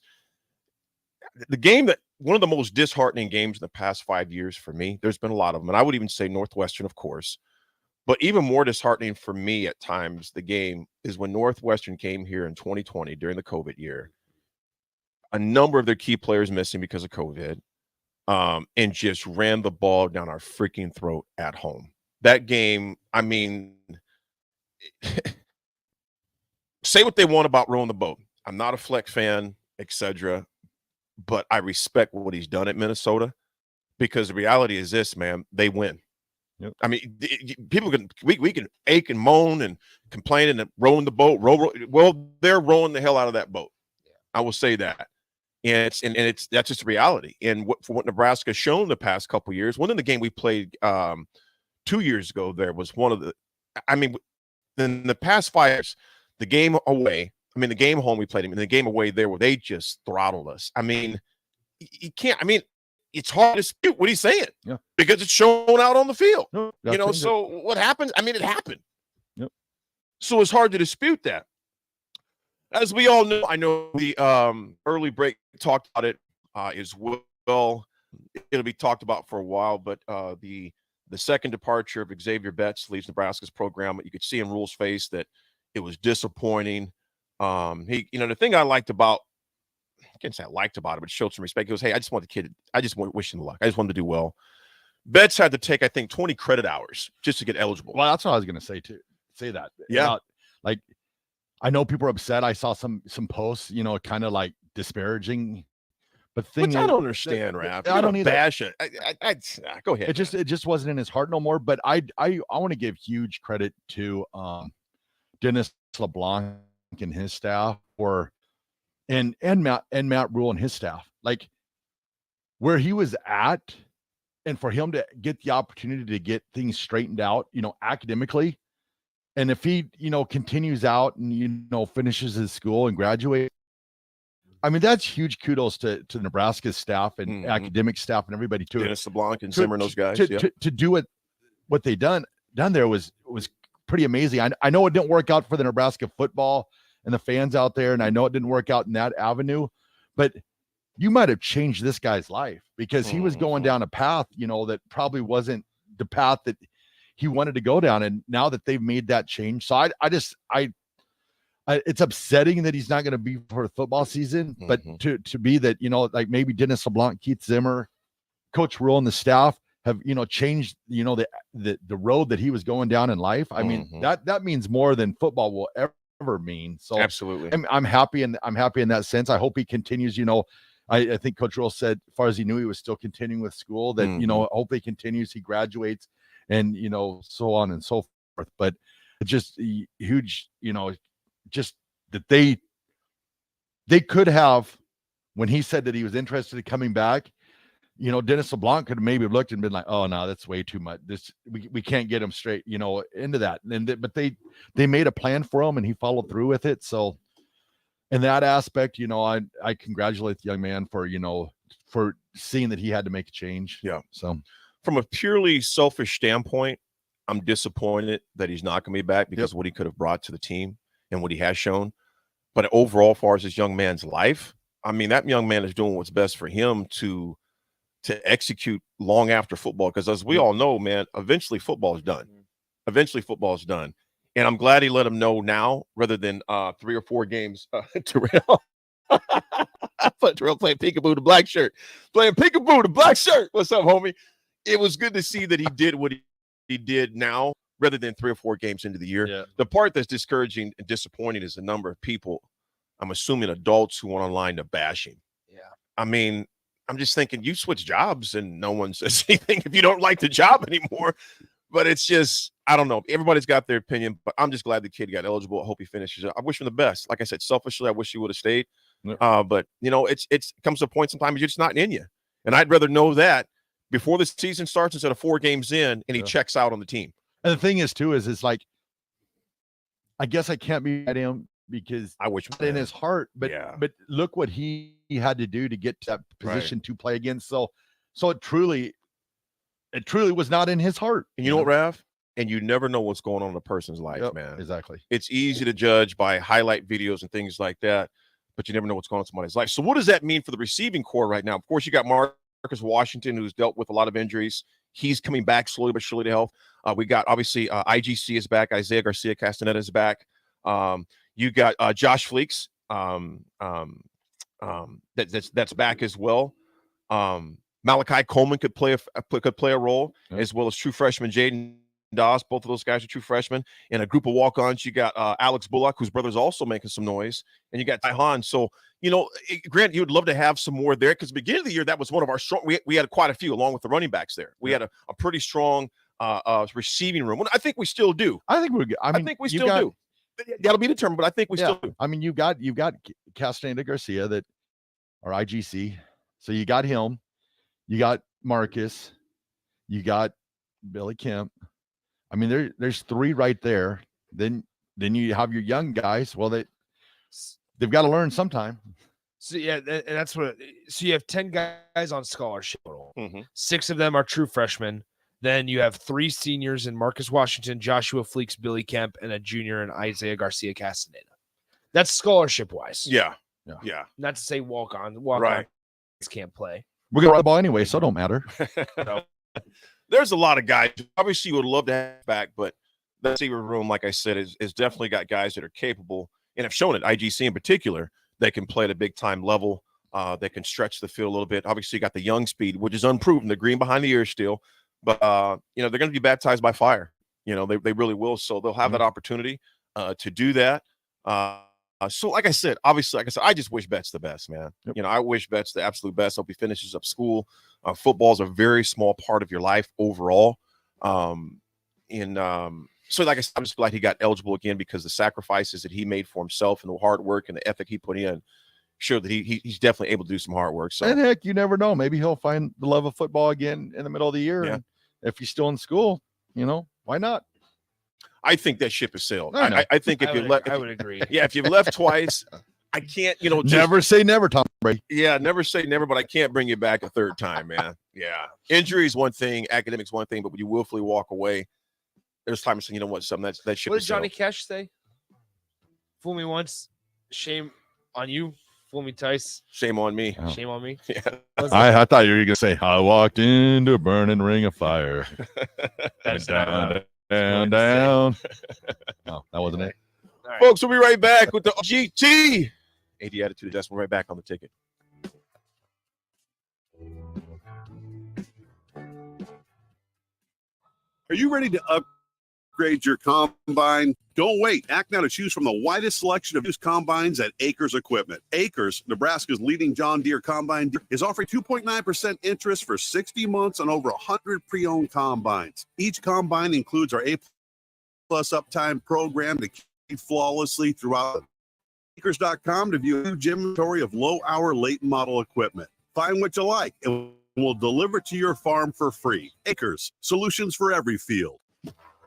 [SPEAKER 17] the game that one of the most disheartening games in the past 5 years for me. There's been a lot of them, and I would even say Northwestern, of course. But even more disheartening for me at times, the game is when Northwestern came here in 2020 during the COVID year. A number of their key players missing because of COVID, and just ran the ball down our freaking throat at home. That game, say what they want about rowing the boat. I'm not a Fleck fan, etc., but I respect what he's done at Minnesota because the reality is this, man, they win.
[SPEAKER 16] Yep.
[SPEAKER 17] People we can ache and moan and complain and rowing the boat. Well, they're rowing the hell out of that boat. I will say that. And it's that's just reality. And for what Nebraska's shown the past couple of years, one of the game we played 2 years ago, there was one of the, I mean, in the past 5 years, the game away, the game home we played him, and the game away there where they just throttled us. I mean, you can't, it's hard to dispute what he's saying because it's shown out on the field. So what happens? It happened.
[SPEAKER 22] Yep.
[SPEAKER 17] So it's hard to dispute that. As we all know, I know the early break talked about it as well. It'll be talked about for a while, but the second departure of Xavier Betts leaves Nebraska's program. You could see in Rule's face that it was disappointing. The thing I liked about, I can't say I liked about it, but showed some respect. He goes, hey, I just want to wish him luck. I just wanted to do well. Betts had to take, I think, 20 credit hours just to get eligible.
[SPEAKER 22] Well, that's what I was going to say too. Say that.
[SPEAKER 17] Yeah.
[SPEAKER 22] I know people are upset. I saw some posts, kind of like disparaging. But
[SPEAKER 17] which I don't understand, Raff.
[SPEAKER 22] I don't either.
[SPEAKER 17] Bash it. Go ahead.
[SPEAKER 22] It just wasn't in his heart no more. But I want to give huge credit to Dennis LeBlanc and his staff and Matt Rule and his staff. Like where he was at, and for him to get the opportunity to get things straightened out, academically. And if he, continues out and, finishes his school and graduates, that's huge kudos to Nebraska's staff and academic staff and everybody too.
[SPEAKER 17] Dennis LeBlanc and Zimmer and those guys.
[SPEAKER 22] To do what they done there was pretty amazing. I know it didn't work out for the Nebraska football and the fans out there, and I know it didn't work out in that avenue, but you might have changed this guy's life because he was going down a path, that probably wasn't the path that he wanted to go down. And now that they've made that change, so I it's upsetting that he's not going to be for the football season, but to be that, like maybe Dennis LeBlanc, Keith Zimmer, Coach Rule and the staff have, changed, the road that he was going down in life. That means more than football will ever mean. So
[SPEAKER 17] absolutely.
[SPEAKER 22] I'm happy in that sense. I hope he continues, I think Coach Rule said, as far as he knew, he was still continuing with school, that, I hope he continues, he graduates, and, so on and so forth. But it's just huge, just that they could have, when he said that he was interested in coming back, Dennis LeBlanc could have maybe looked and been like, oh, no, that's way too much. We can't get him straight, into that. But they made a plan for him and he followed through with it. So in that aspect, I congratulate the young man for seeing that he had to make a change.
[SPEAKER 17] Yeah.
[SPEAKER 22] So
[SPEAKER 17] from a purely selfish standpoint, I'm disappointed that he's not going to be back because of what he could have brought to the team and what he has shown. But overall, as far as this young man's life, that young man is doing what's best for him to execute long after football. Because as we all know, man, eventually football is done. And I'm glad he let him know now rather than 3 or 4 games. Terrell. Terrell playing peekaboo the black shirt. Playing peekaboo the black shirt. What's up, homie? It was good to see that he did what he did now rather than 3 or 4 games into the year.
[SPEAKER 22] Yeah.
[SPEAKER 17] The part that's discouraging and disappointing is the number of people, I'm assuming adults, who went online to bash him.
[SPEAKER 7] Yeah.
[SPEAKER 17] I'm just thinking you switch jobs and no one says anything if you don't like the job anymore. But it's just, I don't know. Everybody's got their opinion, but I'm just glad the kid got eligible. I hope he finishes. I wish him the best. Like I said, selfishly, I wish he would have stayed.
[SPEAKER 22] Yeah.
[SPEAKER 17] But it comes to a point sometimes it's not in you. And I'd rather know that before the season starts instead of 4 games in and he checks out on the team.
[SPEAKER 22] And the thing is too, is it's like, I guess I can't be at him because
[SPEAKER 17] I wish
[SPEAKER 22] in his heart, but look what he had to do to get to that position to play against. So it truly was not in his heart.
[SPEAKER 17] And you know what, Raff? And you never know what's going on in a person's life, man.
[SPEAKER 22] Exactly.
[SPEAKER 17] It's easy to judge by highlight videos and things like that, but you never know what's going on in somebody's life. So what does that mean for the receiving core right now? Of course, you got Marcus Washington, who's dealt with a lot of injuries. He's coming back slowly but surely to health. We got, obviously, IGC is back. Isaiah Garcia Castaneda is back. You got Josh Fleeks that's back as well. Malachi Coleman could play a role, as well as true freshman Jaden Doss. Both of those guys are true freshmen. And a group of walk-ons, you got Alex Bullock, whose brother's also making some noise, and you got Ty Hahn. So, Grant, you would love to have some more there because beginning of the year, that was one of our strong. We had quite a few along with the running backs there. We had a pretty strong receiving room. Well, I think we still do.
[SPEAKER 22] I think we're good. I think
[SPEAKER 17] we still do. That'll be determined, but I think we still do.
[SPEAKER 22] You've got Castaneda Garcia that or IGC. So you got him, you got Marcus, you got Billy Kemp. I mean, there's 3 right there. Then you have your young guys. Well, they've got to learn sometime.
[SPEAKER 7] So yeah, and that's what. So you have 10 guys on scholarship total.
[SPEAKER 17] Mm-hmm.
[SPEAKER 7] 6 of them are true freshmen. Then you have 3 seniors in Marcus Washington, Joshua Fleeks, Billy Kemp, and a junior in Isaiah Garcia Castaneda. That's scholarship wise.
[SPEAKER 17] Yeah.
[SPEAKER 7] Not to say walk on can't play.
[SPEAKER 22] We're gonna run the ball anyway, so it don't matter.
[SPEAKER 17] No. There's a lot of guys. Obviously, you would love to have back, but the receiver room, like I said, is definitely got guys that are capable and have shown it. IGC in particular, they can play at a big time level. They can stretch the field a little bit. Obviously, you got the young speed, which is unproven. The green behind the ears still, but they're going to be baptized by fire. They really will. So they'll have that opportunity to do that. So like I said, obviously, I just wish Betts the best, man.
[SPEAKER 22] Yep.
[SPEAKER 17] I wish Betts the absolute best. Hope he finishes up school. Football is a very small part of your life overall. So like I said, I'm just glad he got eligible again, because the sacrifices that he made for himself and the hard work and the ethic he put in showed that he's definitely able to do some hard work. So,
[SPEAKER 22] and heck, you never know. Maybe he'll find the love of football again in the middle of the year.
[SPEAKER 17] Yeah.
[SPEAKER 22] And if he's still in school, why not?
[SPEAKER 17] I think that ship has sailed.
[SPEAKER 22] I
[SPEAKER 17] think
[SPEAKER 7] I would agree.
[SPEAKER 17] Yeah, if you've left twice, I can't,
[SPEAKER 22] never say never, Tom Brady.
[SPEAKER 17] Yeah, never say never, but I can't bring you back a third time, man. Yeah. Injury is one thing, academics one thing, but when you willfully walk away, there's times saying, something that ship
[SPEAKER 7] What
[SPEAKER 17] has
[SPEAKER 7] did Johnny
[SPEAKER 17] sailed.
[SPEAKER 7] Cash say? Fool me once, shame on you. Fool me twice,
[SPEAKER 17] shame on me.
[SPEAKER 22] Oh.
[SPEAKER 7] Shame on me.
[SPEAKER 17] Yeah.
[SPEAKER 22] I thought you were gonna say, I walked into a burning ring of fire. down. No, that wasn't it.
[SPEAKER 7] All right.
[SPEAKER 17] Folks, we'll be right back with the GT. AD Attitude Adjustment, right back on the ticket.
[SPEAKER 15] Are you ready to upgrade your combine? Don't wait. Act now to choose from the widest selection of used combines at Acres Equipment. Acres, Nebraska's leading John Deere combine dealer, is offering 2.9% interest for 60 months on over 100 pre-owned combines. Each combine includes our A-plus uptime program to keep flawlessly throughout. Acres.com to view a huge inventory of low-hour, late-model equipment. Find what you like, and we'll deliver it to your farm for free. Acres, solutions for every field.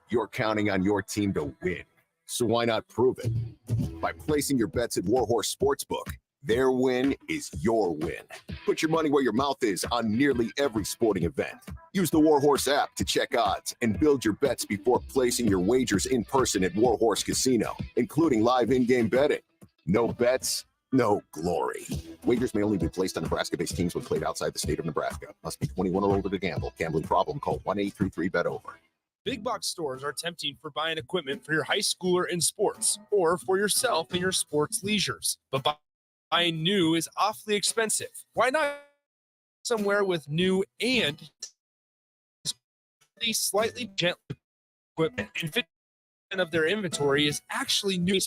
[SPEAKER 4] You're counting on your team to win, so why not prove it? By placing your bets at Warhorse Sportsbook. Their win is your win. Put your money where your mouth is on nearly every sporting event. Use the Warhorse app to check odds and build your bets before placing your wagers in person at Warhorse Casino, including live in-game betting. No bets, no glory. Wagers may only be placed on Nebraska-based teams when played outside the state of Nebraska. Must be 21 or older to gamble. Gambling problem? Call 1-833-BET-OVER.
[SPEAKER 9] Big box stores are tempting for buying equipment for your high schooler in sports or for yourself in your sports leisures. But buying new is awfully expensive. Why not somewhere with new and slightly gentle equipment? And 50% of their inventory is actually new.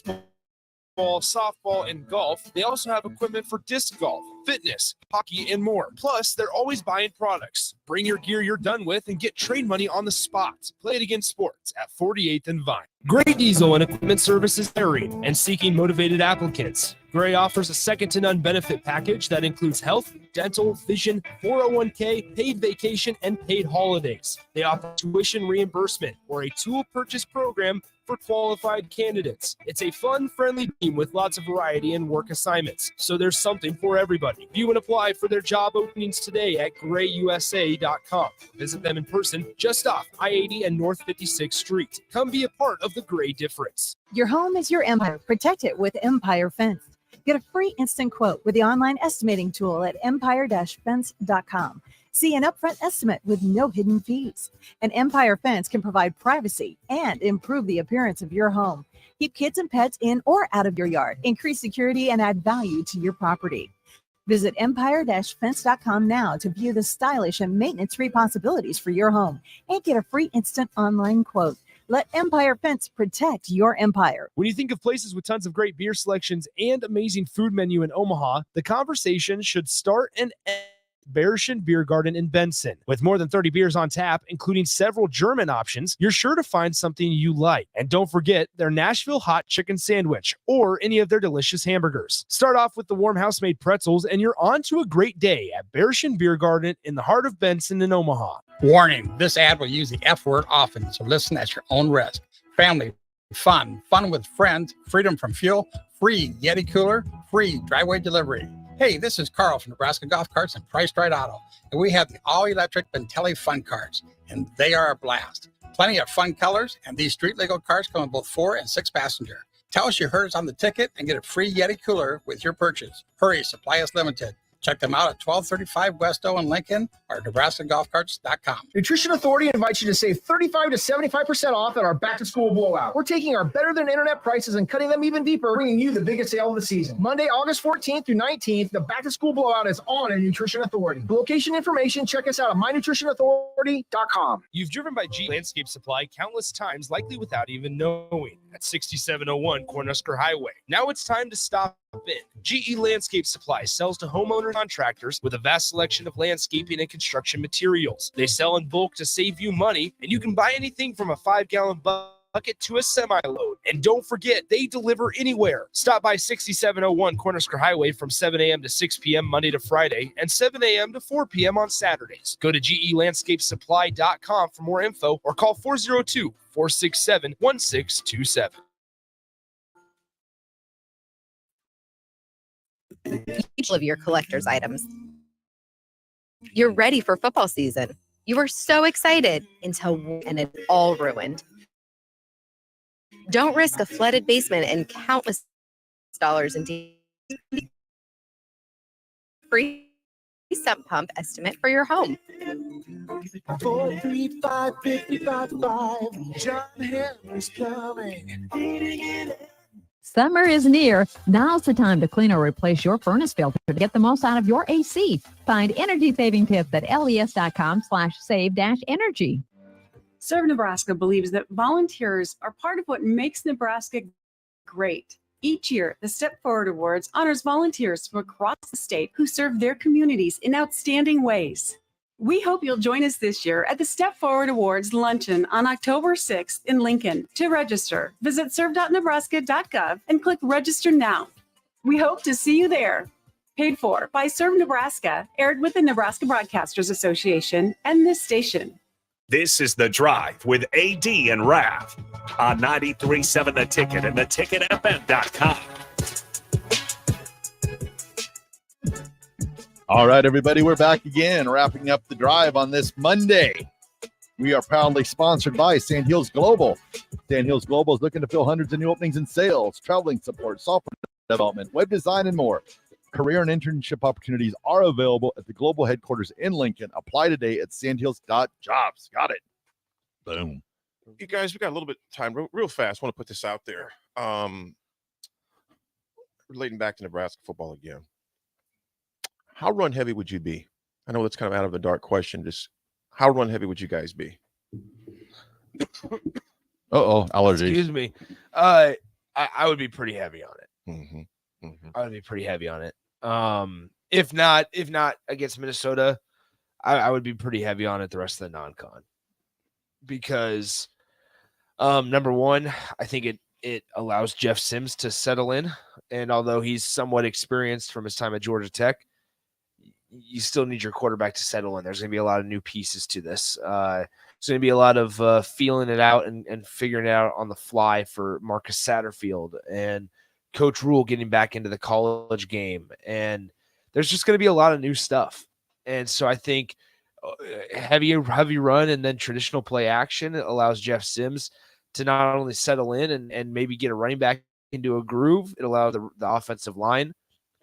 [SPEAKER 9] Baseball, softball, and golf. They also have equipment for disc golf, fitness, hockey, and more. Plus, they're always buying products. Bring your gear you're done with and get trade money on the spot. Play it against sports at 48th and Vine. Gray Diesel and Equipment Services hiring and seeking motivated applicants. Gray offers a second-to-none benefit package that includes health, dental, vision, 401k, paid vacation, and paid holidays. They offer tuition reimbursement or a tool purchase program for qualified candidates. It's a fun, friendly team with lots of variety and work assignments, so there's something for everybody. View and apply for their job openings today at grayusa.com. Visit them in person just off I-80 and North 56th Street. Come be a part of the Gray difference.
[SPEAKER 26] Your home is your empire. Protect it with Empire Fence. Get a free instant quote with the online estimating tool at empire-fence.com. See an upfront estimate with no hidden fees. An Empire Fence can provide privacy and improve the appearance of your home. Keep kids and pets in or out of your yard. Increase security and add value to your property. Visit empire-fence.com now to view the stylish and maintenance-free possibilities for your home and get a free instant online quote. Let Empire Fence protect your empire.
[SPEAKER 9] When you think of places with tons of great beer selections and amazing food menu in Omaha, the conversation should start and end Bayerischen Beer Garden in Benson. With more than 30 beers on tap, including several German options, you're sure to find something you like. And don't forget their Nashville hot chicken sandwich or any of their delicious hamburgers. Start off with the warm house-made pretzels and you're on to a great day at Bayerischen Beer Garden in the heart of Benson in Omaha.
[SPEAKER 21] Warning, this ad will use the F word often, so listen at your own risk. Family, fun with friends, freedom from fuel, free Yeti cooler, free driveway delivery. Hey, this is Carl from Nebraska Golf Carts and Priced Right Auto, and we have the all-electric Bentelli Fun Carts, and they are a blast. Plenty of fun colors, and these street-legal carts come in both 4 and 6 passenger. Tell us you heard us on the ticket and get a free Yeti cooler with your purchase. Hurry, supply is limited. Check them out at 1235 West O in Lincoln or NebraskaGolfCarts.com.
[SPEAKER 3] Nutrition Authority invites you to save 35 to 75% off at our back-to-school blowout. We're taking our better-than-internet prices and cutting them even deeper, bringing you the biggest sale of the season. Monday, August 14th through 19th, the back-to-school blowout is on at Nutrition Authority. For location information, check us out at mynutritionauthority.com.
[SPEAKER 9] You've driven by G Landscape Supply countless times, likely without even knowing, at 6701 Cornhusker Highway. Now it's time to stop in. GE Landscape Supply sells to homeowner contractors with a vast selection of landscaping and construction materials. They sell in bulk to save you money, and you can buy anything from a 5-gallon bucket to a semi-load. And don't forget, they deliver anywhere. Stop by 6701 Cornhusker Highway from 7 a.m. to 6 p.m. Monday to Friday and 7 a.m. to 4 p.m. on Saturdays. Go to GELandscapeSupply.com for more info or call 402-467-1627.
[SPEAKER 6] Each of your collector's items. You're ready for football season. You were so excited and it's all ruined. Don't risk a flooded basement and countless dollars in free sump pump estimate for your home.
[SPEAKER 19] 435-55-5. John Henry's Plumbing.
[SPEAKER 12] Summer is near. Now's the time to clean or replace your furnace filter to get the most out of your AC. Find energy-saving tips at les.com/save-energy.
[SPEAKER 8] Serve Nebraska believes that volunteers are part of what makes Nebraska great. Each year, the Step Forward Awards honors volunteers from across the state who serve their communities in outstanding ways. We hope you'll join us this year at the Step Forward Awards Luncheon on October 6th in Lincoln. To register, visit serve.nebraska.gov and click Register Now. We hope to see you there. Paid for by Serve Nebraska, aired with the Nebraska Broadcasters Association and this station.
[SPEAKER 13] This is The Drive with AD and Raff on 93.7 The Ticket and theticketfm.com.
[SPEAKER 16] All right, everybody, we're back again, wrapping up the drive on this Monday. We are proudly sponsored by Sandhills Global. Sandhills Global is looking to fill hundreds of new openings in sales, traveling support, software development, web design, and more. Career and internship opportunities are available at the global headquarters in Lincoln. Apply today at sandhills.jobs. Got it. Boom.
[SPEAKER 17] You guys, we got a little bit of time real fast. I want to put this out there. Relating back to Nebraska football again. How run heavy would you be? I know that's kind of out of the dark question. Just how run heavy would you guys be?
[SPEAKER 16] Allergies.
[SPEAKER 7] Excuse me. I would be pretty heavy on it.
[SPEAKER 17] Mm-hmm. Mm-hmm.
[SPEAKER 7] I would be pretty heavy on it. If not against Minnesota, I would be pretty heavy on it the rest of the non-con. Because number one, I think it allows Jeff Sims to settle in. And although he's somewhat experienced from his time at Georgia Tech, you still need your quarterback to settle in. There's going to be a lot of new pieces to this. It's going to be a lot of feeling it out and figuring it out on the fly for Marcus Satterfield and Coach Rule getting back into the college game. And there's just going to be a lot of new stuff. And so I think heavy run and then traditional play action allows Jeff Sims to not only settle in and maybe get a running back into a groove. It allows the offensive line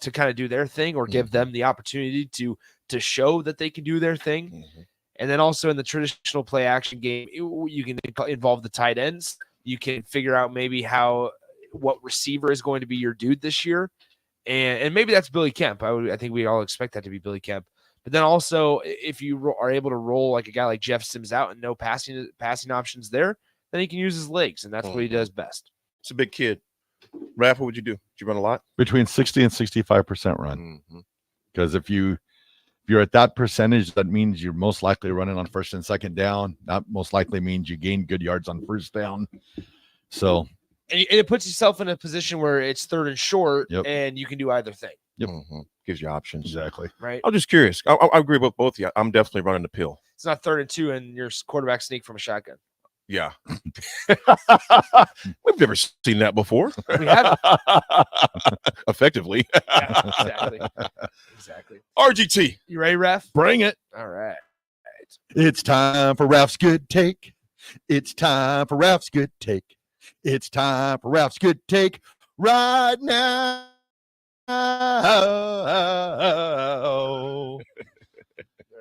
[SPEAKER 7] to kind of do their thing or give them the opportunity to show that they can do their thing. Mm-hmm. And then also in the traditional play action game, you can involve the tight ends. You can figure out maybe what receiver is going to be your dude this year. And maybe that's Billy Kemp. I think we all expect that to be Billy Kemp. But then also if you are able to roll like a guy like Jeff Sims out and no passing options there, then he can use his legs. And that's what he does best.
[SPEAKER 17] It's a big kid. Raff, what would you do? Did you run a lot?
[SPEAKER 16] Between 60 and 65% run. Because if you
[SPEAKER 22] If you're at that percentage, that means you're most likely running on first and second down. That most likely means you gain good yards on first down. So,
[SPEAKER 7] and it puts yourself in a position where it's third and short, and you can do either thing.
[SPEAKER 22] Yep.
[SPEAKER 17] Gives you options.
[SPEAKER 22] Exactly.
[SPEAKER 7] Right.
[SPEAKER 17] I'm just curious. I agree with both of you. I'm definitely running the pill.
[SPEAKER 7] It's not 3rd and 2 and your quarterback sneak from a shotgun.
[SPEAKER 17] Yeah. We've never seen that before.
[SPEAKER 7] We haven't.
[SPEAKER 17] Effectively.
[SPEAKER 7] Yeah, exactly.
[SPEAKER 17] RGT.
[SPEAKER 7] You ready, Raff?
[SPEAKER 22] Bring it.
[SPEAKER 7] All right.
[SPEAKER 22] It's time for Raff's Good Take. It's time for Raff's Good Take. It's time for Raff's Good Take right now.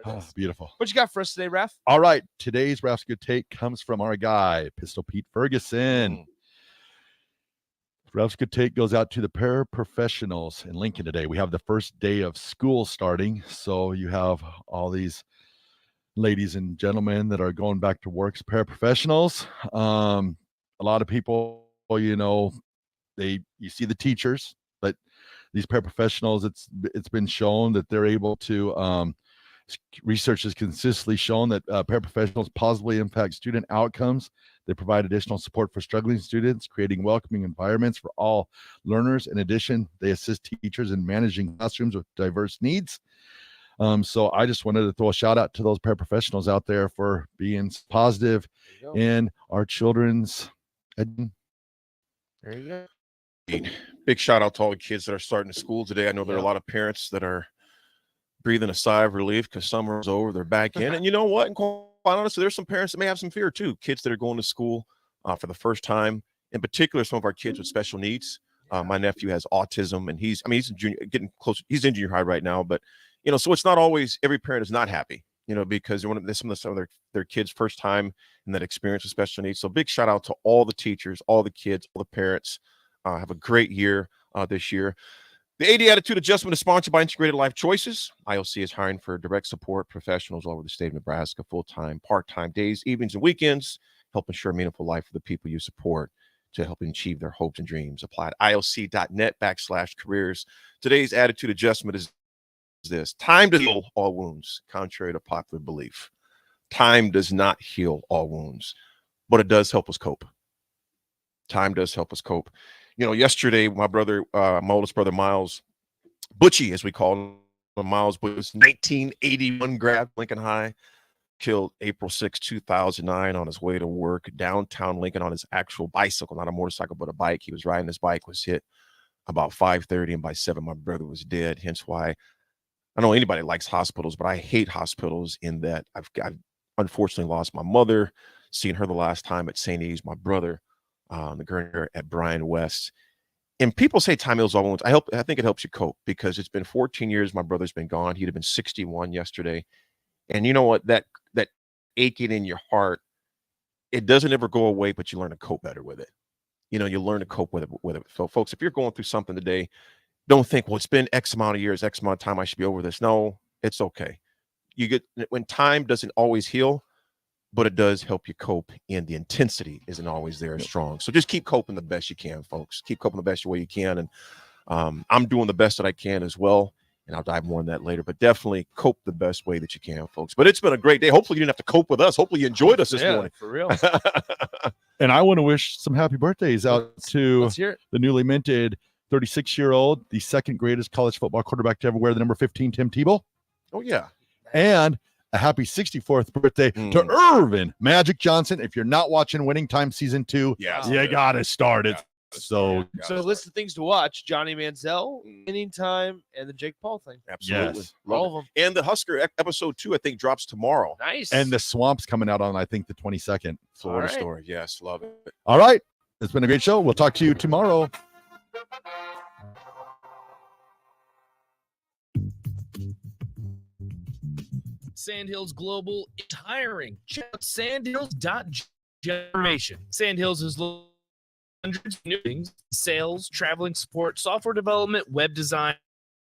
[SPEAKER 22] Oh, beautiful.
[SPEAKER 7] What you got for us today, Raff?
[SPEAKER 22] All right. Today's Raff's Good Take comes from our guy, Pistol Pete Ferguson. Raff's Good Take goes out to the paraprofessionals in Lincoln today. We have the first day of school starting. So you have all these ladies and gentlemen that are going back to work as paraprofessionals. A lot of people, you see the teachers, but these paraprofessionals, it's been shown that they're able to research has consistently shown that paraprofessionals positively impact student outcomes. They provide additional support for struggling students, creating welcoming environments for all learners. In addition, they assist teachers in managing classrooms with diverse needs. So I just wanted to throw a shout out to those paraprofessionals out there for being positive in our children's.
[SPEAKER 7] There you go.
[SPEAKER 17] Big shout out to all the kids that are starting school today. I know there are a lot of parents that are breathing a sigh of relief because summer's over, they're back in. And you know what? And quite honestly, there's some parents that may have some fear too. Kids that are going to school for the first time, in particular, some of our kids with special needs. My nephew has autism, and he's in junior, getting close. He's in junior high right now, but so it's not always every parent is not happy, because some of their kids' first time in that experience with special needs. So big shout out to all the teachers, all the kids, all the parents. Have a great year this year. The AD Attitude Adjustment is sponsored by Integrated Life Choices. IOC is hiring for direct support professionals all over the state of Nebraska, full-time, part-time, days, evenings, and weekends, help ensure a meaningful life for the people you support to help achieve their hopes and dreams. Apply at IOC.net/careers. Today's attitude adjustment is this: time does heal all wounds, contrary to popular belief. Time does not heal all wounds, but it does help us cope. Time does help us cope. Yesterday, my oldest brother, Miles, Butchie, as we call him, Miles was 1981 grad Lincoln High, killed April 6, 2009 on his way to work downtown Lincoln on his actual bicycle, not a motorcycle, but a bike. He was riding his bike, was hit about 5:30, and by 7, my brother was dead. Hence why I don't know anybody likes hospitals, but I hate hospitals in that I've unfortunately lost my mother, seeing her the last time at St. E's, my brother, the gurney at Bryan West. And people say time heals all wounds. I think it helps you cope because it's been 14 years my brother's been gone. He'd have been 61 yesterday. And you know what? That aching in your heart, it doesn't ever go away, but you learn to cope better with it. You learn to cope with it. So folks, if you're going through something today, don't think, well, it's been X amount of years, X amount of time, I should be over this. No, it's okay. When time doesn't always heal, but it does help you cope, and the intensity isn't always there as strong. So just keep coping the best you can, folks. Keep coping the best way you can. And I'm doing the best that I can as well, and I'll dive more on that later. But definitely cope the best way that you can, folks. But it's been a great day. Hopefully you didn't have to cope with us. Hopefully you enjoyed us this morning.
[SPEAKER 7] For real.
[SPEAKER 22] And I want to wish some happy birthdays out to the newly minted 36-year-old, the second greatest college football quarterback to ever wear the number 15, Tim Tebow.
[SPEAKER 17] Oh, yeah.
[SPEAKER 22] And a happy 64th birthday to Irvin Magic Johnson. If you're not watching Winning Time Season 2, you got to start it. So
[SPEAKER 7] list of things to watch: Johnny Manziel, Winning Time, and the Jake Paul thing.
[SPEAKER 17] Absolutely.
[SPEAKER 22] Yes.
[SPEAKER 7] All of them.
[SPEAKER 17] And the Husker episode 2, I think, drops tomorrow.
[SPEAKER 7] Nice.
[SPEAKER 22] And the Swamp's coming out on, I think, the 22nd.
[SPEAKER 17] Florida story. Yes, love it.
[SPEAKER 22] All right. It's been a great show. We'll talk to you tomorrow.
[SPEAKER 9] Sandhills Global is hiring. Check out sandhills.generation. Sandhills is hundreds of new things: sales, traveling support, software development, web design,